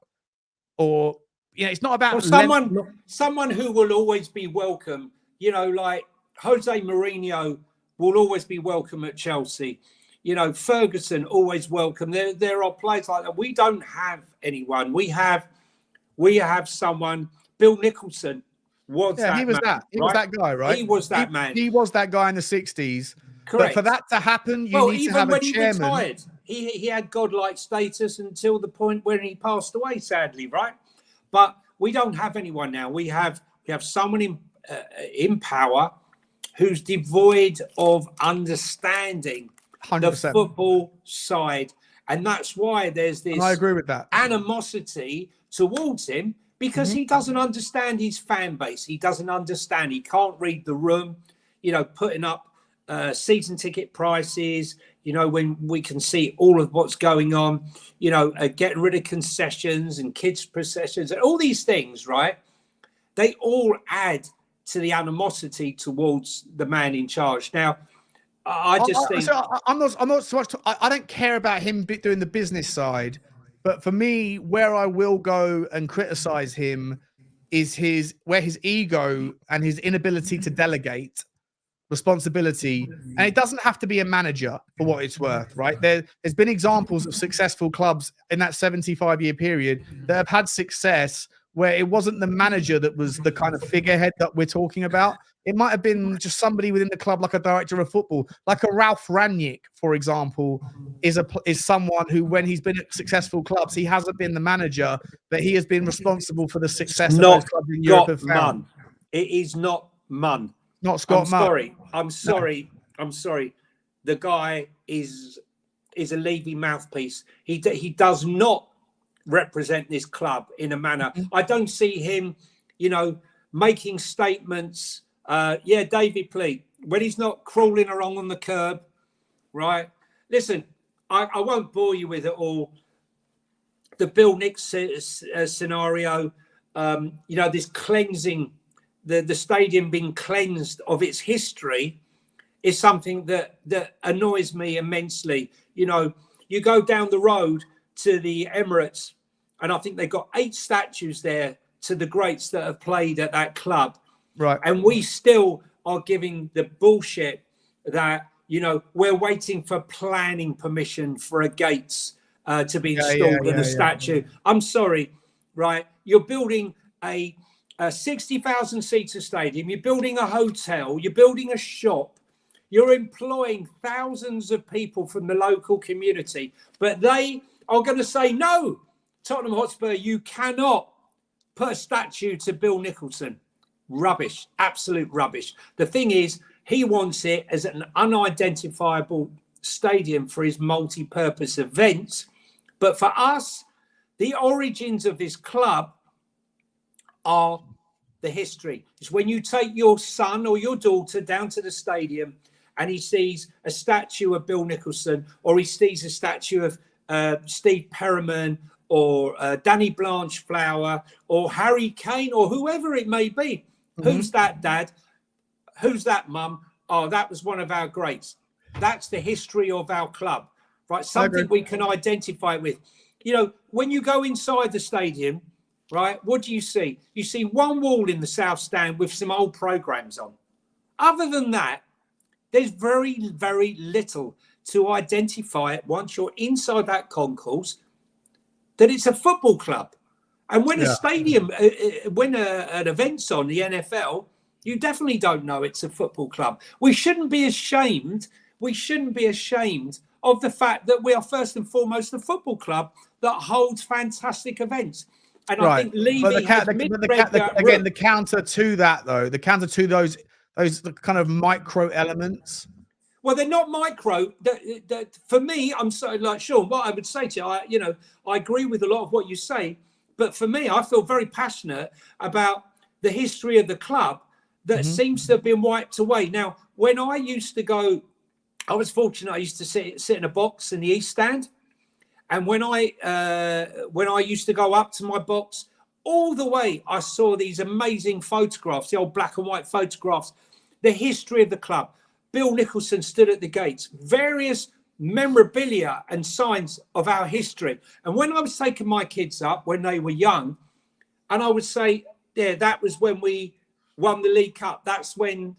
S1: Or, it's not about
S2: someone who will always be welcome. Like Jose Mourinho will always be welcome at Chelsea. Ferguson always welcome. There are players like that. We don't have anyone. We have someone. Bill Nicholson was that.
S1: He was
S2: man,
S1: was that guy, right?
S2: He was that man.
S1: He was that guy in the 60s.
S2: Correct.
S1: But for that to happen, you need to have a chairman.
S2: He retired, he had godlike status until the point when he passed away, sadly, right? But we don't have anyone now. We have someone in power who's devoid of understanding
S1: 100%.
S2: the football side, and that's why there's this.
S1: I agree with that.
S2: Animosity towards him because he doesn't understand his fan base. He doesn't understand. He can't read the room. Putting up season ticket prices. When we can see all of what's going on. Getting rid of concessions and kids' processions and all these things, right? They all add to the animosity towards the man in charge. Now, I don't care about him doing the business side, but for me, where I will go and criticize him is where his ego and his inability to delegate responsibility. And it doesn't have to be a manager for what it's worth, right? There's been examples of successful clubs in that 75-year period that have had success where it wasn't the manager that was the kind of figurehead that we're talking about. It might have been just somebody within the club, like a director of football, like a Ralph Rangnick, for example, is someone who, when he's been at successful clubs, he hasn't been the manager, but he has been responsible for the success of those clubs in Europe. It is not Munn.
S1: Not Scott Munn.
S2: I'm sorry. The guy is a Levy mouthpiece. He does not represent this club in a manner. I don't see him, making statements. David Pleat, when he's not crawling along on the curb, right? Listen, I won't bore you with it all. The Bill Nix scenario, this cleansing, the stadium being cleansed of its history is something that annoys me immensely. You go down the road to the Emirates, and I think they've got 8 statues there to the greats that have played at that club.
S1: Right.
S2: And we still are giving the bullshit that, we're waiting for planning permission for a gates to be installed in a statue. I'm sorry, right? You're building a a 60,000 seater stadium. You're building a hotel. You're building a shop. You're employing thousands of people from the local community. But they are going to say, no, Tottenham Hotspur, you cannot put a statue to Bill Nicholson. Rubbish. Absolute rubbish. The thing is, he wants it as an unidentifiable stadium for his multi-purpose events. But for us, the origins of this club are the history. It's when you take your son or your daughter down to the stadium and he sees a statue of Bill Nicholson, or he sees a statue of Steve Perriman, or Danny Blanchflower, or Harry Kane, or whoever it may be. Mm-hmm. Who's that, Dad? Who's that, Mum? Oh, that was one of our greats. That's the history of our club, right? Something we can identify with. You know, when you go inside the stadium, right, what do you see? You see one wall in the south stand with some old programs on. Other than that, there's very, very little to identify it once you're inside that concourse that it's a football club. And when a stadium, when an event's on, the NFL, you definitely don't know it's a football club. We shouldn't be ashamed. We shouldn't be ashamed of the fact that we are first and foremost a football club that holds fantastic events. And I think Levy
S1: again, the counter to that, though, the counter to those kind of micro elements.
S2: Well, they're not micro. For me, I'm so like Sean. What I would say to you, I agree with a lot of what you say, but for me, I feel very passionate about the history of the club that seems to have been wiped away. Now, when I used to go, I was fortunate. I used to sit in a box in the East Stand, and when I used to go up to my box, all the way I saw these amazing photographs, the old black and white photographs, the history of the club. Bill Nicholson stood at the gates, various memorabilia and signs of our history. And when I was taking my kids up when they were young, and I would say, yeah, that was when we won the League Cup. That's when,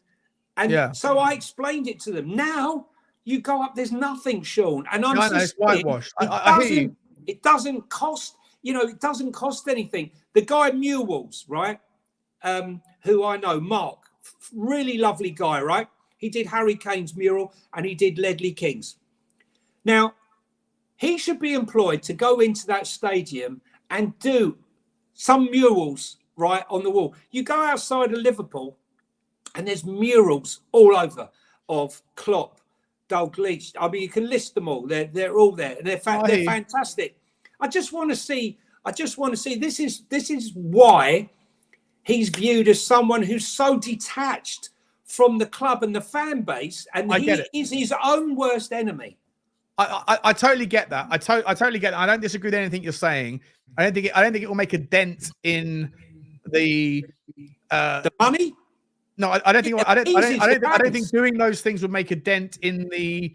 S2: and so I explained it to them. Now you go up, there's nothing, Sean. And I'm
S1: it's whitewashed.
S2: I hear you. It doesn't cost, it doesn't cost anything. The guy Murals, right? Who I know, Mark, really lovely guy, right? He did Harry Kane's mural and he did Ledley King's. Now, he should be employed to go into that stadium and do some murals, right, on the wall. You go outside of Liverpool and there's murals all over of Klopp, Dalglish. I mean, you can list them all. They're all there. And they're fantastic. I just want to see. This is why he's viewed as someone who's so detached from the club and the fan base, and he is his own worst enemy.
S1: I totally get that. I totally get that. I don't disagree with anything you're saying. I don't think it will make a dent in the
S2: money.
S1: No, I don't think. I don't think doing those things would make a dent in the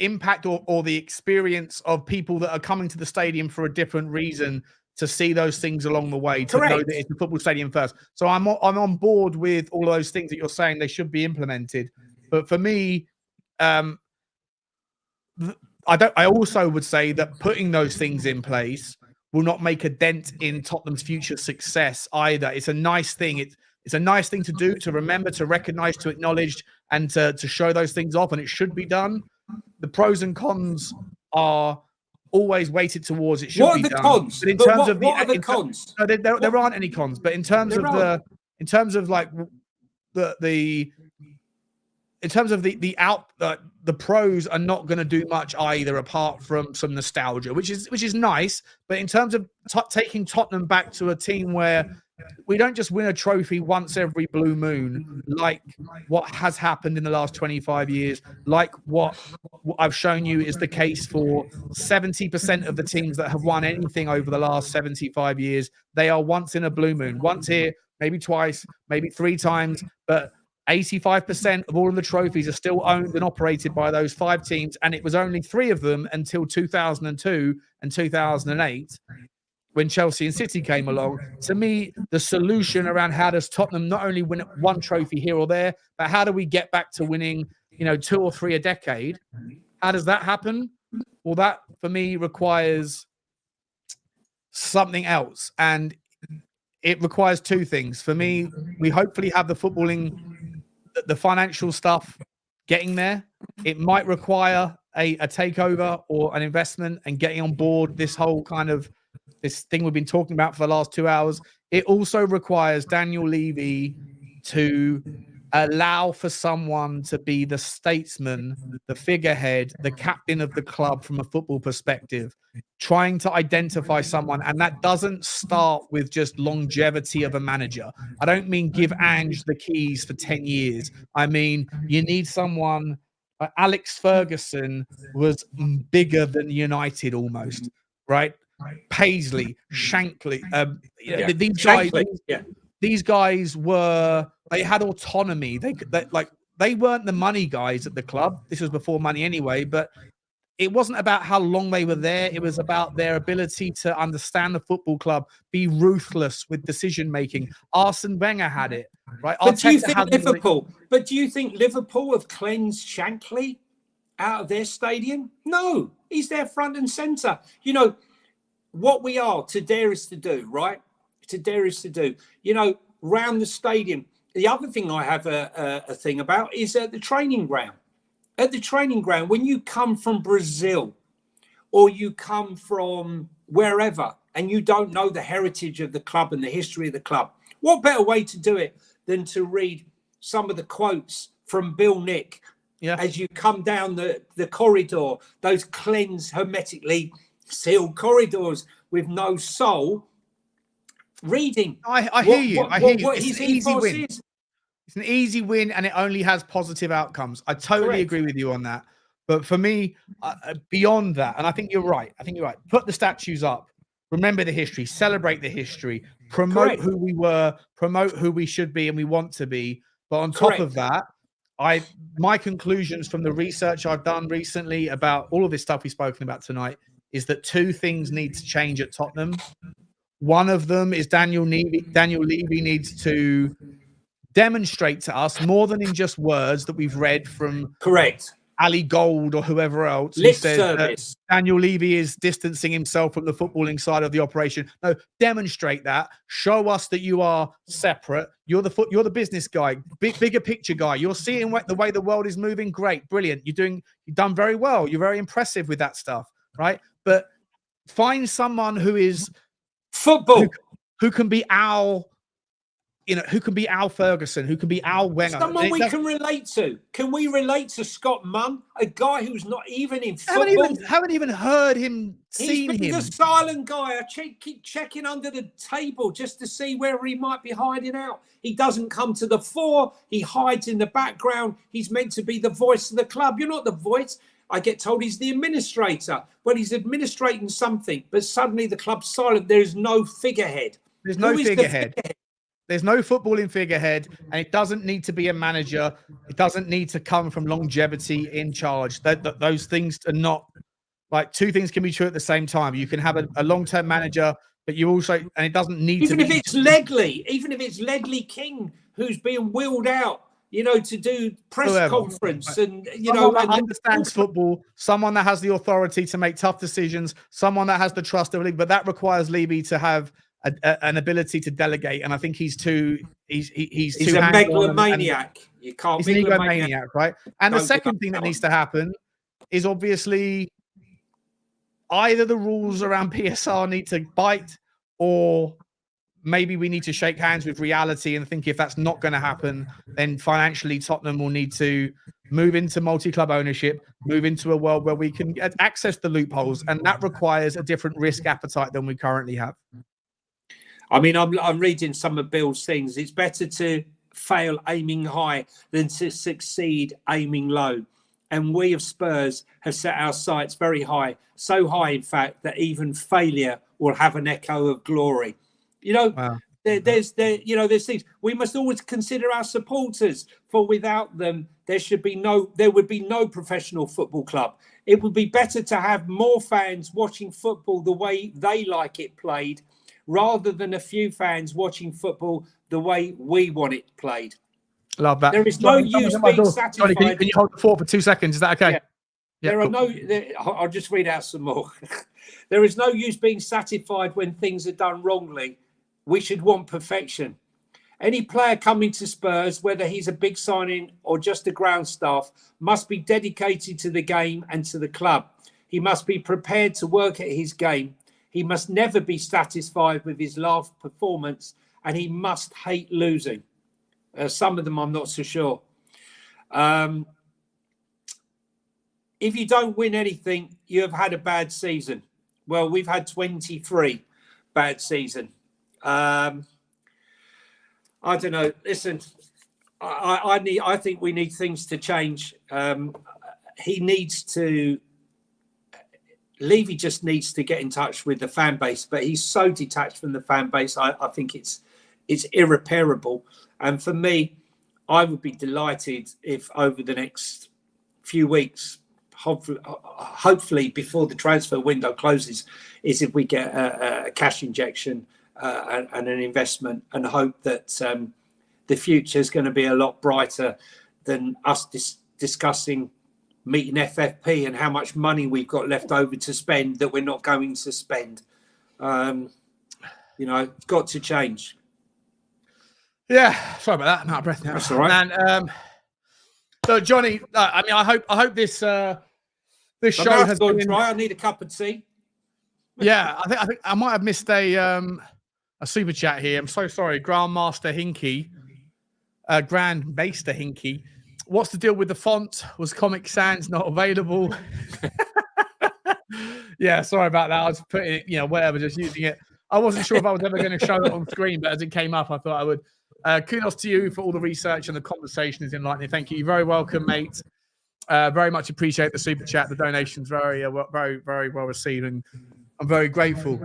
S1: impact or the experience of people that are coming to the stadium for a different reason to see those things along the way, to know that it's a football stadium first. So I'm on board with all of those things that you're saying they should be implemented. But for me, I also would say that putting those things in place will not make a dent in Tottenham's future success either. It's a nice thing. It's a nice thing to do, to remember, to recognize, to acknowledge, and to show those things off, and it should be done. The pros and cons are always weighted towards it should be done.
S2: Cons?
S1: But in terms of
S2: what are the cons?
S1: No, there aren't any cons. But in terms of the pros are not going to do much either, apart from some nostalgia, which is nice. But in terms of taking Tottenham back to a team where we don't just win a trophy once every blue moon, like what has happened in the last 25 years, like what I've shown you is the case for 70% of the teams that have won anything over the last 75 years. They are once in a blue moon, once here, maybe twice, maybe 3 times, but 85% of all of the trophies are still owned and operated by those 5 teams. And it was only 3 of them until 2002 and 2008. When Chelsea and City came along. To me, the solution around how does Tottenham not only win 1 trophy here or there, but how do we get back to winning, 2 or 3 a decade? How does that happen? Well, that for me requires something else. And it requires two things. For me, we hopefully have the footballing, the financial stuff getting there. It might require a takeover or an investment and getting on board this whole kind of this thing we've been talking about for the last 2 hours. It also requires Daniel Levy to allow for someone to be the statesman, the figurehead, the captain of the club from a football perspective, trying to identify someone. And that doesn't start with just longevity of a manager. I don't mean give Ange the keys for 10 years. I mean, you need someone. Alex Ferguson was bigger than United almost, right? Paisley, Shankly, these
S2: Shankly,
S1: guys, these guys they had autonomy. They weren't the money guys at the club. This was before money anyway, but it wasn't about how long they were there. It was about their ability to understand the football club, be ruthless with decision making. Arsene Wenger had it, right?
S2: But do you think Liverpool have cleansed Shankly out of their stadium? No, he's there front and centre. You know what we are to dare is to do, right? To dare is to do. You know, round the stadium. The other thing I have a thing about is at the training ground. At the training ground, when you come from Brazil or you come from wherever and you don't know the heritage of the club and the history of the club, what better way to do it than to read some of the quotes from Bill Nick as you come down the corridor, those cleansed, hermetically sealed corridors with no soul. Reading.
S1: I hear you. I hear you.
S2: What his ethos is.
S1: It's an easy win, and it only has positive outcomes. I totally agree with you on that. But for me, beyond that, and I think you're right. Put the statues up. Remember the history. Celebrate the history. Promote who we were. Promote who we should be and we want to be. But on top of that, my conclusions from the research I've done recently about all of this stuff we've spoken about tonight is that two things need to change at Tottenham. One of them is Daniel Levy needs to demonstrate to us more than in just words that we've read from Ali Gold or whoever else who says Daniel Levy is distancing himself from the footballing side of the operation. No, demonstrate that. Show us that you are separate. You're the business guy, bigger picture guy. You're seeing the way the world is moving. Great, brilliant. You've done very well. You're very impressive with that stuff, right? But find someone who is
S2: football,
S1: who can be who can be Al Ferguson, who can be Al Wenger.
S2: Someone we can relate to. Can we relate to Scott Munn, a guy who's not even in football?
S1: Haven't even heard him, seen him.
S2: He's the silent guy. I keep checking under the table just to see where he might be hiding out. He doesn't come to the fore. He hides in the background. He's meant to be the voice of the club. You're not the voice. I get told he's the administrator. Well, he's administrating something, but suddenly the club's silent. There is no figurehead.
S1: There's no figurehead. There's no footballing figurehead, and it doesn't need to be a manager. It doesn't need to come from longevity in charge. Those things are not like two things can be true at the same time. You can have a long-term manager, but you also, and it doesn't need
S2: even
S1: to
S2: if it's Ledley, even if it's Ledley King who's being wheeled out, to do press conference and
S1: understands football, someone that has the authority to make tough decisions, someone that has the trust of the league, but that requires Levy to have an ability to delegate, and I think he's a
S2: megalomaniac. You can't.
S1: He's an egomaniac, right? And the second thing that needs to happen is obviously either the rules around PSR need to bite, or maybe we need to shake hands with reality and think if that's not going to happen, then financially Tottenham will need to move into multi-club ownership, move into a world where we can access the loopholes, and that requires a different risk appetite than we currently have.
S2: I mean, I'm reading some of Bill's things. It's better to fail aiming high than to succeed aiming low. And we of Spurs have set our sights very high, so high, in fact, that even failure will have an echo of glory. There's things. We must always consider our supporters, for without them, there would be no professional football club. It would be better to have more fans watching football the way they like it played, rather than a few fans watching football the way we want it played.
S1: Love that.
S2: There is no use being satisfied.
S1: Johnny, can you hold the fort for 2 seconds? Is that okay?
S2: I'll just read out some more. There is no use being satisfied when things are done wrongly. we should want perfection. Any player coming to Spurs, whether he's a big signing or just a ground staff, must be dedicated to the game and to the club. He must be prepared to work at his game. He must never be satisfied with his last performance, and he must hate losing. Some of them I'm not so sure. If you don't win anything, you have had a bad season. Well, we've had 23 bad season. I don't know. Listen, I think we need things to change. He needs to. Levy just needs to get in touch with the fan base, but he's so detached from the fan base. I think it's irreparable. And for me, I would be delighted if over the next few weeks, hopefully before the transfer window closes, is if we get a cash injection and an investment, and hope that the future is going to be a lot brighter than us discussing meeting FFP and how much money we've got left over to spend that we're not going to spend. It's got to change.
S1: Yeah, sorry about that. I'm out of breath now.
S2: That's all right.
S1: And so Johnny, I hope this show has been
S2: dry. I need a cup of tea.
S1: Yeah, I think I might have missed a super chat here. I'm so sorry, Grandmaster Hinky, Grandmaster Hinky. What's the deal with the font? Was Comic Sans not available? Yeah, sorry about that. I was putting it, whatever, just using it. I wasn't sure if I was ever going to show it on screen, but as it came up, I thought I would. Kudos to you for all the research, and the conversation is enlightening. Thank you. You're very welcome, mate. Very much appreciate the super chat. The donations very, very well received, and I'm very grateful.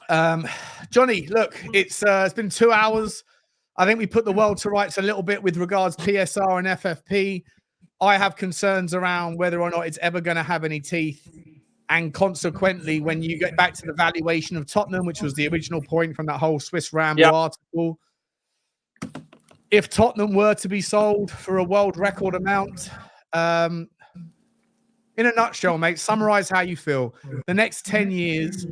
S1: Johnny, look, it's been 2 hours. I think we put the world to rights a little bit with regards to PSR and FFP. I have concerns around whether or not it's ever going to have any teeth. And consequently, when you get back to the valuation of Tottenham, which was the original point from that whole Swiss Ramble article, if Tottenham were to be sold for a world record amount, in a nutshell, mate, summarize how you feel. The next 10 years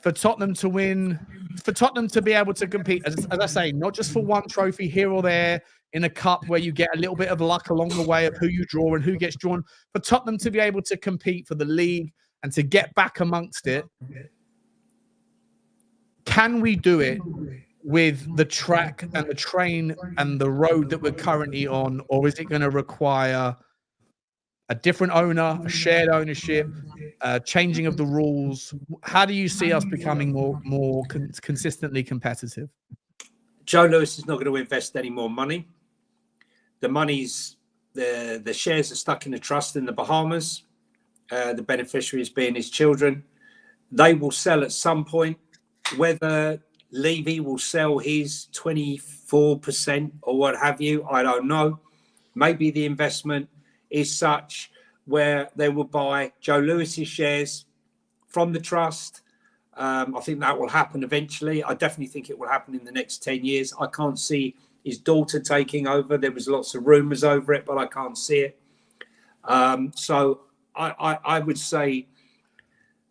S1: for Tottenham to win, for Tottenham to be able to compete, as I say, not just for one trophy here or there in a cup where you get a little bit of luck along the way of who you draw and who gets drawn, for Tottenham to be able to compete for the league and to get back amongst it. Can we do it with the track and the train and the road that we're currently on, or is it going to require a different owner, a shared ownership, changing of the rules? How do you see us becoming more consistently competitive?
S2: Joe Lewis is not going to invest any more money. The money's the shares are stuck in a trust in the Bahamas. The beneficiaries being his children. They will sell at some point. Whether Levy will sell his 24% or what have you, I don't know. Maybe the investment is such where they will buy Joe Lewis's shares from the trust. I think that will happen eventually. I definitely think it will happen in the next 10 years. I can't see his daughter taking over. There was lots of rumours over it, but I can't see it. So I would say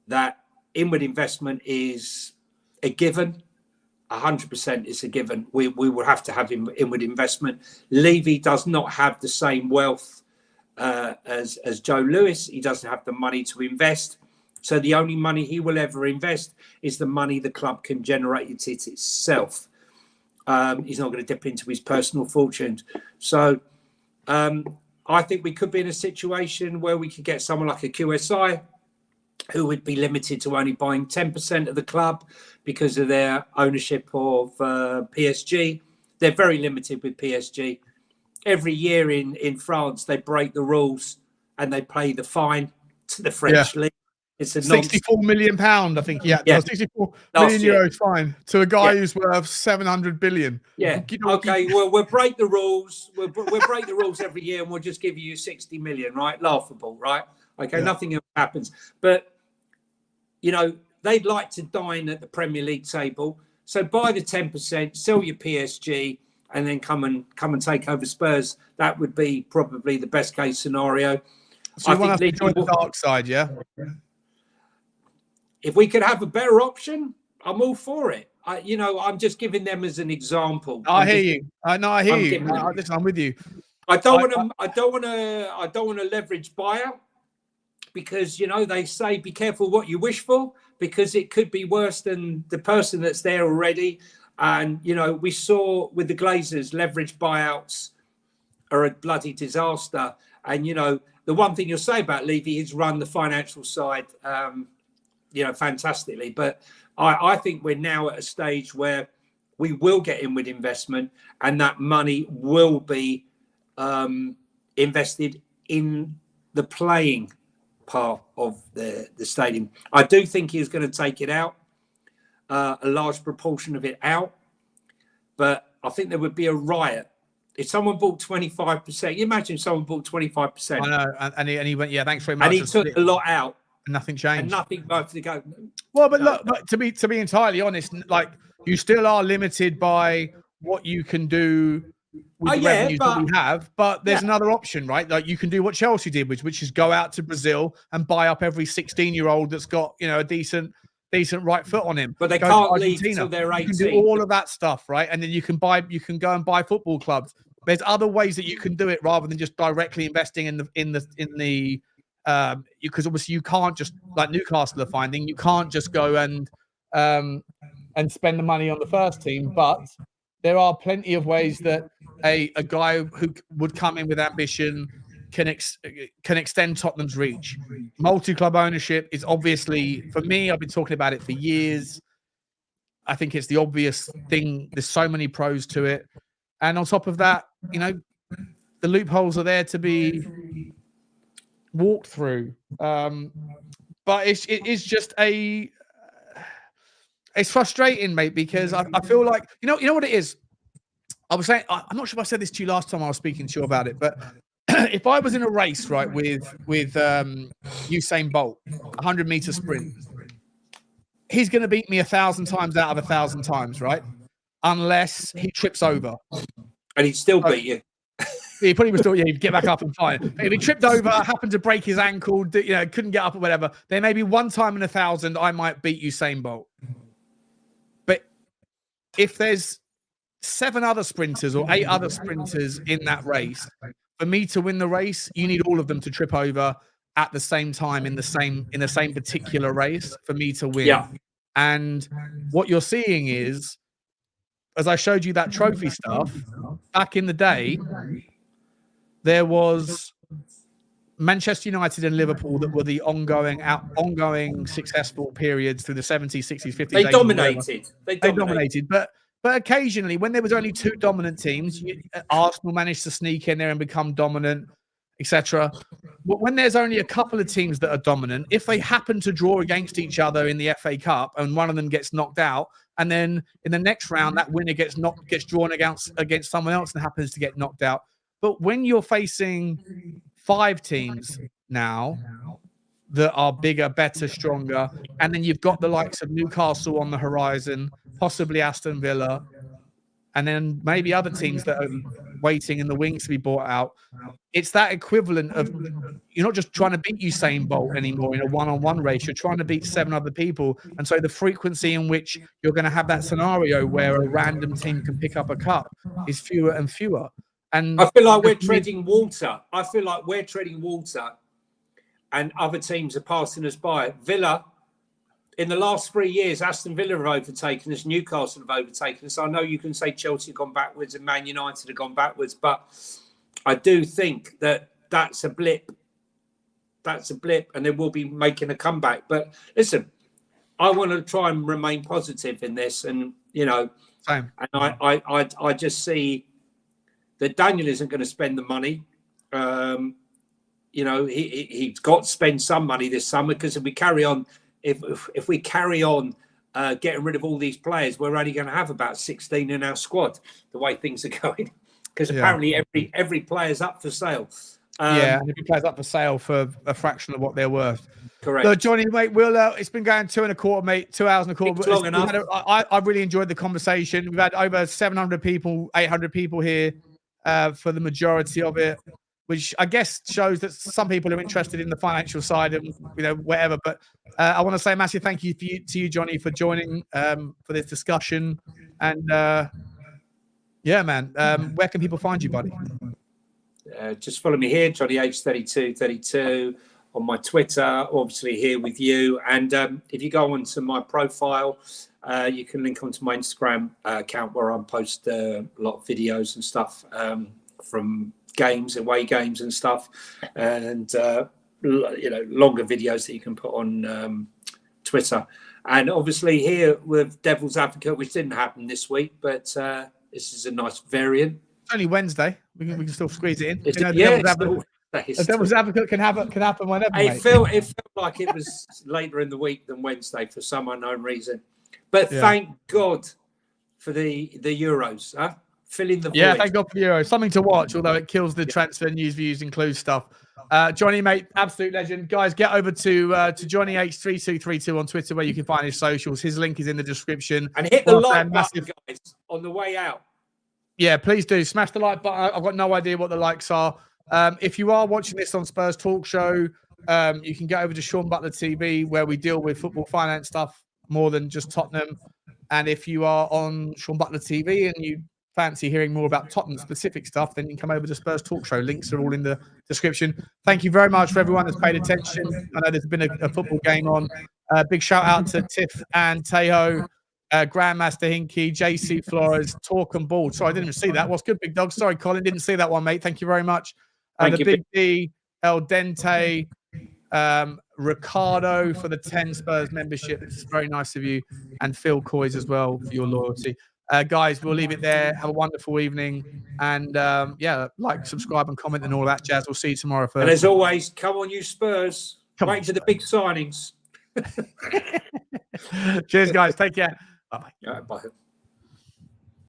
S2: that inward investment is a given. 100% is a given. We will have to have inward investment. Levy does not have the same wealth as Joe Lewis. He doesn't have the money to invest. So the only money he will ever invest is the money the club can generate it itself. He's not going to dip into his personal fortunes. So I think we could be in a situation where we could get someone like a QSI who would be limited to only buying 10% of the club because of their ownership of PSG. They're very limited with PSG. Every year in France, they break the rules and they pay the fine to the French league. It's a
S1: £64 million, I think. Yeah. 64 million euros fine to a guy who's worth 700 billion.
S2: Yeah. Okay. Well, we'll break the rules. We'll break the rules every year, and we'll just give you 60 million. Right? Laughable, right? Okay. Yeah. Nothing else happens. But they'd like to dine at the Premier League table. So buy the 10%, sell your PSG, and then come and take over Spurs. That would be probably the best case scenario.
S1: So you want us to join the dark side, yeah?
S2: If we could have a better option, I'm all for it. I'm just giving them as an example.
S1: I hear you. I hear you. Listen, I'm with you.
S2: I don't want to leverage buyout because they say be careful what you wish for because it could be worse than the person that's there already. And we saw with the Glazers, leverage buyouts are a bloody disaster. And the one thing you'll say about Levy is run the financial side, fantastically. But I think we're now at a stage where we will get in with investment, and that money will be invested in the playing part of the stadium. I do think he's going to take it out, a large proportion of it out, but I think there would be a riot if someone bought 25%. You imagine someone bought 25%.
S1: I know, and he went, yeah, thanks very much.
S2: And he took a lot out.
S1: And nothing changed.
S2: And nothing both to go.
S1: Well, but look, to be entirely honest, like you still are limited by what you can do with the revenues that we have. But there's another option, right? Like you can do what Chelsea did, which is go out to Brazil and buy up every 16-year-old that's got a decent right foot on him.
S2: But they can't leave until they're 18.
S1: You can do all of that stuff, right? And then you can go and buy football clubs. There's other ways that you can do it rather than just directly investing in the because obviously you can't just, like Newcastle are finding, you can't just go and spend the money on the first team. But there are plenty of ways that a guy who would come in with ambition can extend Tottenham's reach. Multi-club ownership is obviously, for me, I've been talking about it for years. I think it's the obvious thing. There's so many pros to it. And on top of that, the loopholes are there to be walked through. But it's just it's frustrating, mate, because I feel like, you know what it is? I was saying, I'm not sure if I said this to you last time I was speaking to you about it, but if I was in a race, right, with Usain Bolt, 100-meter sprint, he's going to beat me 1,000 times out of 1,000 times, right? Unless he trips over.
S2: And he'd still beat you.
S1: He probably would still, he'd get back up and fine. If he tripped over, happened to break his ankle, couldn't get up or whatever, then maybe one time in 1,000, I might beat Usain Bolt. But if there's 7 other sprinters or 8 other sprinters in that race, for me to win the race, you need all of them to trip over at the same time in the same particular race for me to win. Yeah. And what you're seeing is, as I showed you that trophy stuff, back in the day, there was Manchester United and Liverpool that were the ongoing successful periods through the 70s, 60s, 50s.
S2: They dominated. They
S1: dominated. But occasionally, when there was only 2 dominant teams, Arsenal managed to sneak in there and become dominant, etc. But when there's only a couple of teams that are dominant, if they happen to draw against each other in the FA Cup and one of them gets knocked out, and then in the next round that winner gets drawn against someone else and happens to get knocked out. But when you're facing 5 teams now that are bigger, better, stronger, and then you've got the likes of Newcastle on the horizon, possibly Aston Villa, and then maybe other teams that are waiting in the wings to be bought out. It's that equivalent of, you're not just trying to beat Usain Bolt anymore in a one-on-one race. You're trying to beat 7 other people. And so the frequency in which you're going to have that scenario where a random team can pick up a cup is fewer and fewer. And
S2: I feel like we're treading water. And other teams are passing us by. Villa, in the last 3 years, Aston Villa have overtaken us, Newcastle have overtaken us. I know you can say Chelsea have gone backwards and Man United have gone backwards, but I do think that that's a blip. That's a blip, and they will be making a comeback. But listen, I want to try and remain positive in this, and
S1: same.
S2: And I just see that Daniel isn't going to spend the money. He's got to spend some money this summer, because if we carry on. If we carry on getting rid of all these players, we're only going to have about 16 in our squad, the way things are going. Because apparently every player's up for sale.
S1: And every player's up for sale for a fraction of what they're worth.
S2: Correct.
S1: Look, Johnny, mate, it's been going 2 1/4, mate, 2 hours and a quarter.
S2: It's long enough.
S1: I really enjoyed the conversation. We've had over 700 people, 800 people here for the majority of it. which I guess shows that some people are interested in the financial side and whatever. But I want to say a massive thank you to you, Johnny, for joining for this discussion. And yeah, man, where can people find you, buddy?
S2: Just follow me here, Johnny H3232 on my Twitter, obviously here with you. And if you go onto my profile, you can link onto my Instagram account where I post a lot of videos and stuff from games, away games and stuff, and longer videos that you can put on Twitter. And obviously here with Devil's Advocate, which didn't happen this week, but this is a nice variant.
S1: It's only Wednesday. We can still squeeze it in.
S2: Devil's
S1: Advocate can happen whenever.
S2: It felt like it was later in the week than Wednesday for some unknown reason. But thank God for the Euros, huh? Filling the void.
S1: Yeah, thank God for the Euros. Something to watch, although it kills the transfer news, views, and clues stuff. Johnny, mate, absolute legend. Guys, get over to Johnny H3232 on Twitter where you can find his socials. His link is in the description.
S2: And hit the like button, guys, on the way out.
S1: Yeah, please do. Smash the like button. I've got no idea what the likes are. If you are watching this on Spurs Talk Show, you can get over to Sean Butler TV where we deal with football finance stuff more than just Tottenham. And if you are on Sean Butler TV and you fancy hearing more about Tottenham specific stuff, then you can come over to Spurs Talk Show. Links are all in the description. Thank you very much for everyone that's paid attention. I know there's been a football game on. Big shout out to Tiff and Tejo, Grandmaster Hinky, JC Flores, Talk and Ball. Sorry, I didn't even see that. What's good, big dog? Sorry, Colin, didn't see that one, mate. Thank you very much. The Big D, El Dente, Ricardo for the 10 Spurs membership. It's very nice of you. And Phil Coys as well for your loyalty. Guys, we'll leave it there. Have a wonderful evening. And like, subscribe and comment and all that jazz. We'll see you tomorrow.
S2: And as always, come on, you Spurs. Wait for the big signings.
S1: Cheers, guys. Take care. Bye-bye.
S2: Bye.